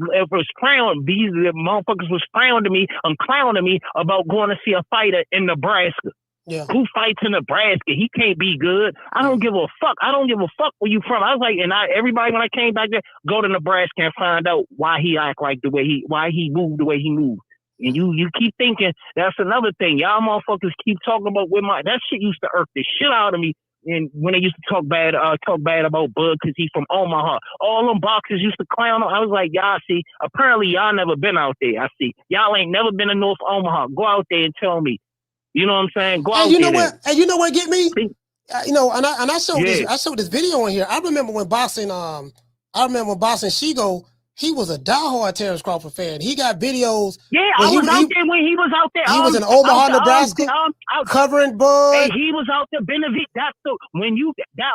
clown. These motherfuckers was clowning me about going to see a fighter in Nebraska. Yeah. Who fights in Nebraska? He can't be good. I don't give a fuck. I don't give a fuck where you from. I was like, everybody when I came back there, go to Nebraska and find out why he act like why he moved the way he moved. And you keep thinking that's another thing. Y'all motherfuckers keep talking about that shit used to irk the shit out of me. And when they used to talk bad about Bud because he's from Omaha, all them boxers used to clown him. I was like, y'all see, apparently y'all never been out there. I see, y'all ain't never been to North Omaha. Go out there and tell me. You know what I'm saying? Go out there. And you know what get me? You know, and I showed this. I showed this video in here. I remember when boxing. Shigo. He was a diehard Terence Crawford fan. He got videos. Yeah, I was out there when he was out there. He was in Omaha, Nebraska, covering Bud. Hey, he was out there. Benavidez. That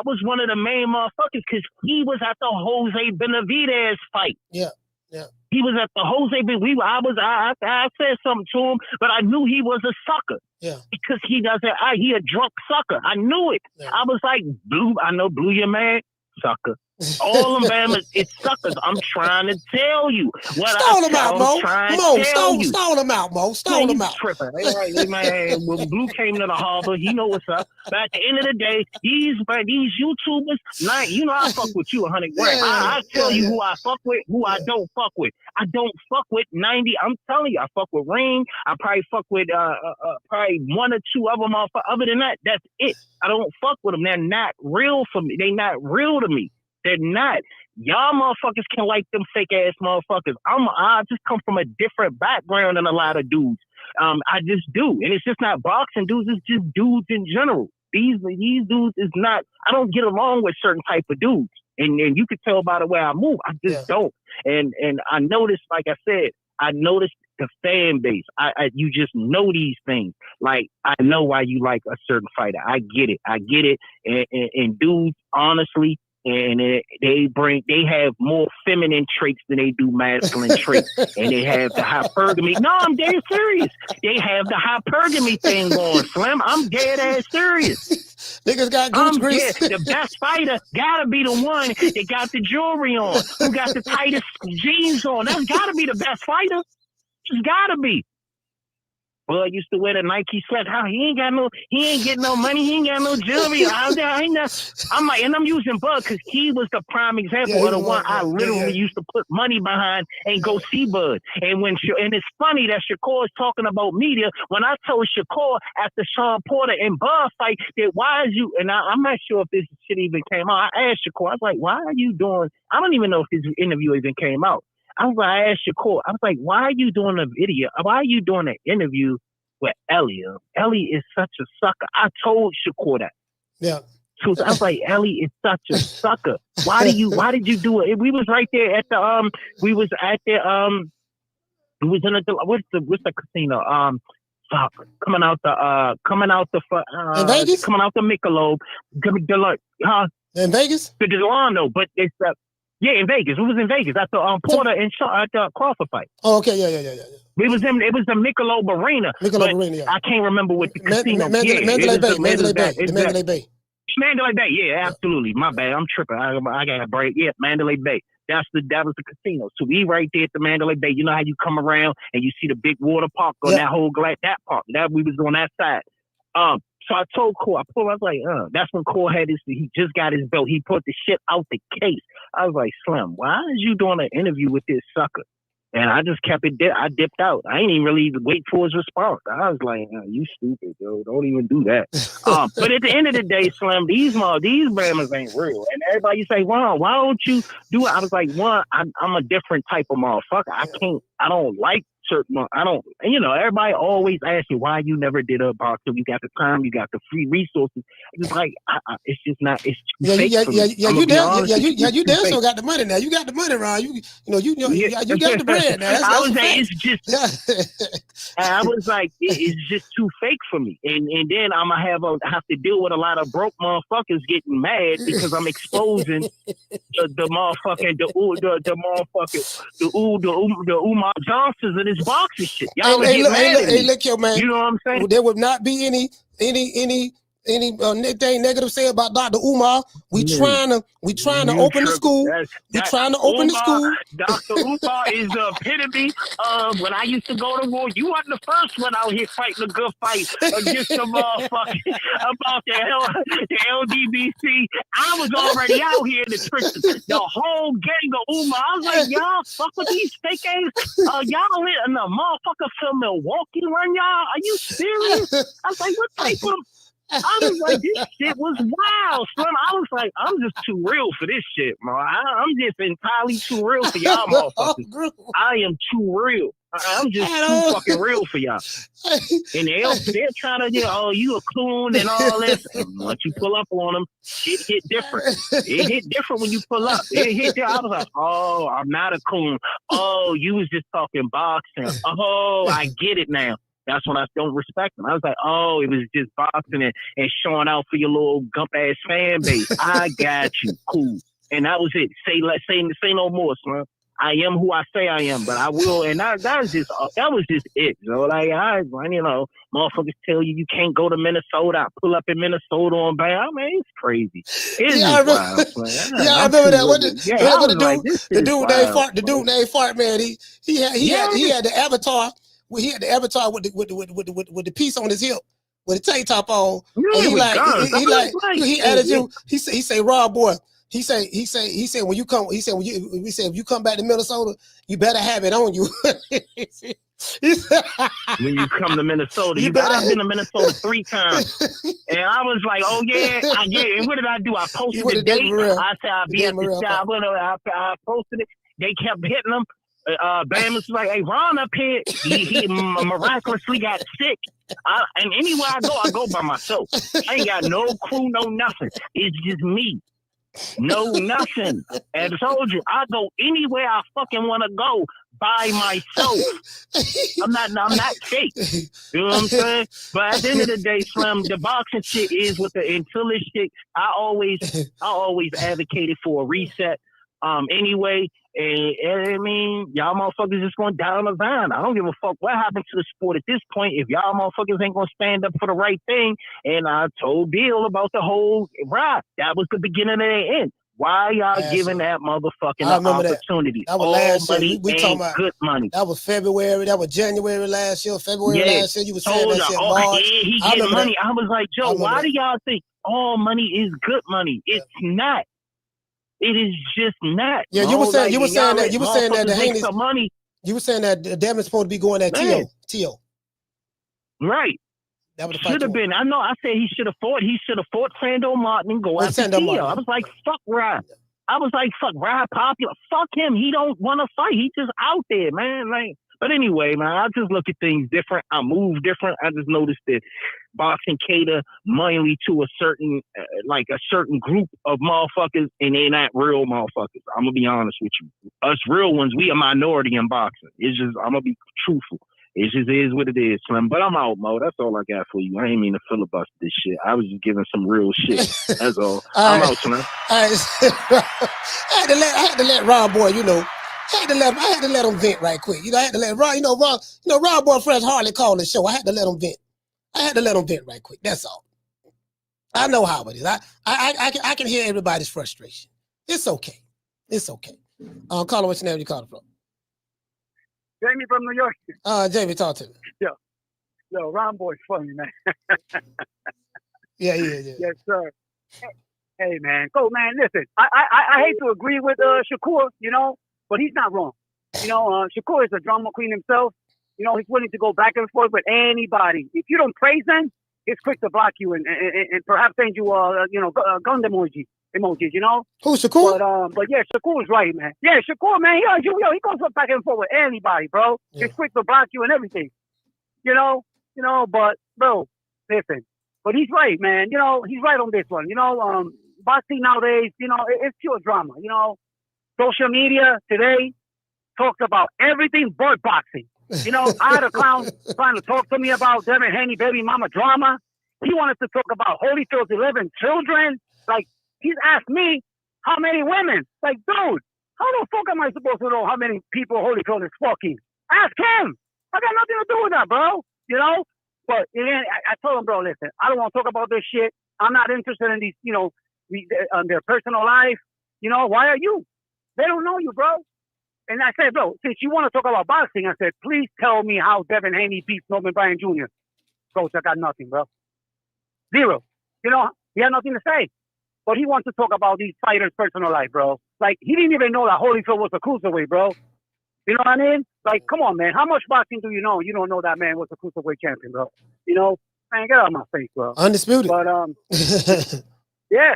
was one of the main motherfuckers because he was at the Jose Benavidez fight. Yeah, yeah. He was at the Jose. I said something to him, but I knew he was a sucker. Yeah, because he a drunk sucker. I knew it. Yeah. I was like, Blue, your man, sucker. All them Bama's, it's suckers. I'm trying to tell you. Stole them out, Mo. Stole them out, Mo. Stole them out. Tripping. Man, when Blue came to the harbor, he know what's up. But at the end of the day, these YouTubers, you know I fuck with you 100 grand. I tell you who I fuck with, who I don't fuck with. I don't fuck with 90. I'm telling you, I fuck with Ring. I probably fuck with probably one or two of them. Other than that, that's it. I don't fuck with them. They're not real for me. They're not real to me. They're not. Y'all motherfuckers can like them fake ass motherfuckers. I just come from a different background than a lot of dudes. I just do. And it's just not boxing dudes, it's just dudes in general. These dudes is not, I don't get along with certain type of dudes. And you can tell by the way I move. I just don't. And I noticed, like I said, the fan base. You just know these things. Like, I know why you like a certain fighter. I get it. And dudes, honestly, and they have more feminine traits than they do masculine traits, and they have the hypergamy. No, I'm dead serious. They have the hypergamy thing going, Slim. I'm dead ass serious. Niggas got goose grease. The best fighter gotta be the one that got the jewelry on, who got the tightest jeans on. That's gotta be the best fighter. It's gotta be. Bud used to wear the Nike sweat. He ain't getting no money. He ain't got no jewelry. I'm like, and I'm using Bud because he was the prime example of the one I literally used to put money behind and go see Bud. And it's funny that Shakur is talking about media. When I told Shakur after Sean Porter and Bud fight that why is you, and I'm not sure if this shit even came out. I asked Shakur, I was like, why are you doing, I don't even know if this interview even came out. I asked Shakur, I was like, why are you doing a video? Why are you doing an interview with Ellie? Ellie is such a sucker. I told Shakur that. Yeah. So I was like, Ellie is such a sucker. Why did you do it? We was right there at the we was in what's the casino? Coming out the Michelob. In Vegas? The Delano, but it's in Vegas. It was in Vegas at the Porter and at the Crawford fight. Oh, okay, yeah. It was the Michelob Arena. I can't remember what the casino. Mandalay Bay. Mandalay Bay, yeah, absolutely. My bad, I'm tripping. I got a break. Yeah, Mandalay Bay. That was the casino. So we right there at the Mandalay Bay. You know how you come around and you see the big water park on that whole that park. That we was on that side. So I told Cole, I was like, that's when Cole had he just got his belt. He put the shit out the case. I was like, Slim, why is you doing an interview with this sucker? And I just kept it I dipped out. I ain't even really wait for his response. I was like, you stupid, yo. Don't even do that. But at the end of the day, Slim, these Bama's ain't real. And everybody say, Ron, why don't you do it? I was like, one, I'm a different type of motherfucker. I don't like certain, everybody always asks you why you never did a boxing. You got the time, you got the free resources. It's like, it's just not, it's too fake for me. You damn sure got the money now. You got the money, Ron. You got the bread now. I was like, it's just, I was like, it's just too fake for me. And then I'm going to have to deal with a lot of broke motherfuckers getting mad because I'm exposing the motherfucking, the Umar Johnsons of this boxing shit. Y'all look, yo, man. You know what I'm saying? There would not be any anything negative say about Dr. Umar. We trying to open the school. We trying to open the school. Dr. Umar is the epitome of when I used to go to war. You weren't the first one out here fighting a good fight against the motherfucking about the LDBC. I was already out here in the trenches. The whole gang of Umar. I was like, y'all fuck with these fake ass. Y'all in the motherfucker from Milwaukee run y'all. Are you serious? I was like, what type of I was like, this shit was wild, son. I was like, I'm just too real for this shit, man. I'm just entirely too real for y'all motherfuckers. I am too real. I'm just too fucking real for y'all. And they're trying to, you a coon and all this. And once you pull up on them, it hit different. It hit different when you pull up. It hit there. I was like, oh, I'm not a coon. Oh, you was just talking boxing. Oh, I get it now. That's when I don't respect them. I was like, oh, it was just boxing and showing out for your little gump-ass fan base. I got you. Cool. And that was it. Say no more, son. I am who I say I am, but I will. And that was just it. Like, motherfuckers tell you can't go to Minnesota. I pull up in Minnesota on bam. I mean, it's crazy. I remember that. The dude named Fart, man. He had the avatar. Well, he had the avatar with the piece on his hip, with the tank top on. And he added you. He say, Rob boy. He said if you come back to Minnesota, you better have it on you. When you come to Minnesota, I've been to Minnesota 3 times, and I was like, oh yeah. And what did I do? I posted the date. I said I'll be at the shop. I posted it. They kept hitting them. Bam was like, hey, Ron up here, he miraculously got sick. And anywhere I go by myself. I ain't got no crew, no nothing. It's just me. No nothing. And I told you, I go anywhere I fucking want to go by myself. I'm not fake. You know what I'm saying? But at the end of the day, Slim, the boxing shit is with the until this shit. I always advocated for a reset. Anyway. And I mean, y'all motherfuckers just going down the vine. I don't give a fuck what happened to the sport at this point. If y'all motherfuckers ain't gonna stand up for the right thing, and I told Bill about the whole ride. That was the beginning of the end. Why y'all giving that motherfucking opportunity? That was last year. We talking about good money. That was February. That was January last year. Last year. You was saying that shit. March. He getting money. I was like, Joe, why do y'all think all money is good money? It's not. It is just not. Yeah, you were saying that the Haney's money. You were saying that Devin's supposed to be going at T.O. Right. That should have been. I know. I said he should have fought. He should have fought Sando Martin and go after T.O. I was like, fuck Rod. I was like, fuck Rod Popular. Fuck him. He don't want to fight. He just out there, man. Like, but anyway, man, I just look at things different. I move different. I just noticed that boxing cater mainly to a certain group of motherfuckers, and they're not real motherfuckers. I'm gonna be honest with you. Us real ones, we a minority in boxing. It's just, I'm gonna be truthful. It just is what it is, Slim. But I'm out, Mo. That's all I got for you. I ain't mean to filibuster this shit. I was just giving some real shit. That's all. I'm out, Slim. I had to let Rob Boy, you know. I had to let him vent right quick. You know, I had to let Rob, Rob Boy Fresh hardly called the show. I had to let him vent. Right quick. That's all. I know how it is. I can hear everybody's frustration. It's okay. Caller, what's your name? You calling from? Jamie from New York. Jamie, talk to me. Yo, Ron Boy's funny, man. Yeah, he is. Yeah. Yes, sir. Hey, man. Go, man. Listen, I hate to agree with Shakur, you know, but he's not wrong. You know, Shakur is a drama queen himself. You know, he's willing to go back and forth with anybody. If you don't praise him, he's quick to block you and perhaps send you, gun emojis, you know? Who's Shakur? But yeah, Shakur's right, man. Yeah, Shakur, man, he goes back and forth with anybody, bro. Yeah. He's quick to block you and everything. You know, but, bro, listen. But he's right, man. You know, he's right on this one. You know, boxing nowadays, you know, it's pure drama. You know, social media today talks about everything but boxing. You know, I had a clown trying to talk to me about Devin Haney baby mama drama. He wanted to talk about Holyfield's 11 children. Like, he's asked me how many women. Like, dude, how the fuck am I supposed to know how many people Holyfield is fucking? Ask him. I got nothing to do with that, bro. You know? But again, I told him, bro, listen, I don't want to talk about this shit. I'm not interested in these, you know, their personal life. You know, why are you? They don't know you, bro. And I said, bro, since you want to talk about boxing, I said, please tell me how Devin Haney beats Norman Bryan Jr. Coach, I got nothing, bro. Zero. You know, he had nothing to say. But he wants to talk about these fighters' personal life, bro. Like, he didn't even know that Holyfield was a cruiserweight, bro. You know what I mean? Like, come on, man. How much boxing do you know? You don't know that man was a cruiserweight champion, bro. You know? Man, get out of my face, bro. Undisputed. But, yeah.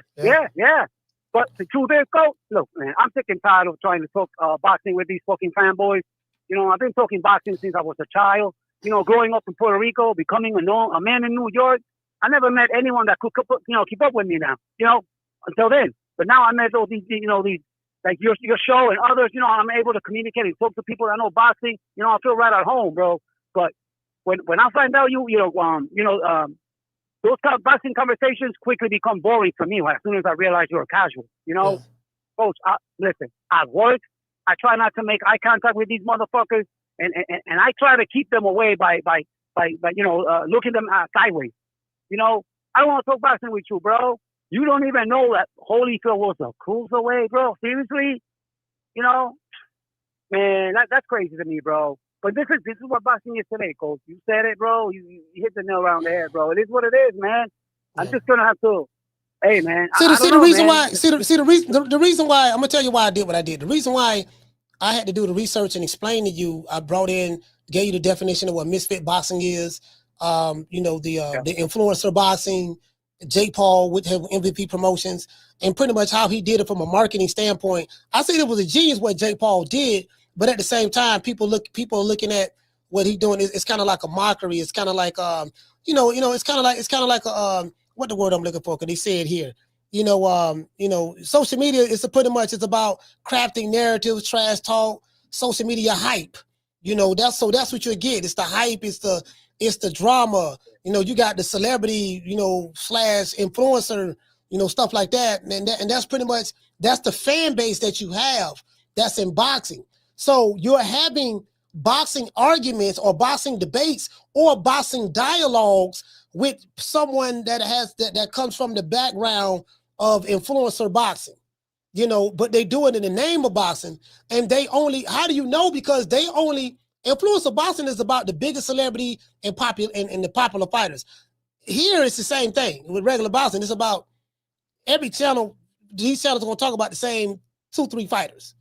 But the truth is, Coach, look, man, I'm sick and tired of trying to talk boxing with these fucking fanboys. You know, I've been talking boxing since I was a child. You know, growing up in Puerto Rico, becoming a man in New York. I never met anyone that could, you know, keep up with me now, you know, until then. But now I met all these, you know, these, like your show and others, you know, I'm able to communicate and talk to people that know boxing. You know, I feel right at home, bro. But when I find out those kind of boxing conversations quickly become boring for me as soon as I realize you're a casual, you know? Yeah. Folks, listen, at work, I try not to make eye contact with these motherfuckers, and I try to keep them away by looking them sideways. You know, I don't want to talk boxing with you, bro. You don't even know that Holyfield was a cruiserweight, bro. Seriously? You know? Man, that's crazy to me, bro. But this is what boxing is today, Coach. You said it, bro. You hit the nail around the head, bro. It is what it is, man. Yeah. I'm just gonna have to. Hey, man. The reason why I'm gonna tell you why I did what I did. The reason why I had to do the research and explain to you, I gave you the definition of what misfit boxing is. The influencer boxing, Jake Paul with MVP Promotions, and pretty much how he did it from a marketing standpoint. I say it was a genius what Jake Paul did. But at the same time, people are looking at what he's doing. It's kind of like a mockery. It's kind of like it's kind of like what the word I'm looking for? Because they say it here. Social media is pretty much it's about crafting narratives, trash talk, social media hype. You know, that's what you get. It's the hype. It's the drama. You know, you got the celebrity, slash influencer, stuff like that. And that's pretty much that's the fan base that you have. That's in boxing. So you're having boxing arguments or boxing debates or boxing dialogues with someone that comes from the background of influencer boxing, but they do it in the name of boxing. And how do you know? Because influencer boxing is about the biggest celebrity and the popular fighters. Here it's the same thing with regular boxing. It's about every channel. These channels are going to talk about the same 2-3 fighters.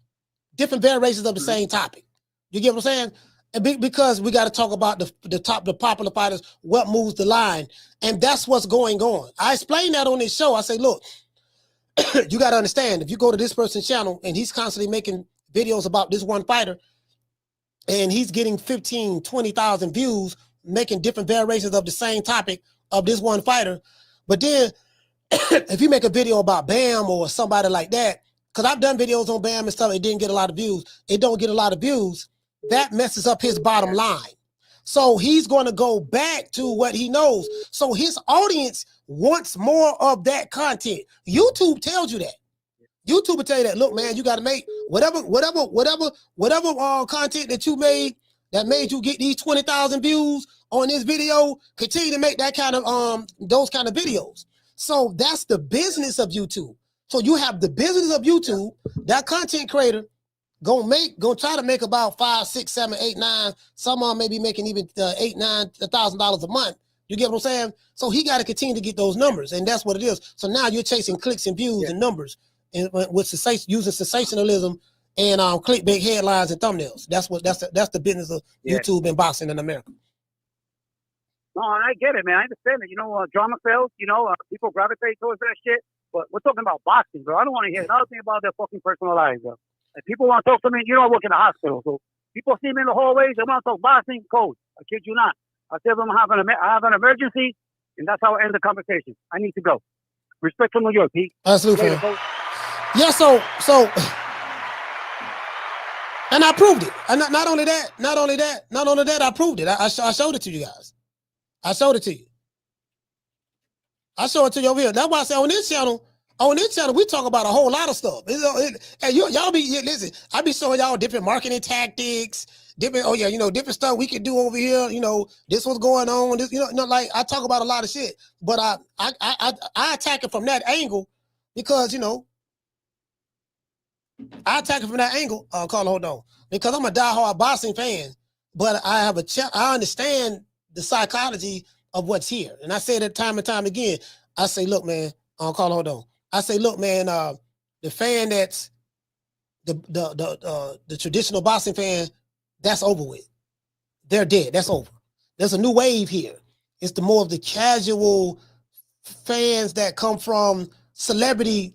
Different variations of the same topic. You get what I'm saying? And because we got to talk about the popular fighters, what moves the line. And that's what's going on. I explained that on this show. I say, look, you got to understand, if you go to this person's channel and he's constantly making videos about this one fighter and he's getting 15, 20,000 views, making different variations of the same topic of this one fighter. But then if you make a video about Bam or somebody like that, because I've done videos on Bam and stuff, it didn't get a lot of views. It don't get a lot of views. That messes up his bottom line. So he's going to go back to what he knows. So his audience wants more of that content. YouTube tells you that. YouTube will tell you that, look, man, you got to make whatever content that you made that made you get these 20,000 views on this video, continue to make that kind of those kind of videos. So that's the business of YouTube. So you have the business of YouTube, that content creator gonna try to make about $5, $6, $7, $8, $9. Some of them may be making even $8,000, $9,000 a month. You get what I'm saying? So he got to continue to get those numbers, and that's what it is. So now you're chasing clicks and views and numbers, and with using sensationalism and clickbait headlines and thumbnails. That's the business of YouTube and boxing in America. No, and I get it, man. I understand it. You know, drama sells. You know, people gravitate towards that shit. But we're talking about boxing, bro. I don't want to hear nothing about their fucking personal lives, bro. If people want to talk to me, you know, I work in the hospital, so people see me in the hallways. They want to talk boxing, coach. I kid you not. I tell them I have an emergency, and that's how I end the conversation. I need to go. Respect from New York, Pete. Absolutely. Yeah. So, and I proved it. And not only that, I proved it. I showed it to you guys. I showed it to you. I show it to you over here. That's why I say on this channel, we talk about a whole lot of stuff. And y'all listen, I be showing y'all different marketing tactics, different stuff we can do over here. You know, this was going on. This, like I talk about a lot of shit, but I attack it from that angle because, I attack it from that angle. Carl, hold on, because I'm a diehard boxing fan, but I understand the psychology of what's here. And I say that time and time again. I say, look, man, Carl, hold on. I say, look, man, the fan that's the traditional boxing fan, that's over with. They're dead. That's over. There's a new wave here. It's the more of the casual fans that come from celebrity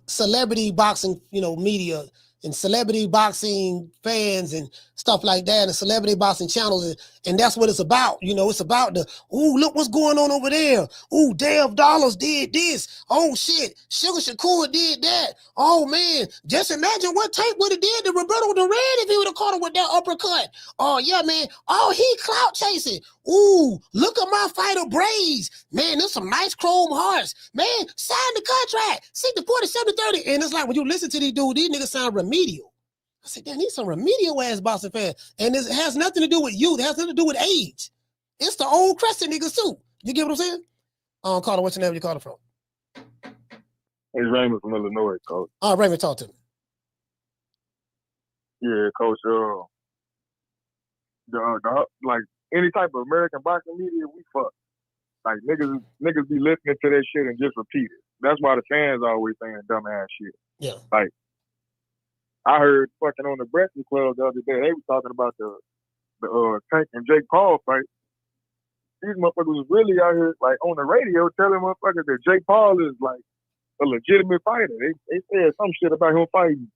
boxing, media and celebrity boxing fans and stuff like that, and celebrity boxing channels, and that's what it's about. It's about the, ooh, look what's going on over there. Ooh, Dave Dollars did this. Oh shit, Shakur did that. Oh man, just imagine what Tank would have did to Roberto Duran if he would have caught him with that uppercut. Oh yeah, man. Oh, he clout chasing. Ooh, look at my fighter Braves. Man, there's some nice chrome hearts. Man, sign the contract. 60-40, 70-30. And it's like when you listen to these dudes, these niggas sound remedial. I said, damn, these some remedial ass boxing fans. And it has nothing to do with youth. It has nothing to do with age. It's the old crescent niggas too. You get what I'm saying? Carter, what's your name? Where you calling from? It's Raymond from Illinois, coach. Raymond, talk to me. Yeah, coach. Like any type of American boxing media, we fuck. Like niggas be listening to that shit and just repeat it. That's why the fans always saying dumbass shit. Yeah. Like I heard fucking on the Breakfast Club the other day, they was talking about the Tank and Jake Paul fight. These motherfuckers was really out here like on the radio telling motherfuckers that Jake Paul is like a legitimate fighter. They said some shit about him fighting.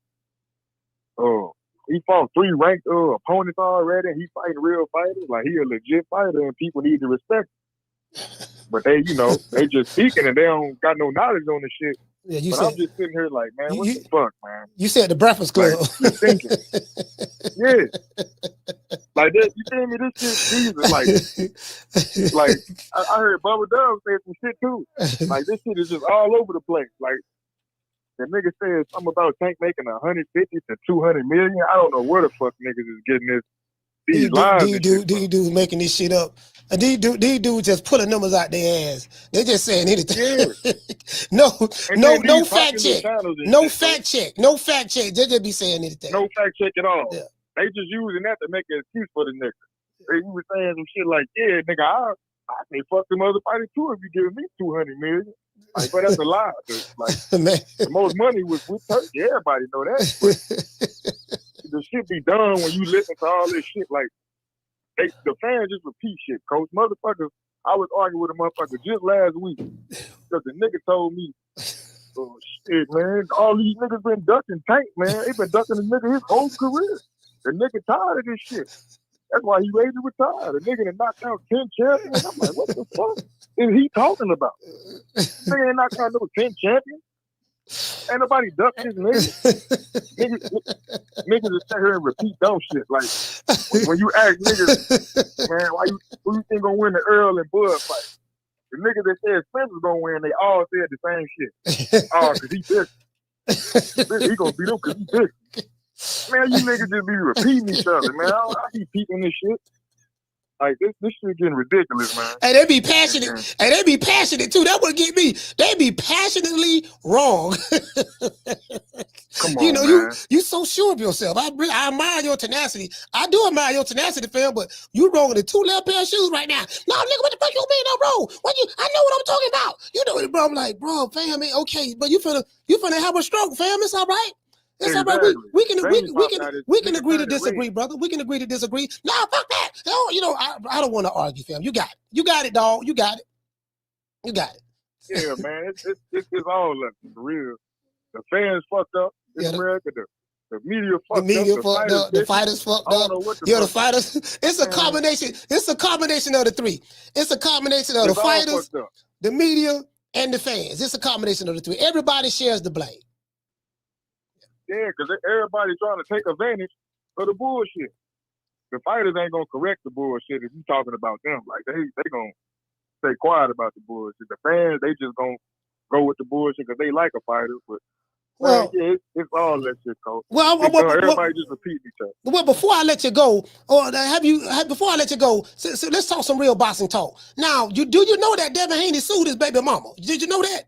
He fought 3 ranked opponents already, and he fighting real fighters. Like he a legit fighter, and people need to respect him. But they just speaking and they don't got no knowledge on the shit. Yeah, I'm just sitting here like, man, what the fuck, man? You said the Breakfast Club. Like, thinking. Yeah. Like this, you feel me? This shit, Jesus. Like I heard Bubba Dub say some shit too. Like this shit is just all over the place. Like the nigga said something about Tank making 150 to 200 million. I don't know where the fuck niggas is getting these lines. These dudes making this shit up. And these dudes just pulling numbers out their ass. They just saying anything. Yeah. no fact check. No fact check. No fact check. They just be saying anything. No fact check at all. Yeah. They just using that to make an excuse for the nigga. They was saying some shit like, yeah, nigga, I say fuck them other fighters too if you give me 200 million. Like, but that's a lie. Like the most money was with Turkey. Everybody know that. But the shit be done when you listen to all this shit. Like the fans just repeat shit, coach. Motherfuckers, I was arguing with a motherfucker just last week because the nigga told me, oh shit, man, all these niggas been ducking Tank, man. They been ducking the nigga his whole career. The nigga tired of this shit. That's why he ready to retire. The nigga that knocked out 10 champions. I'm like, what the fuck? is he talking about? Nigga ain't not trying to no 10 champion. Ain't nobody duck this nigga. Niggas just sit here and repeat dumb shit. Like when you ask niggas, man, who you think gonna win the Earl and Bud fight? The niggas that said Spencer's gonna win, they all said the same shit. Oh, cause he different. He gonna beat him cause he different. Man, you niggas just be repeating each other, man. I be peeping this shit. Like this shit getting ridiculous, man. And they be passionate. And they be passionate too. That would get me. They be passionately wrong. Come on, you know, man. you so sure of yourself. I admire your tenacity. I do admire your tenacity, fam. But you wrong in the 2 left pair of shoes right now. No, nigga, what the fuck you mean I'm wrong? I know what I'm talking about. You know it, bro. I'm like, bro, fam, okay, but you finna have a stroke, fam. It's all right. It's all right. We can agree to disagree, brother. We can agree to disagree. No, fuck that. No, you know, I don't want to argue, fam. You got it. You got it, dog. You got it. You got it. Yeah, man. It's all up for real. The fans fucked up in America. The media fucked up. The fighters fucked up. The fighters. It's a combination. It's a combination of the three. It's a combination of the fighters, the media, and the fans. It's a combination of the three. Everybody shares the blame. Yeah, because everybody trying to take advantage of the bullshit. The fighters ain't gonna correct the bullshit if you talking about them. Like they gonna stay quiet about the bullshit. The fans, they just gonna go with the bullshit because they like a fighter. But well, man, yeah, it's all that shit, coach. Well, everybody just repeat each other. Well, before I let you go, before I let you go, so let's talk some real boxing talk. Now, do you know that Devin Haney sued his baby mama? Did you know that?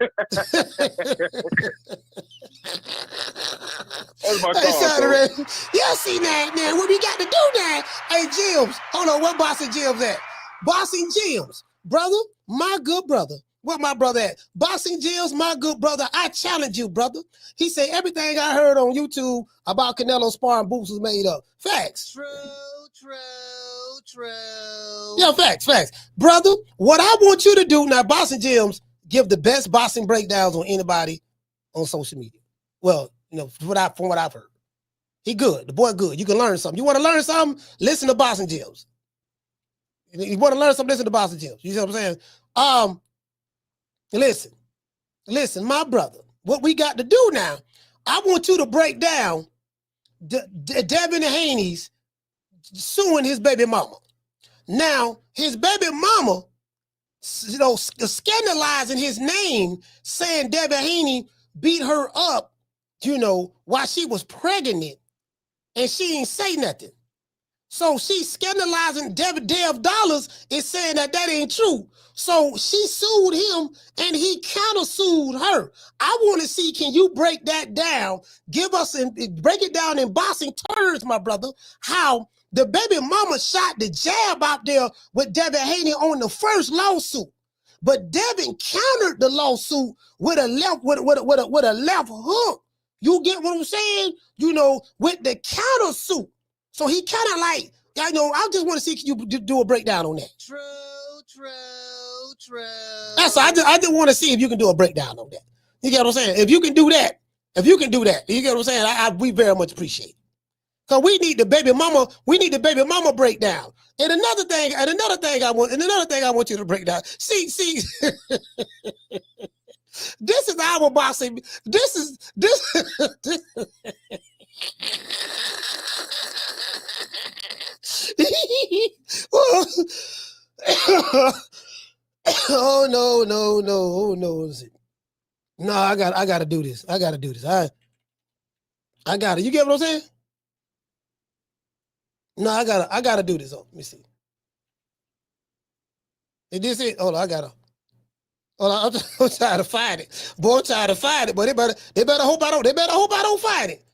That's my call, yeah, see now, what we got to do now? Hey, Jim's, hold on, where Boxing Jim's at? Boxing Jim's, brother, my good brother. Where my brother at? Boxing Jim's, my good brother. I challenge you, brother. He said everything I heard on YouTube about Canelo sparring boots was made up. Facts. True. Yeah, facts. Brother, what I want you to do now, Boxing Jim's, give the best boxing breakdowns on anybody on social media. Well, you know, from what I've heard. He good. The boy good. You can learn something. You want to learn something? Listen to Boxing Jim's. You want to learn something? Listen to Boxing Jim's. You see what I'm saying? Listen, my brother. What we got to do now, I want you to break down Devin Haney's suing his baby mama. Now, his baby mama, you know, scandalizing his name, saying Devin Haney beat her up, you know, while she was pregnant, and she ain't say nothing. So she's scandalizing Dev Dollars is saying that ain't true. So she sued him, and he counter-sued her. I want to see, can you break that down? Give us and break it down in boxing terms, my brother, how the baby mama shot the jab out there with Devin Haney on the first lawsuit, but Devin countered the lawsuit with a left hook. You get what I'm saying? You know, with the counter suit. So he kind of like, you know, I just want to see can you do a breakdown on that. True. That's I just want to see if you can do a breakdown on that. You get what I'm saying? If you can do that, you get what I'm saying? We very much appreciate it. Because we need the baby mama breakdown. And another thing I want you to break down. See, this is our boxing. This. Oh no. No, I gotta do this. I got it. You get what I'm saying? No, I gotta do this. Oh, let me see. Is this it? Hold on, I'm trying to find it. Boy, I'm trying to find it, but they better hope I don't find it.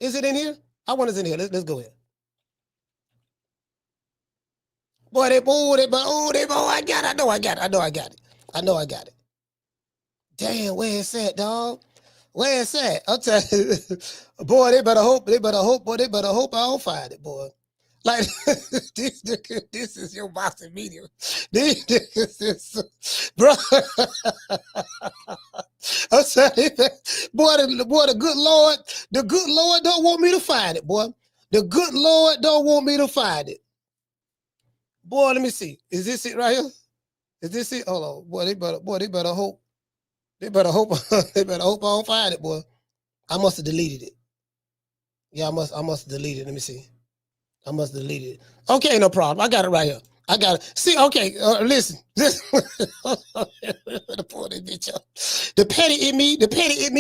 Is it in here? I want it's in here. Let's go here. Boy, I know I got it. Damn, where it's at, dog? Where it's at? I'm telling you, boy, they better hope I don't find it, boy. Like this is your boxing media. Bro. I'm sorry, boy, the good Lord don't want me to find it, boy. The good Lord don't want me to find it. Boy, let me see. Is this it right here? Is this it? Hold on, boy. They better hope. They better hope. They better hope I don't find it, boy. I must have deleted it. Yeah, I must have deleted it. Let me see. I must have deleted it. Okay, no problem. I got it right here. I got it. See, okay, listen. Pull this bitch up. The petty in me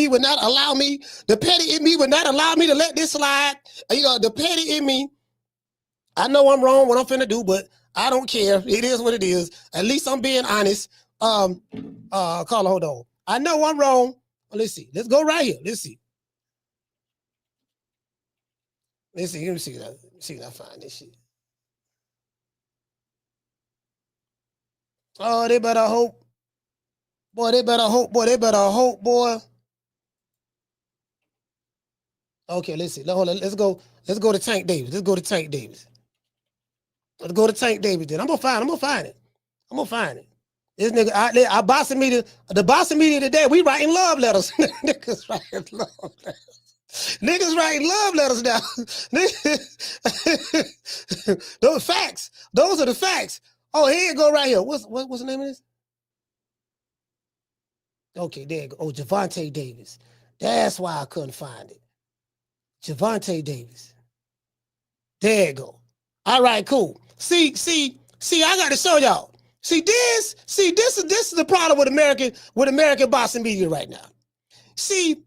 would not allow me. The petty in me would not allow me to let this slide. You know, the petty in me. I know I'm wrong what I'm finna do, but I don't care. It is what it is. At least I'm being honest. Carla, hold on. I know I'm wrong. Let's see. Let's go right here. Let's see. Let me see if I find this shit. Oh, they better hope. Boy, they better hope. Boy, they better hope, boy. Okay, let's see. Hold on. Let's go to Tank Davis. Let's go to Tank Davis. Let's go to Tank Davis then. I'm gonna find it. This nigga, I bossing media, the bossing media today, we writing love letters. Niggas writing love letters. Niggas writing love letters now. Those facts. Those are the facts. Oh, here you go right here. What's the name of this? Okay, there you go. Oh, Javante Davis. That's why I couldn't find it. Javante Davis. There you go. All right, cool. See, I got to show y'all. This is the problem with American bossing media right now. See,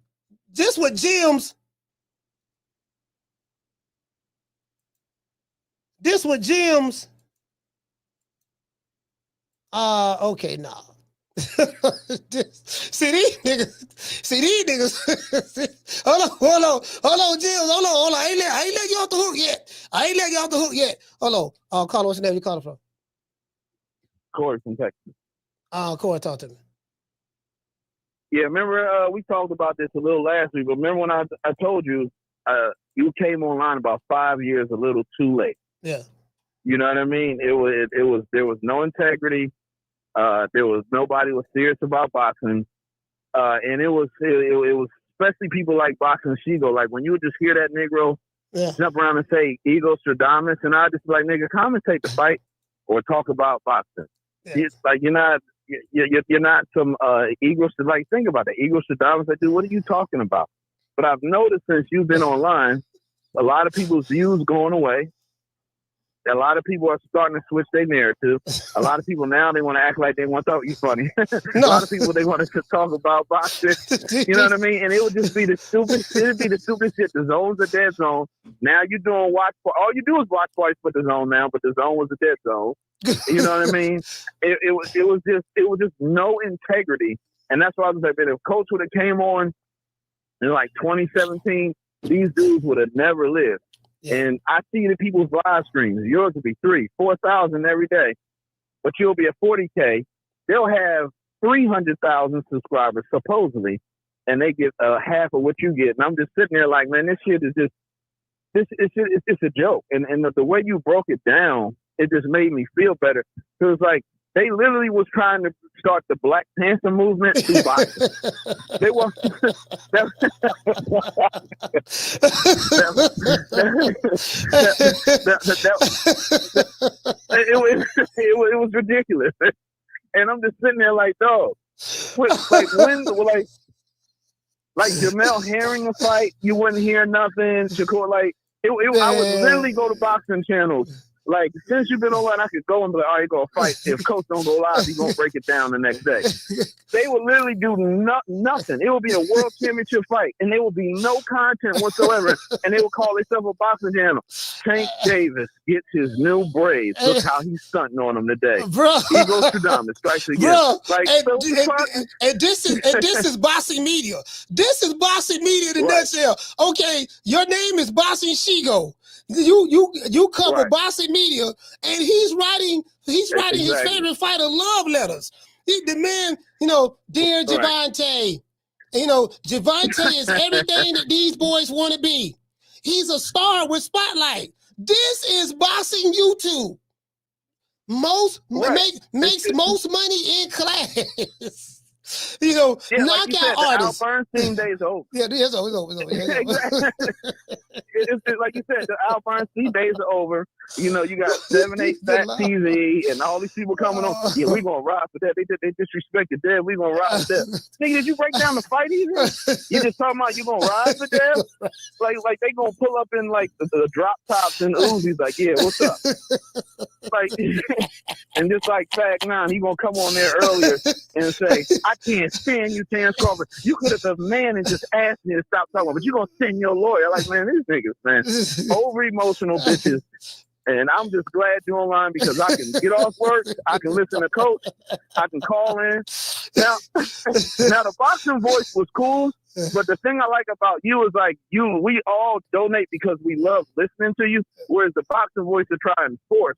this what Jim's. Okay, nah. See these niggas. Hold on, Jim. Hold on. I ain't let you off the hook yet. Hold on. Carla, what's your name? You calling from? Corey from Texas. Corey, talk to me. Yeah, remember we talked about this a little last week, but remember when I told you you came online about 5 years a little too late. Yeah. You know what I mean? There was no integrity. Nobody was serious about boxing. And it was especially people like Boxing Shigo. Like when you would just hear that Negro jump around and say Ego Stradamus, and I just be like, nigga, commentate the fight or talk about boxing. Yeah. It's like you're not some ego. Like think about that. Ego Stradamus. Like, dude, what are you talking about? But I've noticed since you've been online, a lot of people's views going away. A lot of people are starting to switch their narrative. A lot of people now, they want to act like they want to talk. You funny. A lot of people, they want to talk about boxing. You know what I mean? And it would just be the stupid shit. It'd be the stupid shit. The zone's a dead zone. Now you're doing watch. All you do is watch parties for the zone now, but the zone was a dead zone. You know what I mean? It was just no integrity. And that's why I was like, if Coach would have came on in like 2017, these dudes would have never lived. Yeah. And I see the people's live streams. Yours will be 3,000, 4,000 every day, but you'll be at 40K. They'll have 300,000 subscribers supposedly, and they get half of what you get. And I'm just sitting there like, man, this shit is just it's a joke. And the way you broke it down, it just made me feel better. So it's like they literally was trying to start the Black Panther movement through boxing. They were. It was ridiculous, and I'm just sitting there like, dog. Like Jamel Herring a fight, you wouldn't hear nothing. Shakur, like I would literally go to boxing channels. Like, since you've been online, I could go and be like, all right, you're going to fight. If Coach don't go live, he's going to break it down the next day. They will literally do nothing. It will be a world championship fight, and there will be no content whatsoever. And they will call themselves a boxing channel. Tank Davis gets his new braids. Look how he's stunting on him today. Bro. He goes to Damas, strikes again. Bro. Like, and this is boxing media. This is boxing media in a nutshell. Okay, your name is Boxing Shigo. You cover boxing media, and he's writing his favorite fighter love letters. The man, dear Javante, Javante is everything that these boys want to be. He's a star with spotlight. This is boxing YouTube. Makes most money in class. You know, Yeah, like knockout you said, artists. the Al Bernstein days are over. Yeah, it's over. Exactly. It's like you said, the Al Bernstein days are over. You know, you got 7-8 Fat TV and all these people coming on. Yeah, we're gonna ride for that. They disrespected Dev. We're gonna ride for that. Nigga, did you break down the fight even? You just talking about you gonna ride for Dev? Like they gonna pull up in like the drop tops and Uzis. Like, yeah, what's up? Like, and just like Fagnon, he gonna come on there earlier and say, I can't stand you, Terence Crawford. You could have the man and just asked me to stop talking, but you gonna send your lawyer. Like, man, these niggas, man, over emotional bitches. And I'm just glad you're online because I can get off work, I can listen to Coach, I can call in. Now the boxing voice was cool, but the thing I like about you is like we all donate because we love listening to you, whereas the boxing voice will try and force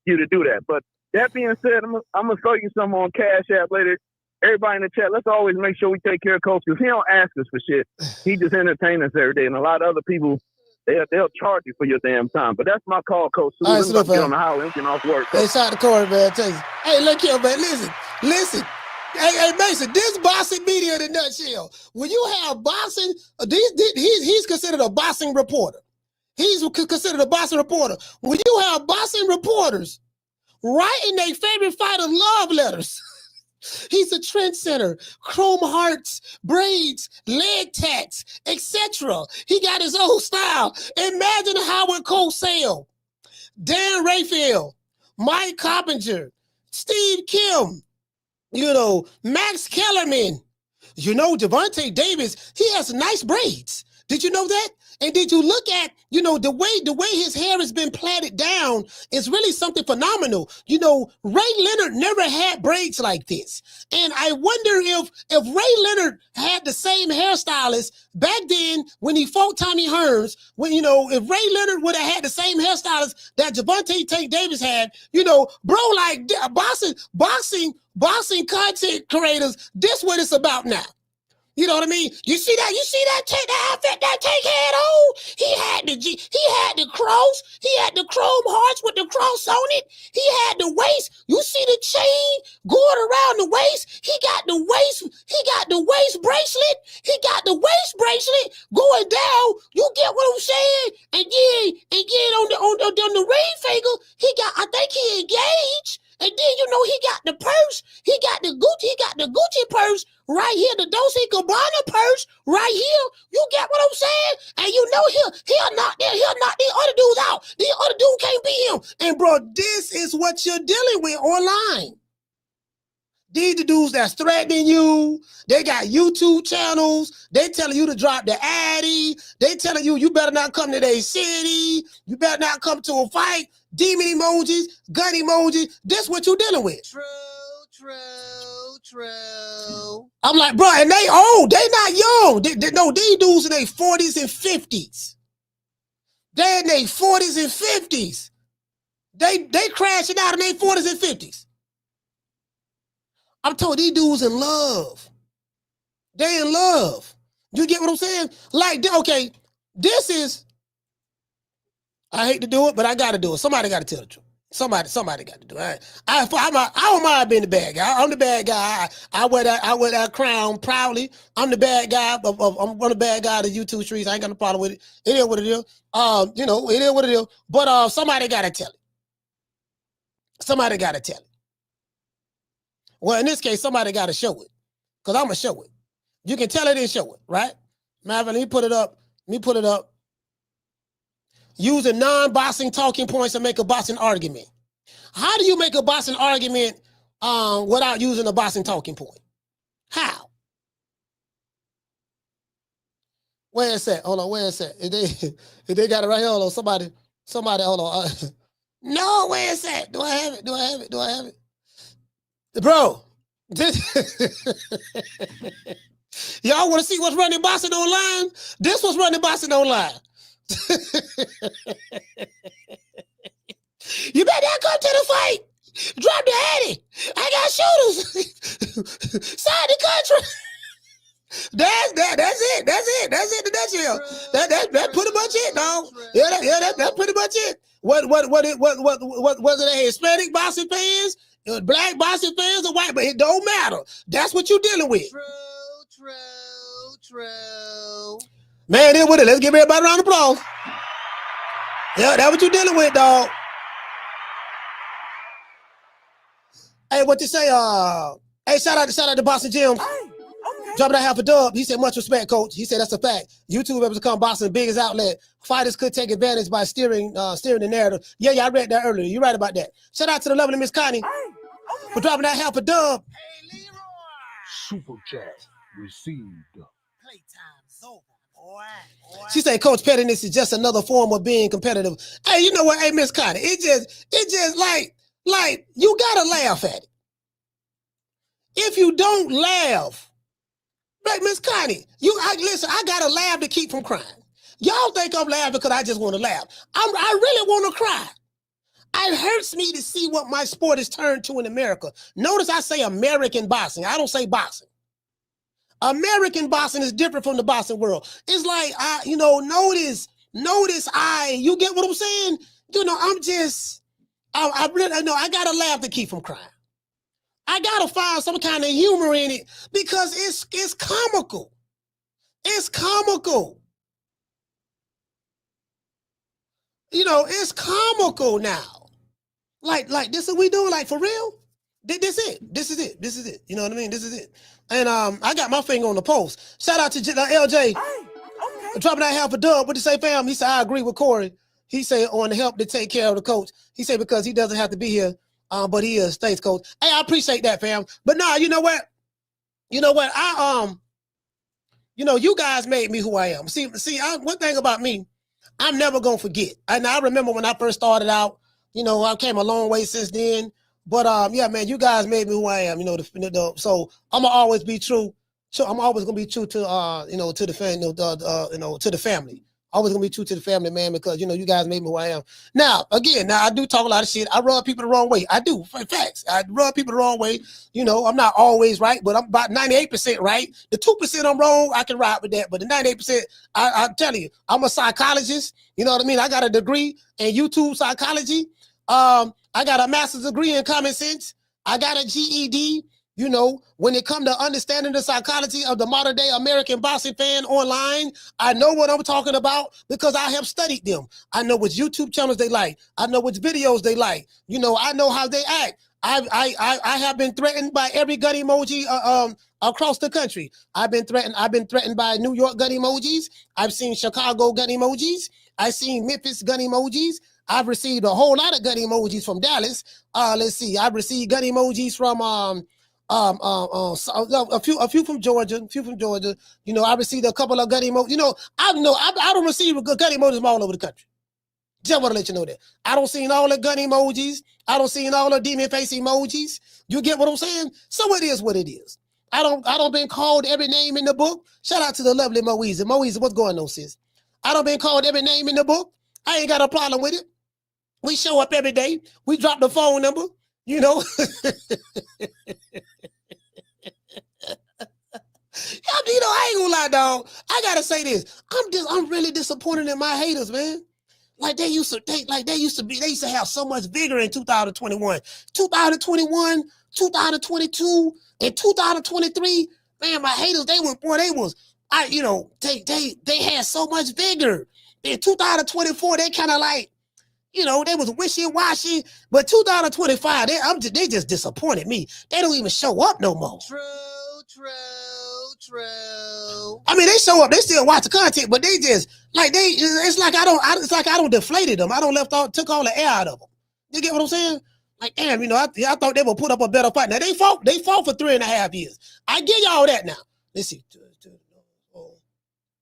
you to do that. But that being said, I'm gonna throw you some on Cash App later. Everybody in the chat, let's always make sure we take care of Coach because he don't ask us for shit. He just entertains us every day, and a lot of other people. They'll charge you for your damn time. But that's my call, Coach. So let's get on the highway and get off work. Hey, shout out to Corey, man. Hey, look here, man. Listen. Hey, Mason, this boxing media in a nutshell. When you have boxing, he's considered a boxing reporter. He's considered a boxing reporter. When you have boxing reporters writing their favorite fighter love letters, he's a trendsetter, chrome hearts, braids, leg tats, etc. He got his own style. Imagine Howard Cosell, Dan Raphael, Mike Coppinger, Steve Kim, Max Kellerman. Devontae Davis, he has nice braids. Did you know that? And did you look at, the way his hair has been plaited down is really something phenomenal. Ray Leonard never had braids like this. And I wonder if Ray Leonard had the same hairstylist back then when he fought Tommy Hearns, if Ray Leonard would have had the same hairstylist that Devontae Tank Davis had, like boxing content creators, this what it's about now. You know what I mean? You see that outfit that Tank had on? He had the cross. He had the chrome hearts with the cross on it. He had the waist. You see the chain going around the waist. He got the waist bracelet. He got the waist bracelet going down. You get what I'm saying? And then on the ring finger, I think he engaged. And then he got the purse. He got the Gucci purse right here, the Dolce & Gabbana purse right here. You get what I'm saying? And he'll knock these other dudes out. These other dudes can't beat him. And bro, this is what you're dealing with online. These the dudes that's threatening you. They got YouTube channels. They telling you to drop the addy. They telling you better not come to their city. You better not come to a fight. Demon emojis, gun emojis. This what you dealing with. True. I'm like, bro, and they old. They not young. These dudes in their 40s and 50s. They in their 40s and 50s. They crashing out in their 40s and 50s. I'm told these dudes in love. They in love. You get what I'm saying? Like, okay, this is, I hate to do it, but I got to do it. Somebody got to tell the truth. Somebody got to do it. I don't mind being the bad guy. I'm the bad guy. I wear that crown proudly. I'm the bad guy. I'm the bad guy of the YouTube streets. I ain't got no problem with it. It is what it is. It is what it is. But somebody got to tell it. Somebody got to tell it. Well, in this case, somebody got to show it. Because I'm going to show it. You can tell it and show it, right? Marvin, let me put it up. Using non-boxing talking points to make a boxing argument. How do you make a boxing argument without using a boxing talking point? How? Where is that? Hold on, where is that? If they got it right here, hold on, somebody, hold on. No, where is that? Do I have it? Bro, y'all want to see what's running boxing online? This was running boxing online. You better not come to the fight. Drop the addy. I got shooters. Side the country. That's it. That's it. That's pretty much it, dog. Yeah, that's pretty much it. What was it? Hispanic boxing fans Black boxing fans or white, but it don't matter. That's what you're dealing with. True. Man, it with it. Let's give everybody a round of applause. Yeah, that's what you're dealing with, dog. Hey, what you say? Hey, shout out to Boston Jim. Dropping that half a dub. He said, much respect, coach. He said, that's a fact. YouTube has become boxing's biggest outlet. Fighters could take advantage by steering the narrative. Yeah, I read that earlier. You're right about that. Shout out to the lovely Miss Connie for dropping that half a dub. Super chat received. Playtime's over, boy. She said, Coach, pettiness is just another form of being competitive. Hey, you know what? Hey, Miss Connie, it just like you gotta laugh at it. If you don't laugh, like Miss Connie, listen, I gotta laugh to keep from crying. Y'all think I'm laughing because I just want to laugh. I really want to cry. It hurts me to see what my sport has turned to in America. Notice I say American boxing. I don't say boxing. American boxing is different from the boxing world. It's like, notice you get what I'm saying? I really know I gotta laugh to keep from crying. I gotta find some kind of humor in it because it's comical. It's comical. It's comical now. Like this is what we doing, like for real? This is it. You know what I mean? This is it. And I got my finger on the pulse. Shout out to LJ. Dropping that half a dub. What you say, fam? He said, I agree with Corey. He said on the help to take care of the coach. He said because he doesn't have to be here, but he is States coach. Hey, I appreciate that, fam. But nah, you know what? You guys made me who I am. See, one thing about me, I'm never gonna forget. And I remember when I first started out, I came a long way since then. But yeah, man, you guys made me who I am. So I'm gonna always be true. So I'm always gonna be true to to the to the family. Always gonna be true to the family, man, because you guys made me who I am. Now I do talk a lot of shit. I rub people the wrong way. I do, facts. I rub people the wrong way. I'm not always right, but I'm about 98% right. The 2% I'm wrong, I can ride with that. But the 98%, I'm telling you, I'm a psychologist. You know what I mean? I got a degree in YouTube psychology. I got a master's degree in common sense. I got a GED. When it comes to understanding the psychology of the modern day American boxing fan online, I know what I'm talking about because I have studied them. I know which YouTube channels they like. I know which videos they like. I know how they act. I have been threatened by every gun emoji across the country. I've been threatened by New York gun emojis. I've seen Chicago gun emojis. I've seen Memphis gun emojis. I've received a whole lot of gun emojis from Dallas. Let's see. I've received gun emojis from a few from Georgia. I received a couple of gun emojis. I don't receive gun emojis from all over the country. Just want to let you know that. I don't see all the gun emojis. I don't see all the demon face emojis. You get what I'm saying? So it is what it is. I don't been called every name in the book. Shout out to the lovely Moise. Moise, what's going on, sis? I don't been called every name in the book. I ain't got a problem with it. We show up every day. We drop the phone number. I ain't gonna lie, dog. I gotta say this. I'm really disappointed in my haters, man. They used to have so much vigor in 2021. 2021, 2022, and 2023. Man, my haters, they had so much vigor. In 2024, they kind of they was wishy-washy, but 2025, they just disappointed me. They don't even show up no more. True. I mean, they show up, they still watch the content, but they just it's like I don't deflated them. I don't took all the air out of them. You get what I'm saying? Like, damn, I thought they would put up a better fight. Now they fought for 3.5 years. I give y'all that now. Let's see.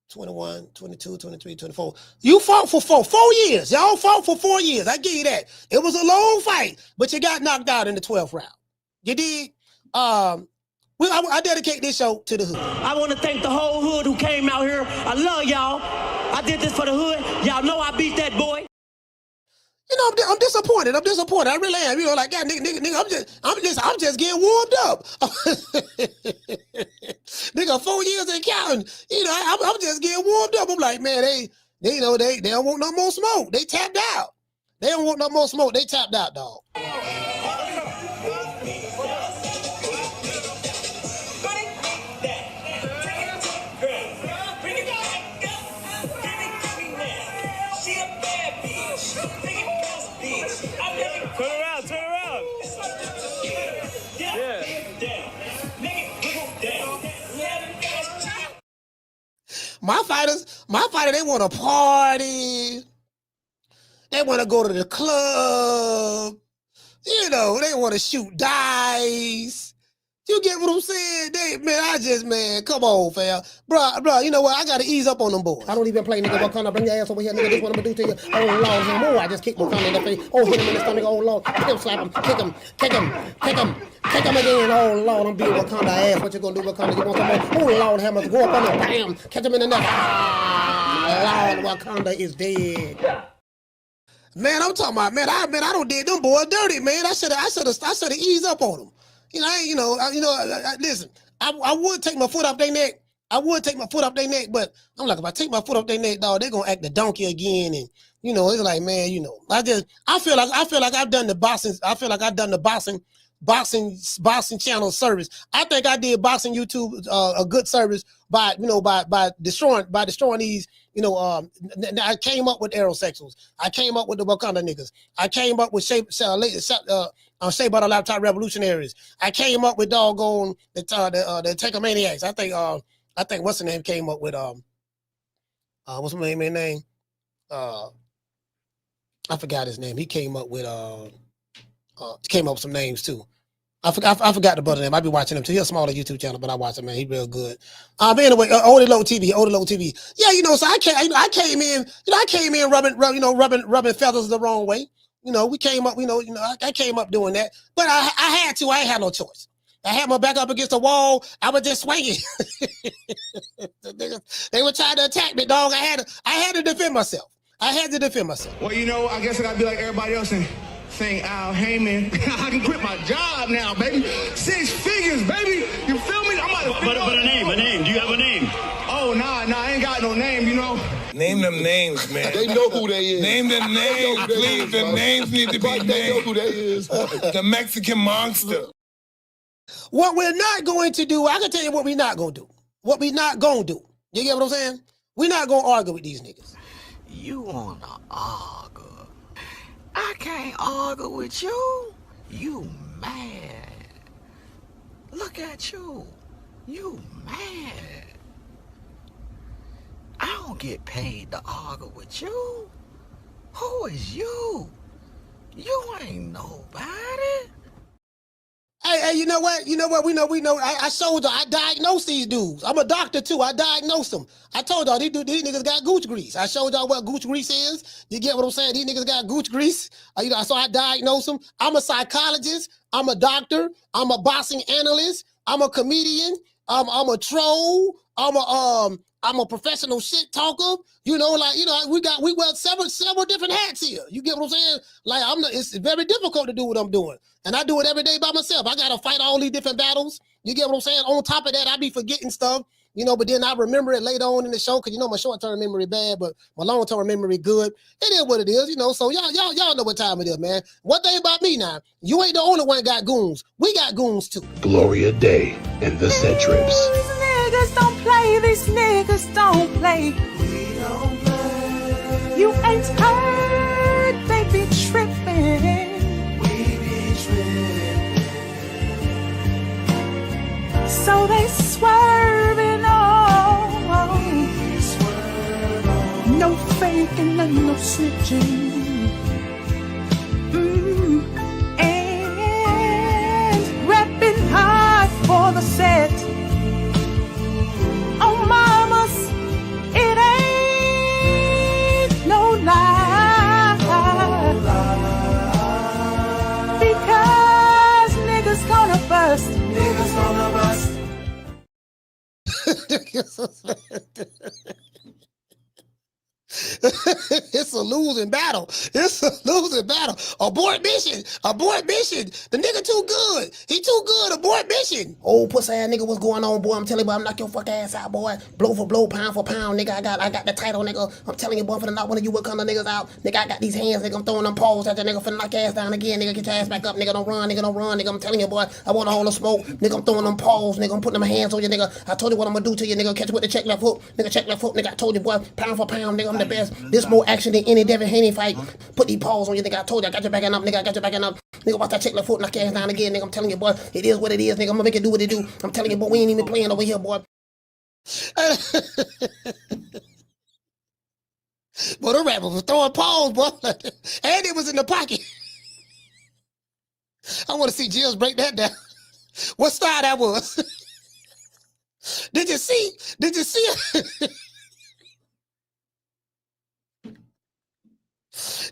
21, 22, 23, 24. You fought for 4 years. Y'all fought for 4 years. I give you that. It was a long fight, but you got knocked out in the 12th round. You did. I dedicate this show to the hood. I want to thank the whole hood who came out here. I love y'all. I did this for the hood. Y'all know I beat that boy. I'm disappointed. I really am. God, nigga, I'm just getting warmed up. Nigga, 4 years and counting. I'm just getting warmed up. I'm like, man, they don't want no more smoke. They tapped out. They don't want no more smoke. They tapped out, dog. My fighters, they want to party. They want to go to the club. You know, they want to shoot dice. You get what I'm saying? Come on, fam. Bro, you know what? I got to ease up on them boys. I don't even play, nigga. Wakanda, bring your ass over here, nigga. This what I'm going to do to you. Oh, Lord, him. Oh, I just kicked Wakanda in the face. Oh, hit him in the stomach. Oh, Lord. Kick him, slap him. Kick him again. Oh, Lord, I'm being Wakanda ass. What you going to do, Wakanda? You want some more? Oh, Lord, hammer. Go up on him. Bam. Catch him in the neck. Ah, Lord, Wakanda is dead. Man, I'm talking about, I don't did them boys dirty, man. I should have eased up on them. Listen, I would take my foot off their neck. But I'm like, if I take my foot off their neck, dog, they're gonna act the donkey again. And it's like, man, I feel like I've done the boxing. I feel like I've done the boxing channel service. I think I did boxing YouTube a good service by destroying these. I came up with aerosexuals. I came up with the Wakanda niggas. I came up with Shea Butter Laptop Revolutionaries. I came up with doggone the Tankomaniacs. I think what's the name came up with what's my name? I forgot his name. He came up with some names too. I forgot the brother name. I be watching him too. He's a smaller YouTube channel, but I watch him, man. He real good. But anyway, Oldie Low TV. Yeah, so I came in rubbing feathers the wrong way. We came up, I came up doing that, but I had to. I ain't had no choice. I had my back up against the wall. I was just swinging. They were trying to attack me, dog. I had to defend myself. Well, I guess I gotta be like everybody else and think Al Heyman. I can quit my job now, baby. 6 figures, baby. You feel me? But a name. Do you have a name? Oh, nah, I ain't got no name, Name them names, man. They know who they is. Name them names, please. The names need to be named. They know who they is. The Mexican monster. What we're not going to do, I can tell you what we're not going to do. You get what I'm saying? We're not going to argue with these niggas. You want to argue? I can't argue with you. You mad. Look at you. You mad. I don't get paid to argue with you. Who is you? You ain't nobody. Hey, you know what? We know. I showed y'all. I diagnosed these dudes. I'm a doctor too. I diagnosed them. I told y'all these niggas got gooch grease. I showed y'all what gooch grease is. You get what I'm saying? These niggas got gooch grease. So I diagnosed them. I'm a psychologist. I'm a doctor. I'm a boxing analyst. I'm a comedian. I'm a troll. I'm a professional shit talker. We wear several different hats here. You get what I'm saying? It's very difficult to do what I'm doing. And I do it every day by myself. I gotta fight all these different battles. You get what I'm saying? On top of that, I be forgetting stuff, but then I remember it later on in the show, because my short-term memory bad, but my long-term memory good. It is what it is, so y'all know what time it is, man. One thing about me now, you ain't the only one got goons. We got goons too. Gloria Day and the Set Trips. These niggas don't play. We don't play. You ain't heard, they be tripping. So they swerving on. No faking and no snitching. And repping hard for the set. Oh, mamas, it ain't no lie. Because niggas gonna bust. It's a losing battle. Abort mission. The nigga too good. He too good. Abort mission. Old pussy ass nigga, what's going on, boy? I'm telling you, boy, I'm knock your fuck ass out, boy. Blow for blow, pound for pound, nigga. I got the title, nigga. I'm telling you, boy, for the knock one of you Wakanda niggas out. Nigga, I got these hands, nigga. I'm throwing them paws at the nigga, finna knock your ass down again, nigga. Get your ass back up, nigga. Don't run, nigga. I'm telling you, boy, I want a hold of smoke, nigga. I'm throwing them paws, nigga. I'm putting them hands on you, nigga. I told you what I'm gonna do to you, nigga. Catch you with the check left hook, nigga. I told you, boy, pound for pound, nigga. I'm the best. This more action than any Devin Haney fight. Put these paws on you, nigga. I told you, I got your back up, nigga. Nigga, watch that check left foot, knock your ass down again, nigga. I'm telling you, boy, it is what it is, nigga. I'm gonna make it do what it do. I'm telling you, boy, we ain't even playing over here, boy. Boy, the rapper was throwing paws, boy. And it was in the pocket. I want to see Jills break that down. What style that was? Did you see? Did you see it?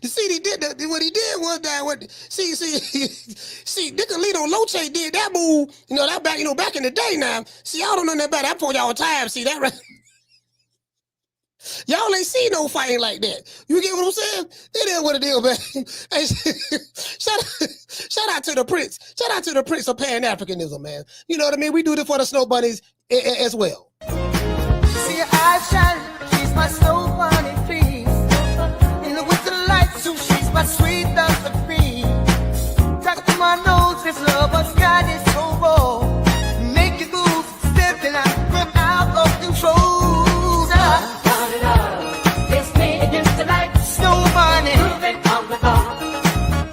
You see, he did that. What he did was that. See, Nicolino Loche did that move. You know that back in the day. Now, see, y'all don't know nothing about that for y'all time. See that right? Y'all ain't seen no fighting like that. You get what I'm saying? It is what it is, man. Hey, shout out to the Prince. Shout out to the Prince of Pan-Africanism, man. You know what I mean? We do this for the Snow Bunnies as well. See your eyes shining, she's my snow bunny, please. In the winter light, so she's my sweet Dr. Queen. Talk to my nose, this lover's got it so raw. Make you move, stepping out of control. Snow bunny, moving on the bar.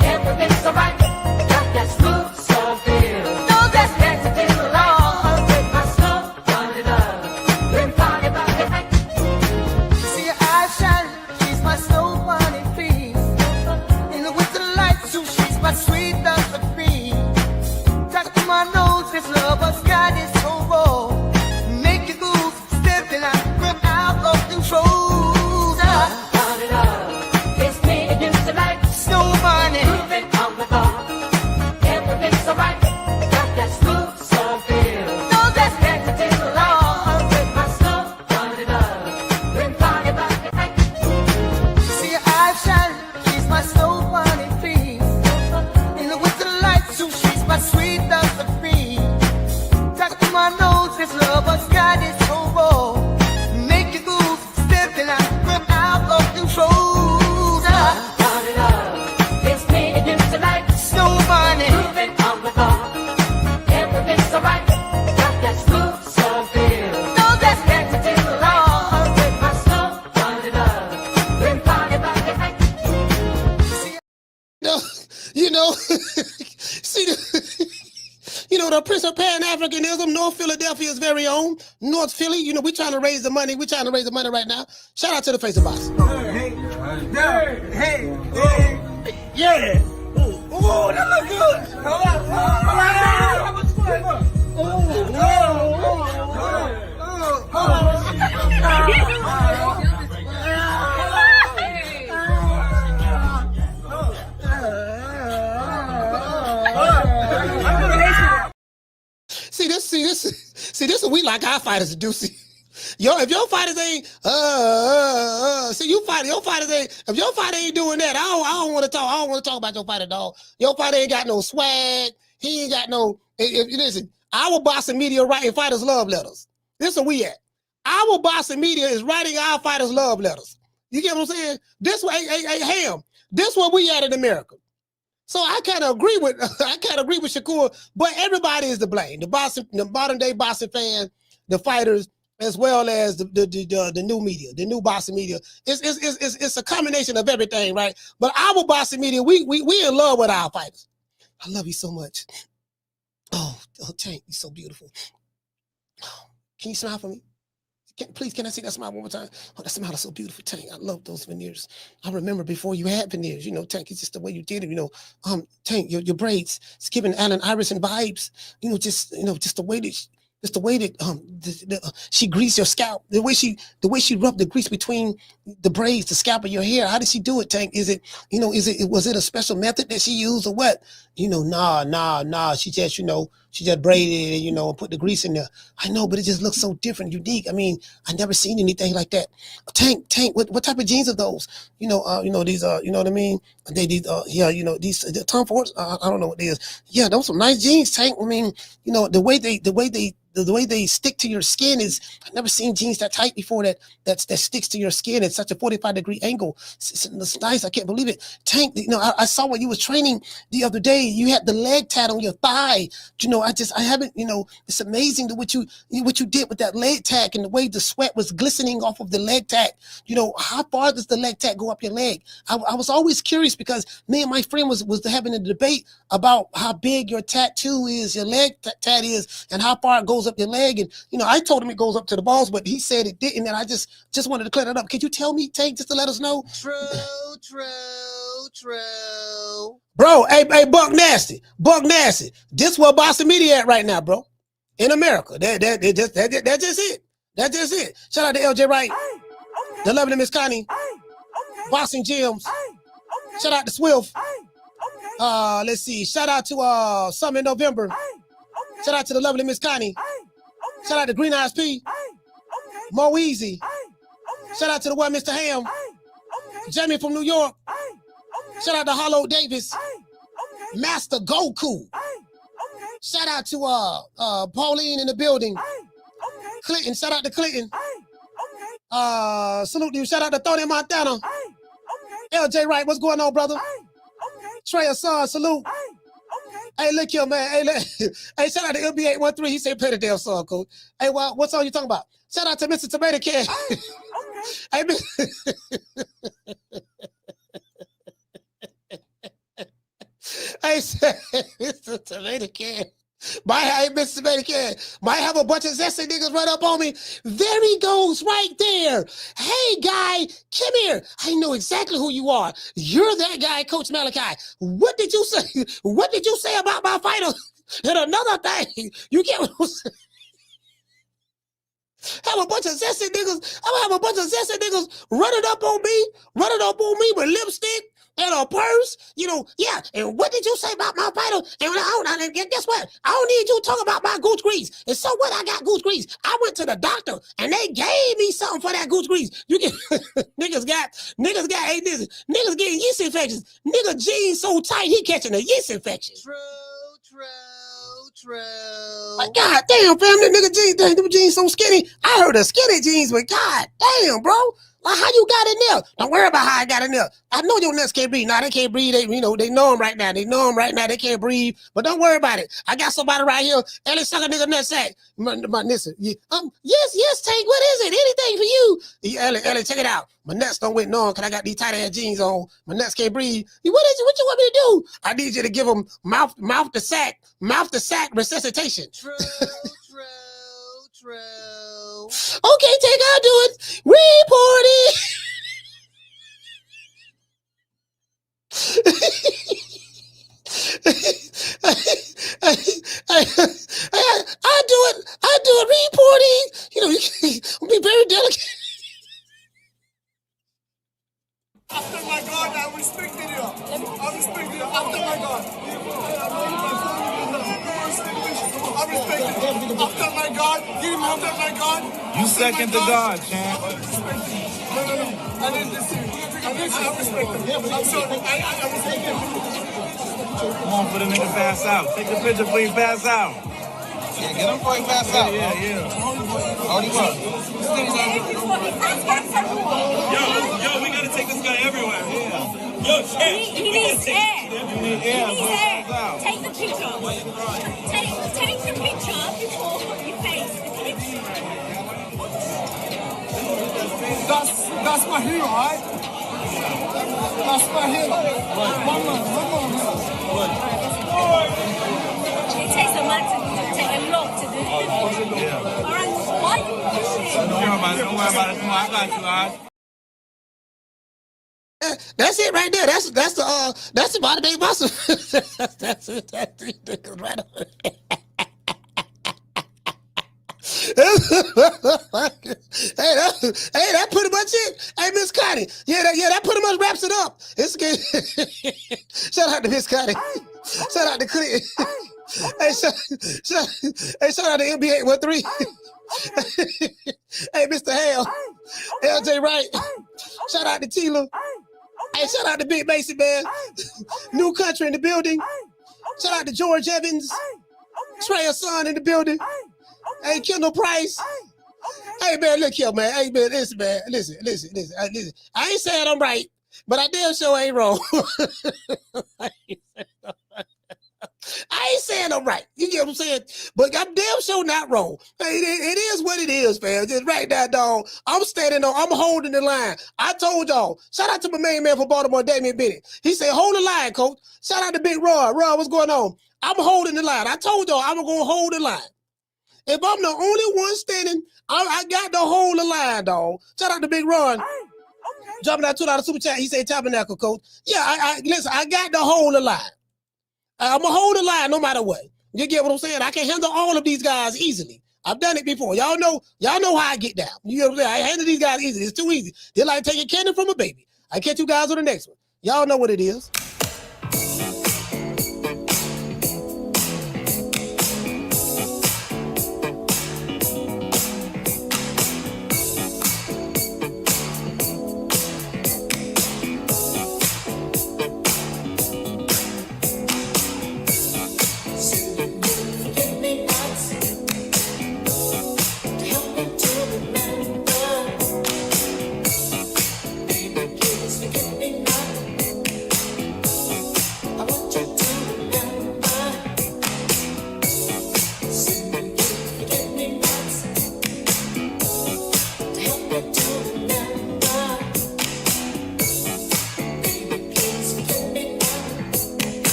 Everything's alright. Got that smooth, so feel. No, that's next to the law. With my snow bunny love. Been party about the night. See your eyes shining, she's my snow bunny, please. In the winter light, so she's my sweet Dr. Queen. Talk to my nose, this lover's got it so raw. Make you move, stepping out of control. This lover's got it so raw. Make you move, stepping out of control. Started up. It's me against the light. Snow bunny, moving on the bar. Everything's alright. Got that smooth, so feel. No, that's next to the law. With my snow bunny love. Been party about the night. You know, see the. You know, the Prince of Pan-Africanism, North Philadelphia's very own. North Philly, you know, we're trying to raise the money. We're trying to raise the money right now. Shout out to the Face of Box. Hey, yeah. Ooh, that look good. How much fun? See, this is what we like our fighters to do. See, if your fighters ain't, see, your fighters ain't, if your fighter ain't doing that, I don't want to talk. I don't want to talk about your fighter, dog. Your fighter ain't got no swag. He ain't got no. Listen, our boss and media writing fighters love letters. This is where we at. Our boss and media is writing our fighters love letters. You get what I'm saying? This way, hey, Ham. This where we at in America. So I kind of agree with Shakur, but everybody is to blame. The modern day boxing fan, the fighters, as well as the new media, the new boxing media. It's a combination of everything, right? But our boxing media, we in love with our fighters. I love you so much. Oh, Tank, you're so beautiful. Can you smile for me? Please, can I see that smile one more time? Oh, that smile is so beautiful, Tank. I love those veneers. I remember before you had veneers, you know, Tank, it's just the way you did it, you know. Tank, your braids, it's giving Allen Iverson vibes, just the way that she greased your scalp, the way she rubbed the grease between the braids, the scalp of your hair. How did she do it, Tank? Was it a special method that she used or what? Nah. She just braided it, and put the grease in there. I know, but it just looks so different, unique. I mean, I never seen anything like that. Tank, what type of jeans are those? These, you know what I mean? These Tom Fords, I don't know what they is. Yeah, those some nice jeans, Tank. I mean, the way they stick to your skin is, I've never seen jeans that tight before that sticks to your skin at such a 45-degree angle. It's nice. I can't believe it. Tank, I saw when you was training the other day, you had the leg tat on your thigh, I haven't, it's amazing what you did with that leg tack and the way the sweat was glistening off of the leg tack. How far does the leg tack go up your leg? I was always curious because me and my friend was having a debate about how big your tattoo is, your leg tat is, and how far it goes up your leg. And, I told him it goes up to the balls, but he said it didn't. And I just wanted to clear that up. Could you tell me, Tank, just to let us know? True. Bro, hey, Buck Nasty. This where Boston Media at right now, bro. In America. That's just it. That's just it. Shout out to LJ Wright. The lovely Miss Connie. Boxing Gyms. Shout out to Swift. Let's see. Shout out to Summer in November. Shout out to the lovely Miss Connie. Shout out to Green Eyes P. Mo Easy. Shout out to the one Mr. Ham. Jamie from New York. Shout out to Hollow Davis. Master Goku. Shout out to Pauline in the building. Clinton, shout out to Clinton. Salute to you. Shout out to Tony Montana. LJ Wright, what's going on, brother? Trey Hassan, salute. Hey, look here, man. Hey, shout out to MB813. He said play the damn song, coach. Hey, well, what song you talking about? Shout out to Mr. Tomato Can. Hey, Mr. Tomato Can. Mr. Tomato Can. Might have a bunch of zesty niggas run up on me. There he goes right there. Hey, guy, come here. I know exactly who you are. You're that guy, Coach Malachi. What did you say? What did you say about my fighter? And another thing, you get what I'm saying? Have a bunch of zesty niggas. I'm gonna have a bunch of zesty niggas running up on me with lipstick and a purse, yeah. And what did you say about my fighter? And guess what? I don't need you to talk about my goose grease. And so what? I got goose grease. I went to the doctor and they gave me something for that goose grease. You get niggas got hey, niggas getting yeast infections. Nigga jeans so tight he catching a yeast infection. True. Like, God damn, fam, them jeans so skinny. I heard of skinny jeans, but God damn, bro. Like, how you got in there? Don't worry about how I got in there. I know your nuts can't breathe. Nah, they can't breathe. They know them right now. They can't breathe. But don't worry about it. I got somebody right here. Ellie suck a nigga nutsack. Listen. Yes, Tank. What is it? Anything for you? Ellie, check it out. My nuts don't went on because I got these tight ass jeans on. My nuts can't breathe. What you want me to do? I need you to give them mouth to sack resuscitation. True. Okay, Tank, I'll do it. Report it. I do it. Reporting. You be very delicate. After my God, I respected you. I respect you. After my God. I respect you. After my God. Give him after my God. You second to God, champ. No. I didn't listen. I respect him. I'm sorry. I respect him. Come on for the nigga pass out. Take the picture before you pass out. Yeah, get him before he pass out. Yeah. Hold him up. Yo, we gotta take this guy everywhere. Yeah. Yo, champ. He needs air. You need air. Take the picture. Take the picture before you face the picture. That's my hero, right? That's my hero. One more. It takes a lot to do. All right, why you pushing? Don't worry about it. Come on, I got you, all right? That's it right there. That's the body day muscle. That's it. Right over there. Hey, that pretty much it. Hey, Miss Connie. Yeah, that pretty much wraps it up. It's good. Shout out to Miss Connie. Shout out to Clinton. Hey, shout out to MB813. Hey, Mr. Hale. LJ Wright. Shout out to Tila. Hey, shout out to Big Mason, man. New Country in the building. Shout out to George Evans. Trey Hassan in the building. Hey, Kendall Price. Hey, man, look here, man. Hey, man, listen, man. Listen. I ain't saying I'm right, but I damn sure ain't wrong. I ain't saying I'm right. You get what I'm saying? But I'm damn sure not wrong. It is what it is, man. Just right there, dog. I'm holding the line. I told y'all. Shout out to my main man for Baltimore, Damian Bennett. He said, hold the line, coach. Shout out to Big Rod. Rod, what's going on? I'm holding the line. I told y'all I'm going to hold the line. If I'm the only one standing, I got to hold the line, dog. Shout out to Big Ron. Dropping that $2 super chat. He said tabernacle, coach. Yeah, listen, I got to hold the line. I'm going to hold the line no matter what. You get what I'm saying? I can handle all of these guys easily. I've done it before. Y'all know how I get down. You get what I'm saying? I handle these guys easily. It's too easy. They're like taking candy from a baby. I catch you guys on the next one. Y'all know what it is.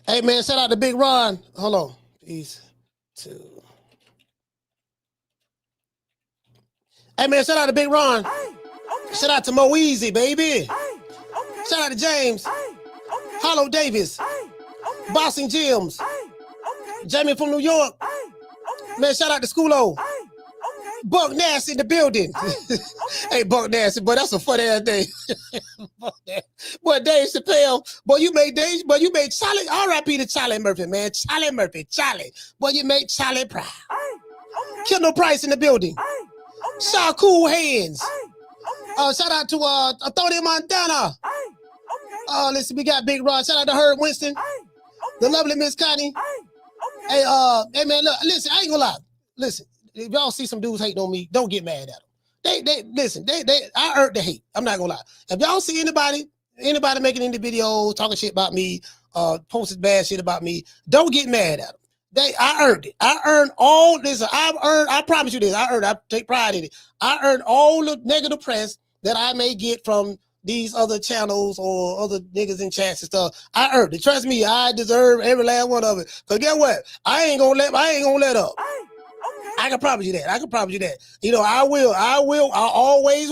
Hey, man, shout out to Big Ron. Hold on. Peace. Hey, man, shout out to Big Ron. Shout out to Mo Easy, baby. Shout out to James. Hollow Davis. Bossing Jims. Jamie from New York. Man, shout out to Schoolo. Buck Nass in the building. Hey, Buck Nass, but that's a funny ass day. Boy, Dave Chappelle. Boy, you made Charlie. R.I.P. to Charlie Murphy, man. Charlie Murphy. Boy, you made Charlie proud. Kendall Price in the building. Shakur Hands. Shout out to Tony Montana. Listen, we got Big Rod. Shout out to Herb Winston. The lovely Miss Connie. Hey, man, look, listen, I ain't gonna lie. Listen, if y'all see some dudes hating on me, don't get mad at them. I earned the hate. I'm not gonna lie. If y'all see anybody making any videos, talking shit about me, posting bad shit about me, don't get mad at them. I earned it. I earned all this. I promise you this. I take pride in it. I earned all the negative press that I may get from these other channels or other niggas in chats and stuff. I earned it. Trust me, I deserve every last one of it. Cause guess what? I ain't gonna let up. I can promise you that. You know, I always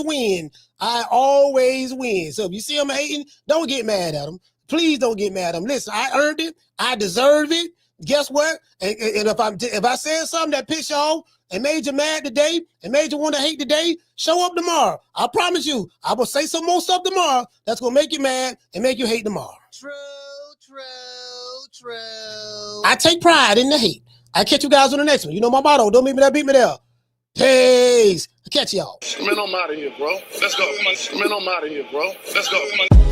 win. I always win. So if you see them hating, don't get mad at them. Please don't get mad at them. Listen, I earned it. I deserve it. Guess what? And if I said something that pissed you off and made you mad today and made you want to hate today, show up tomorrow. I promise you, I will say some more stuff tomorrow that's going to make you mad and make you hate tomorrow. True. I take pride in the hate. I catch you guys on the next one. You know my motto. Don't beat me there, beat me there. Peace. I catch y'all. Man, I'm out of here, bro. Let's go. Man, I'm out of here, bro. Let's go.